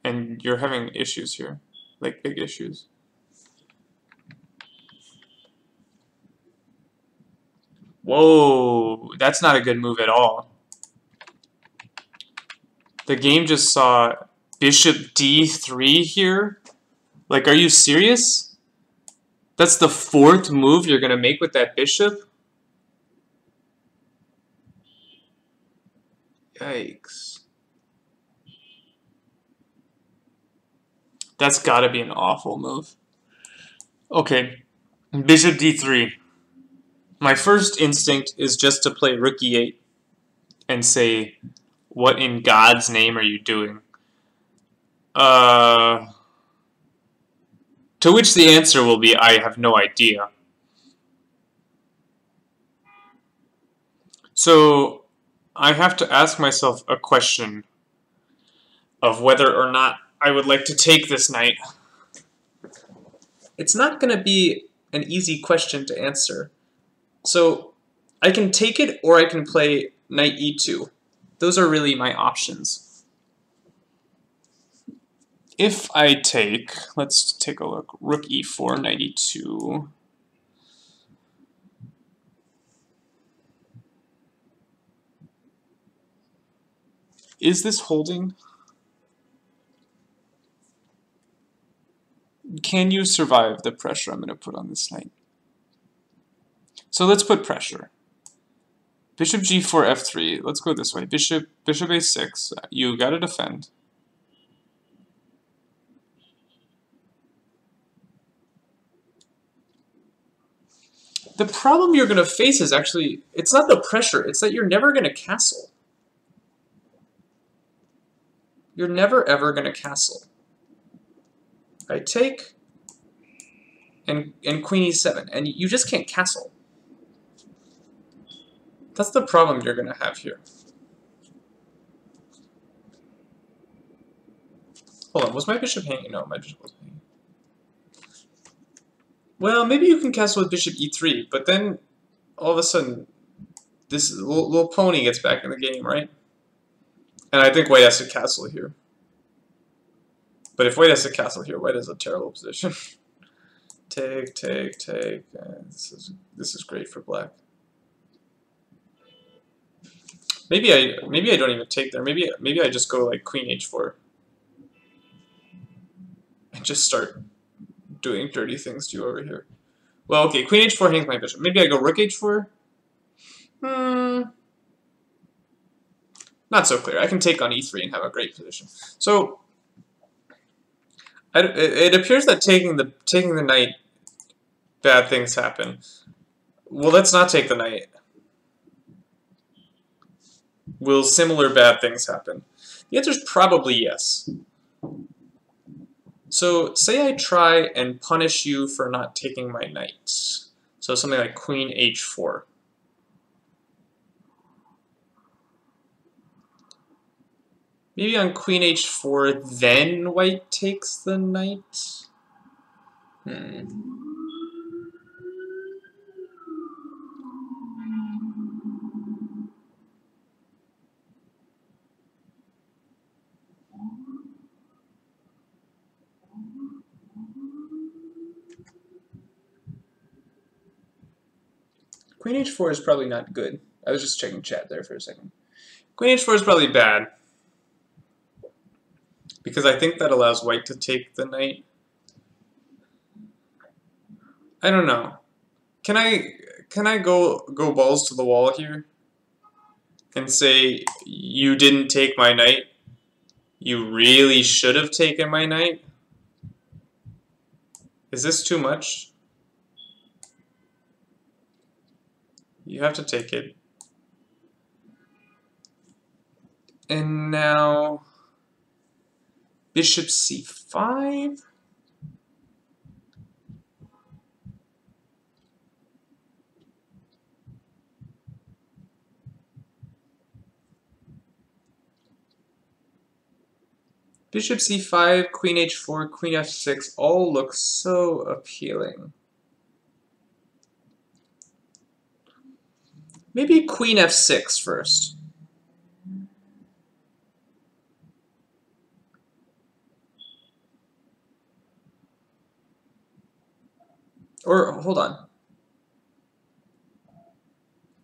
And you're having issues here, like big issues. Whoa, that's not a good move at all. The game just saw bishop d3 here. Like, are you serious? That's the 4th move you're going to make with that bishop? Yikes. That's got to be an awful move. Okay, bishop d3. My first instinct is just to play rook e8 and say, what in God's name are you doing? To which the answer will be, I have no idea. So I have to ask myself a question of whether or not I would like to take this knight. It's not going to be an easy question to answer. So I can take it or I can play knight e2. Those are really my options. If I take, let's take a look, rook e4, knight e2. Is this holding? Can you survive the pressure I'm going to put on this knight? So let's put pressure. Bishop g4, f3. Let's go this way. Bishop a6. You got to defend. The problem you're going to face is actually, it's not the pressure, it's that you're never going to castle. You're never ever going to castle. I take, and queen e7, and you just can't castle. That's the problem you're going to have here. Hold on, was my bishop hanging? No, my bishop wasn't hanging. Well, maybe you can castle with bishop e3, but then all of a sudden, this little pony gets back in the game, right? And I think white has to castle here. But if white has to castle here, white is a terrible position. Take. This is great for black. Maybe I don't even take there. Maybe I just go like queen h4 and just start doing dirty things to you over here. Well, okay, queen h4 hangs my bishop. Maybe I go rook h4. Not so clear. I can take on e3 and have a great position. So it appears that taking the knight, bad things happen. Well, let's not take the knight. Will similar bad things happen? The answer is probably yes. So say I try and punish you for not taking my knight. So something like queen h4. Maybe on queen h4, then white takes the knight? Queen h4 is probably not good. I was just checking chat there for a second. Queen h4 is probably bad, because I think that allows white to take the knight. I don't know. Can I go balls to the wall here and say, you didn't take my knight? You really should have taken my knight? Is this too much? You have to take it. And now bishop c5. Bishop c5, queen h4, queen f6 all look so appealing. Maybe queen f6 first. Or, hold on.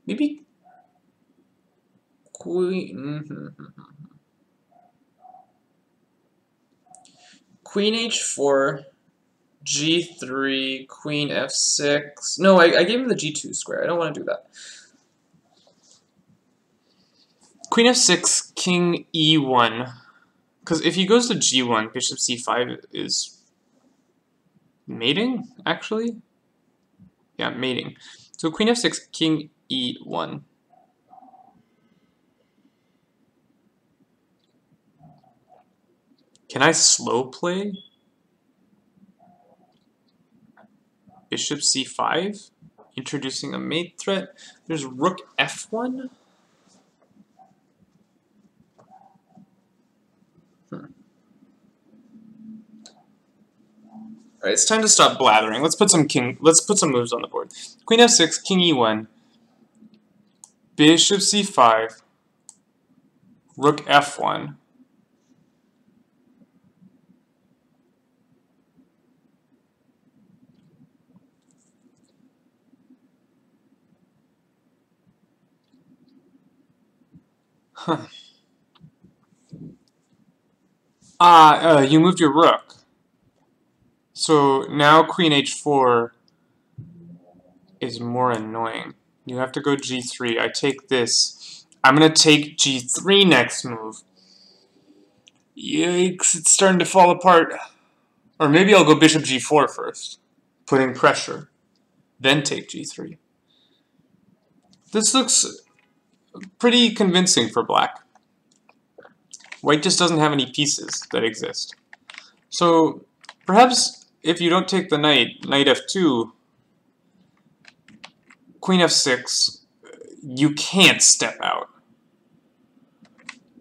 Maybe queen... Queen h4, g3, queen f6. No, I gave him the g2 square. I don't want to do that. Queen f6, king e1. Because if he goes to g1, bishop c5 is mating, actually? Yeah, mating. So queen f6, king e1. Can I slow play? Bishop c5, introducing a mate threat. There's rook f1. All right, it's time to stop blathering. Let's put some moves on the board. Queen f6, king e1, bishop c5, rook f1. Huh. You moved your rook. So now queen h4 is more annoying. You have to go g3. I take this. I'm going to take g3 next move. Yikes, it's starting to fall apart. Or maybe I'll go bishop g4 first, putting pressure. Then take g3. This looks pretty convincing for black. White just doesn't have any pieces that exist. So perhaps if you don't take the knight, knight f2, queen f6, you can't step out.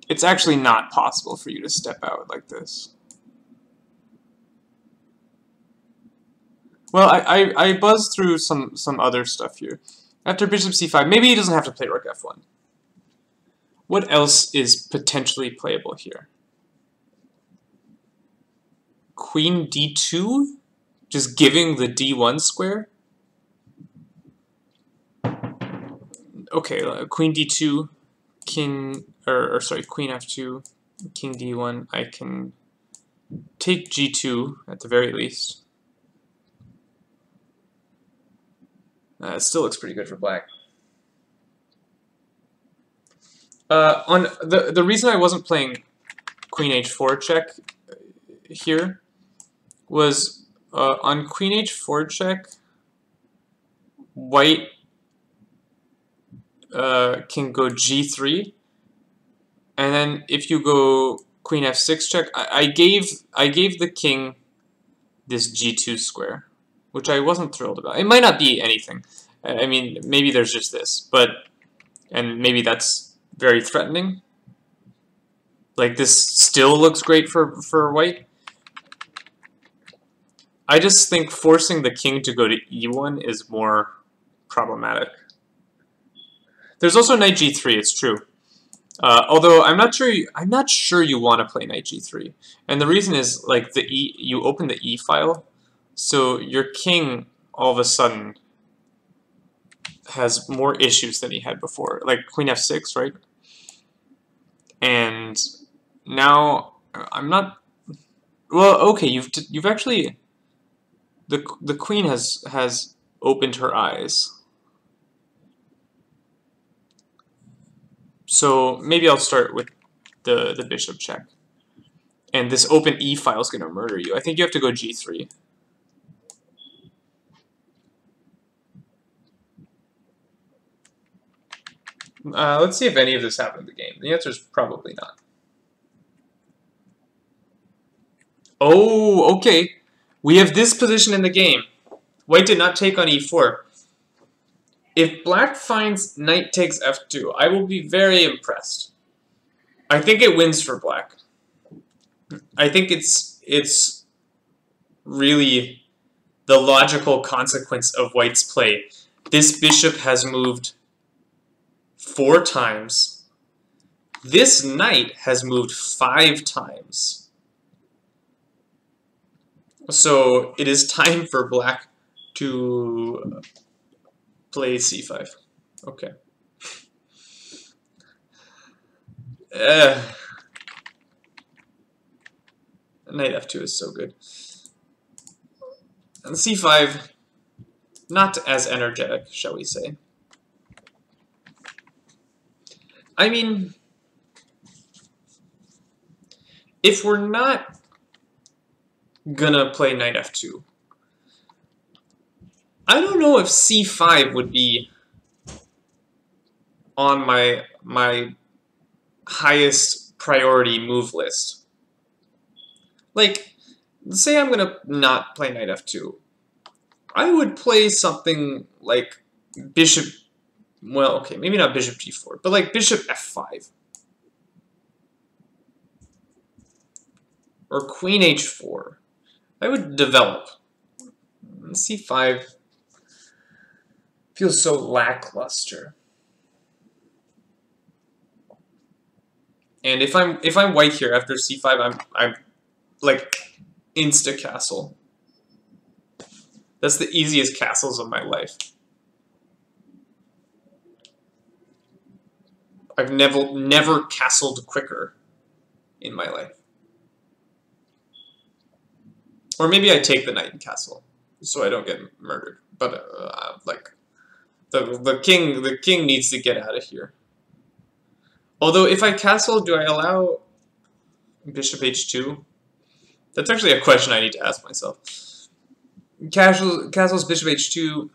It's actually not possible for you to step out like this. Well, I buzzed through some other stuff here. After bishop c5, maybe he doesn't have to play rook f1. What else is potentially playable here? Queen d2? Just giving the d1 square? Okay, queen d2, king, sorry, queen f2, king d1. I can take g2 at the very least. It still looks pretty good for black. On the reason I wasn't playing queen h4 check here was on queen h4 check, white can go g3, and then if you go queen f6 check, I gave the king this g2 square, which I wasn't thrilled about. It might not be anything. I mean, maybe there's just this, and maybe that's very threatening. Like, this still looks great for white. I just think forcing the king to go to e1 is more problematic. There's also knight g3, it's true. Although I'm not sure you want to play knight g3. And the reason is, like, you open the e file, so your king all of a sudden has more issues than he had before. Like queen f6, right? And now I'm not. Well, okay, you've actually the queen has opened her eyes. So maybe I'll start with the bishop check. And this open e file is going to murder you. I think you have to go g3. Let's see if any of this happened in the game. The answer is probably not. Oh, okay. We have this position in the game. White did not take on e4. If black finds knight takes f2, I will be very impressed. I think it wins for black. I think it's really the logical consequence of white's play. This bishop has moved 4 times. This knight has moved 5 times. So it is time for black to play c5. Okay. Knight f2 is so good. And c5, not as energetic, shall we say. I mean, if we're not gonna play knight f2, I don't know if c5 would be on my highest priority move list. Like, say I'm gonna not play knight f2. I would play something like bishop, well, okay, maybe not bishop g4, but like bishop f5. Or queen h4. I would develop. c5 feels so lackluster. And if I'm white here after c5, I'm like insta castle. That's the easiest castles of my life. I've never castled quicker in my life. Or maybe I take the knight and castle, so I don't get murdered. But like the king needs to get out of here. Although if I castle, do I allow bishop h2? That's actually a question I need to ask myself. Castles bishop h2.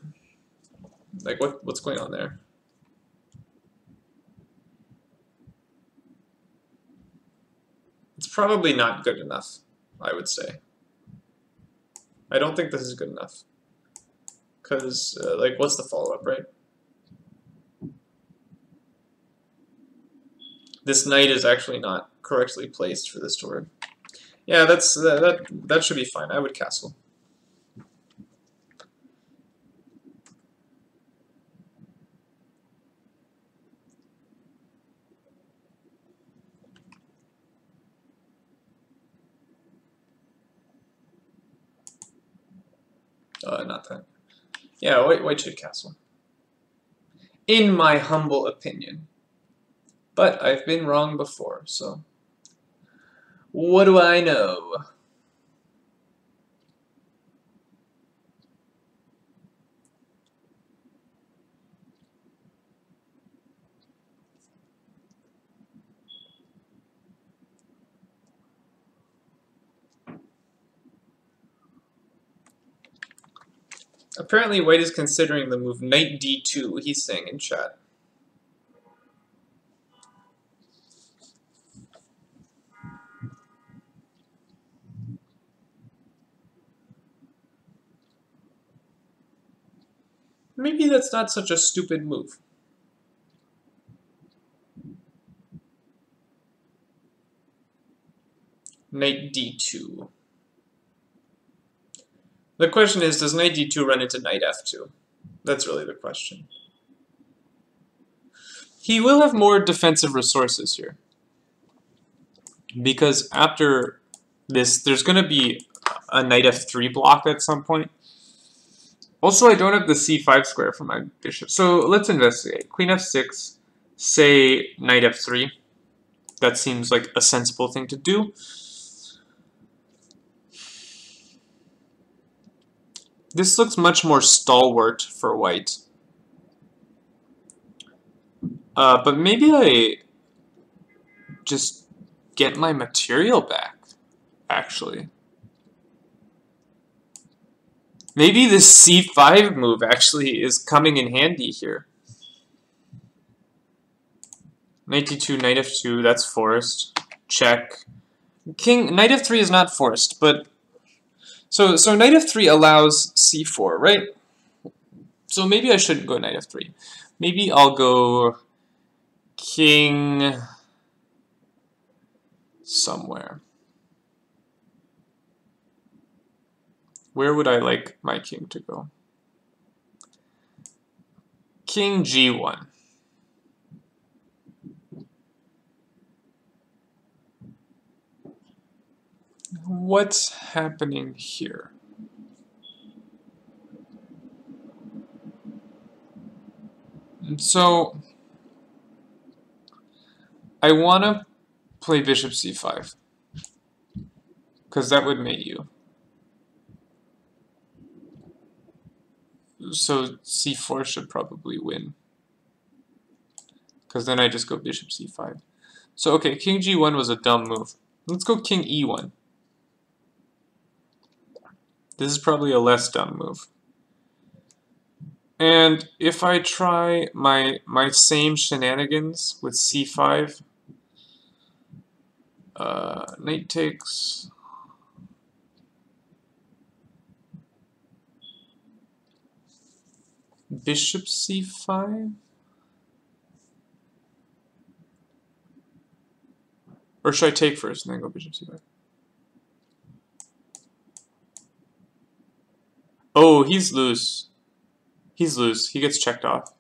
Like what's going on there? It's probably not good enough, I would say. I don't think this is good enough. Because, like, what's the follow-up, right? This knight is actually not correctly placed for this to work. Yeah, that should be fine. I would castle. Not that. Yeah, white should castle. In my humble opinion. But I've been wrong before, so what do I know? Apparently white is considering the move knight d2, he's saying in chat. Maybe that's not such a stupid move. Knight d2. The question is, does knight d2 run into knight f2? That's really the question. He will have more defensive resources here. Because after this, there's going to be a knight f3 block at some point. Also, I don't have the c5 square for my bishop. So let's investigate. Queen f6, say knight f3. That seems like a sensible thing to do. This looks much more stalwart for white. But maybe I just get my material back, actually. Maybe this c5 move actually is coming in handy here. Knight d2, knight f2, that's forced. Check. Knight f3 is not forced, but so knight f3 allows c4, right? So maybe I shouldn't go knight f3. Maybe I'll go king somewhere. Where would I like my king to go? King g1. What's happening here? And so I want to play bishop c5 because that would mate you. So c4 should probably win because then I just go bishop c5. So okay, king g1 was a dumb move. Let's go king e1. This is probably a less dumb move. And if I try my same shenanigans with c5, knight takes. Bishop c5? Or should I take first and then go bishop c5? Oh, he's loose. He's loose. He gets checked off.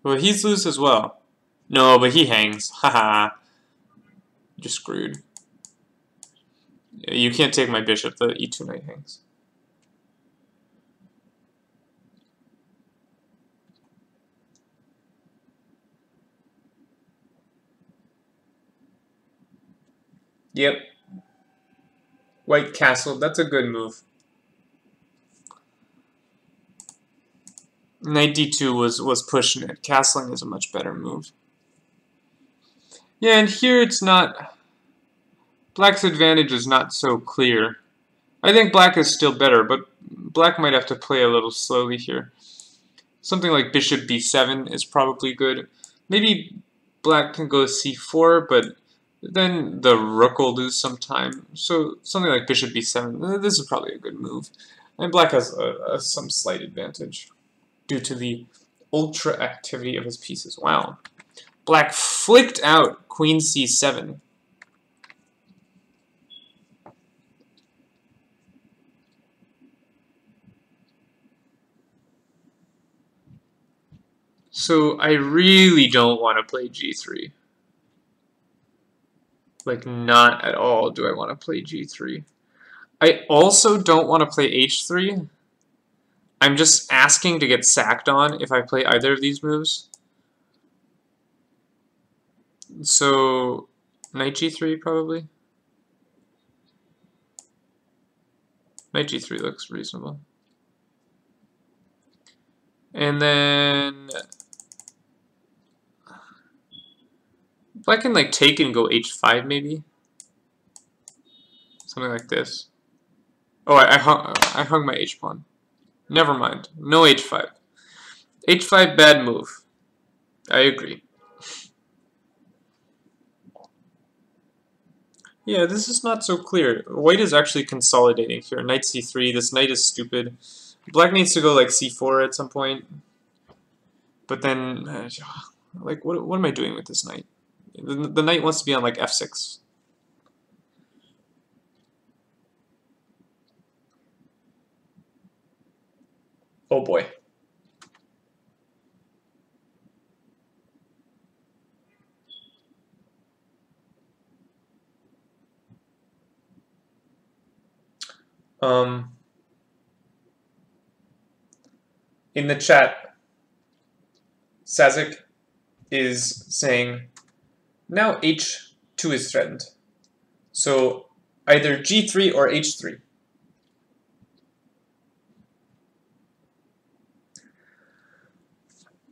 Well, he's loose as well. No, but he hangs. Haha. You're screwed. You can't take my bishop. The e2 knight hangs. Yep. White castle. That's a good move. Knight d2 was pushing it. Castling is a much better move. Yeah, and here it's not... Black's advantage is not so clear. I think black is still better, but black might have to play a little slowly here. Something like bishop b7 is probably good. Maybe black can go c4, but then the rook will lose some time. So something like bishop b7, this is probably a good move. And black has some slight advantage due to the ultra activity of his pieces. Wow. Black flicked out queen c7. So I really don't want to play g3. Like, not at all do I want to play g3. I also don't want to play h3. I'm just asking to get sacked on if I play either of these moves. So, knight g3 probably. Knight g3 looks reasonable. And then if I can like take and go h5 maybe. Something like this. Oh, I hung my h-pawn. Never mind. No h5. h5 bad move. I agree. Yeah, this is not so clear. White is actually consolidating here. Knight c3. This knight is stupid. Black needs to go like c4 at some point. But then, like, what am I doing with this knight? The knight wants to be on like f6. Oh boy. In the chat, Sazik is saying, now h2 is threatened. So either g3 or h3.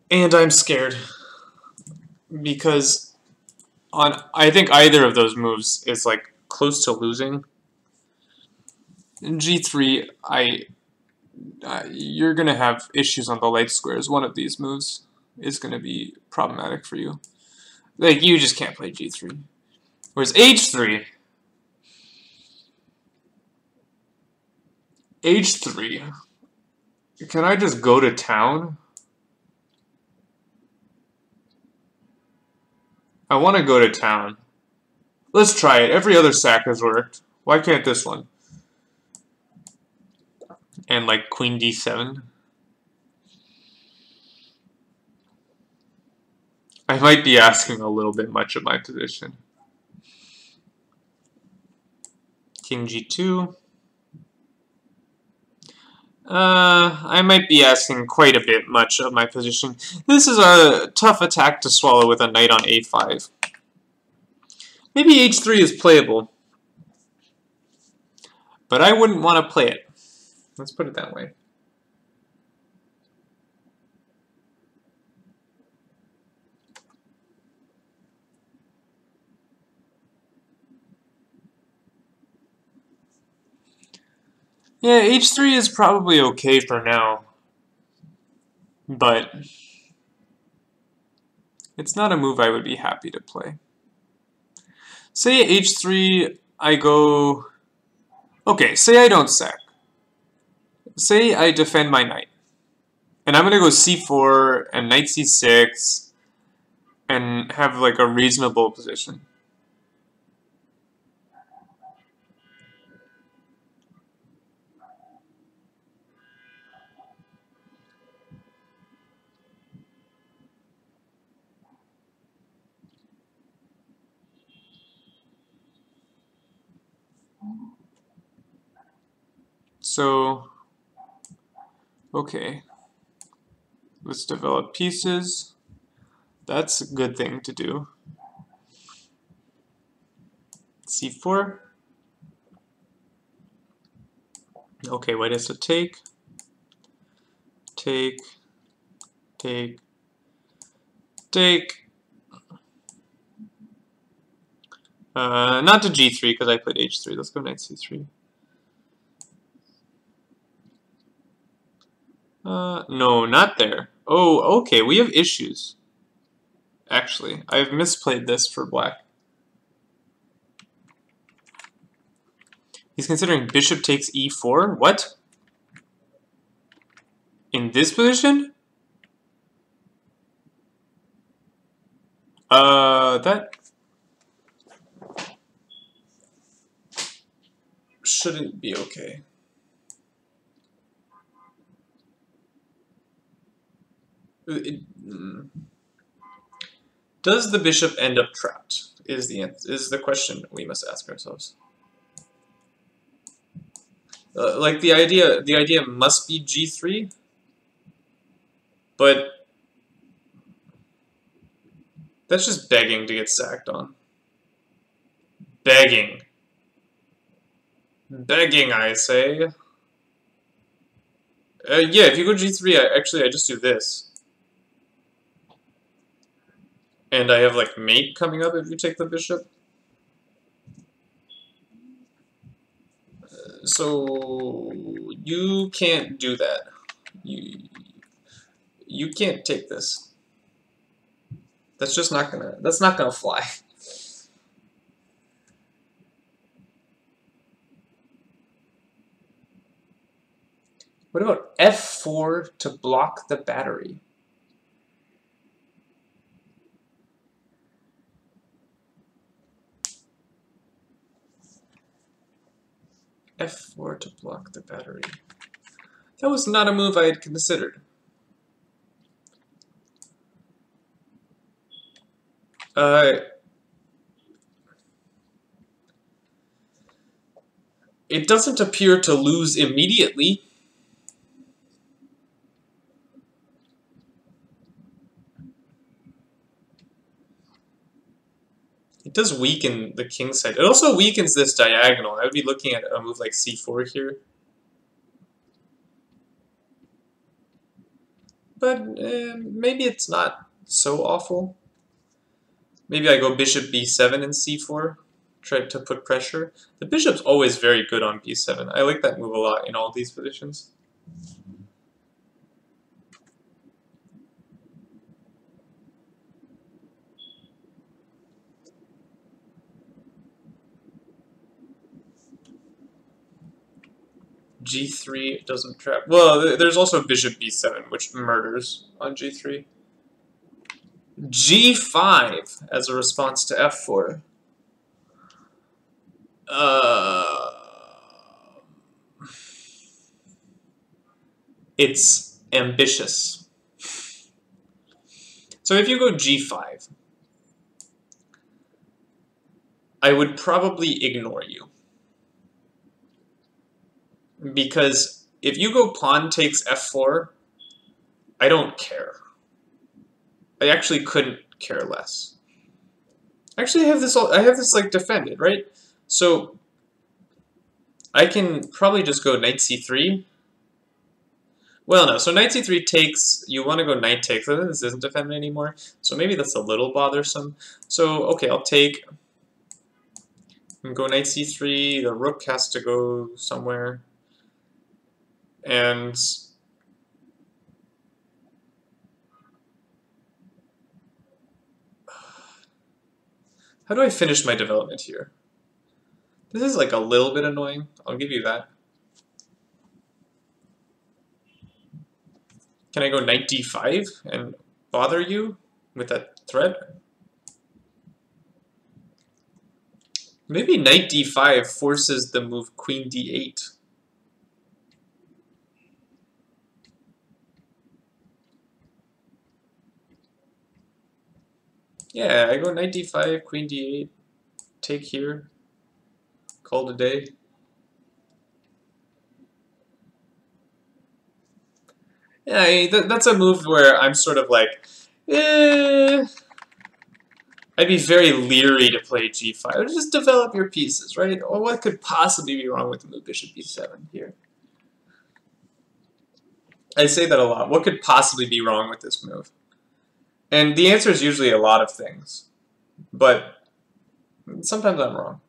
And I'm scared because I think either of those moves is like close to losing. In g3, you're gonna have issues on the light squares. One of these moves is gonna be problematic for you. Like, you just can't play g3. Whereas h3, can I just go to town? I want to go to town. Let's try it. Every other sack has worked. Why can't this one? And like queen d7. I might be asking a little bit much of my position. King g2. I might be asking quite a bit much of my position. This is a tough attack to swallow with a knight on a5. Maybe h3 is playable. But I wouldn't want to play it. Let's put it that way. Yeah, h3 is probably okay for now. but it's not a move I would be happy to play. Say h3, I go... Okay, say I don't sack. Say I defend my knight. And I'm going to go c4 and knight c6 and have like a reasonable position. So, okay, let's develop pieces. That's a good thing to do. c4. Okay, white has to take, take, take, take. Not to g3 because I put h3. Let's go knight c3. No, not there. Oh, okay, we have issues. Actually, I've misplayed this for black. He's considering bishop takes e4. What? In this position? That shouldn't be okay. Does the bishop end up trapped? Is the question we must ask ourselves. Like the idea must be g3, but that's just begging to get sacked on. Begging. Begging, I say. Yeah, if you go g3, I just do this. And I have like mate coming up if you take the bishop. So you can't do that. You can't take this. That's just not gonna fly. What about f4 to block the battery? f4 to block the battery. That was not a move I had considered. It doesn't appear to lose immediately. It does weaken the king side. It also weakens this diagonal. I would be looking at a move like c4 here. But maybe it's not so awful. Maybe I go bishop b7 and c4. Try to put pressure. The bishop's always very good on b7. I like that move a lot in all these positions. g3 doesn't trap. Well, there's also bishop b7, which murders on g3. g5 as a response to f4. It's ambitious. So if you go g5, I would probably ignore you. Because if you go pawn takes f4, I don't care. I actually couldn't care less. Actually, I have this like defended, right? So I can probably just go knight c3. Well, no. So knight c3 takes. You want to go knight takes. This isn't defended anymore. So maybe that's a little bothersome. So okay, I'll take. And go knight c3. The rook has to go somewhere. And How do I finish my development here? This is like a little bit annoying. I'll give you that. Can I go knight d5 and bother you with that threat? Maybe knight d5 forces the move queen d8. Yeah, I go knight d5, queen d8, take here, call it a day. Yeah, that's a move where I'm sort of like, I'd be very leery to play g5. Just develop your pieces, right? Or what could possibly be wrong with the move bishop b7 here? I say that a lot. What could possibly be wrong with this move? And the answer is usually a lot of things. But sometimes I'm wrong.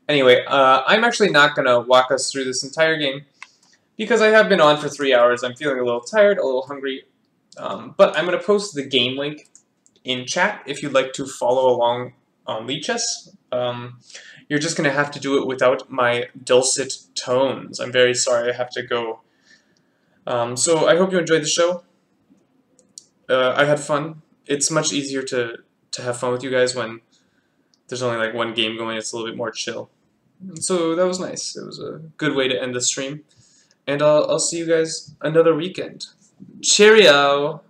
Anyway, I'm actually not going to walk us through this entire game because I have been on for 3 hours. I'm feeling a little tired, a little hungry. But I'm going to post the game link in chat if you'd like to follow along on Lichess. You're just going to have to do it without my dulcet tones. I'm very sorry I have to go. So I hope you enjoyed the show. I had fun. It's much easier to have fun with you guys when there's only like one game going. It's a little bit more chill. So that was nice. It was a good way to end the stream. And I'll see you guys another weekend. Cheerio!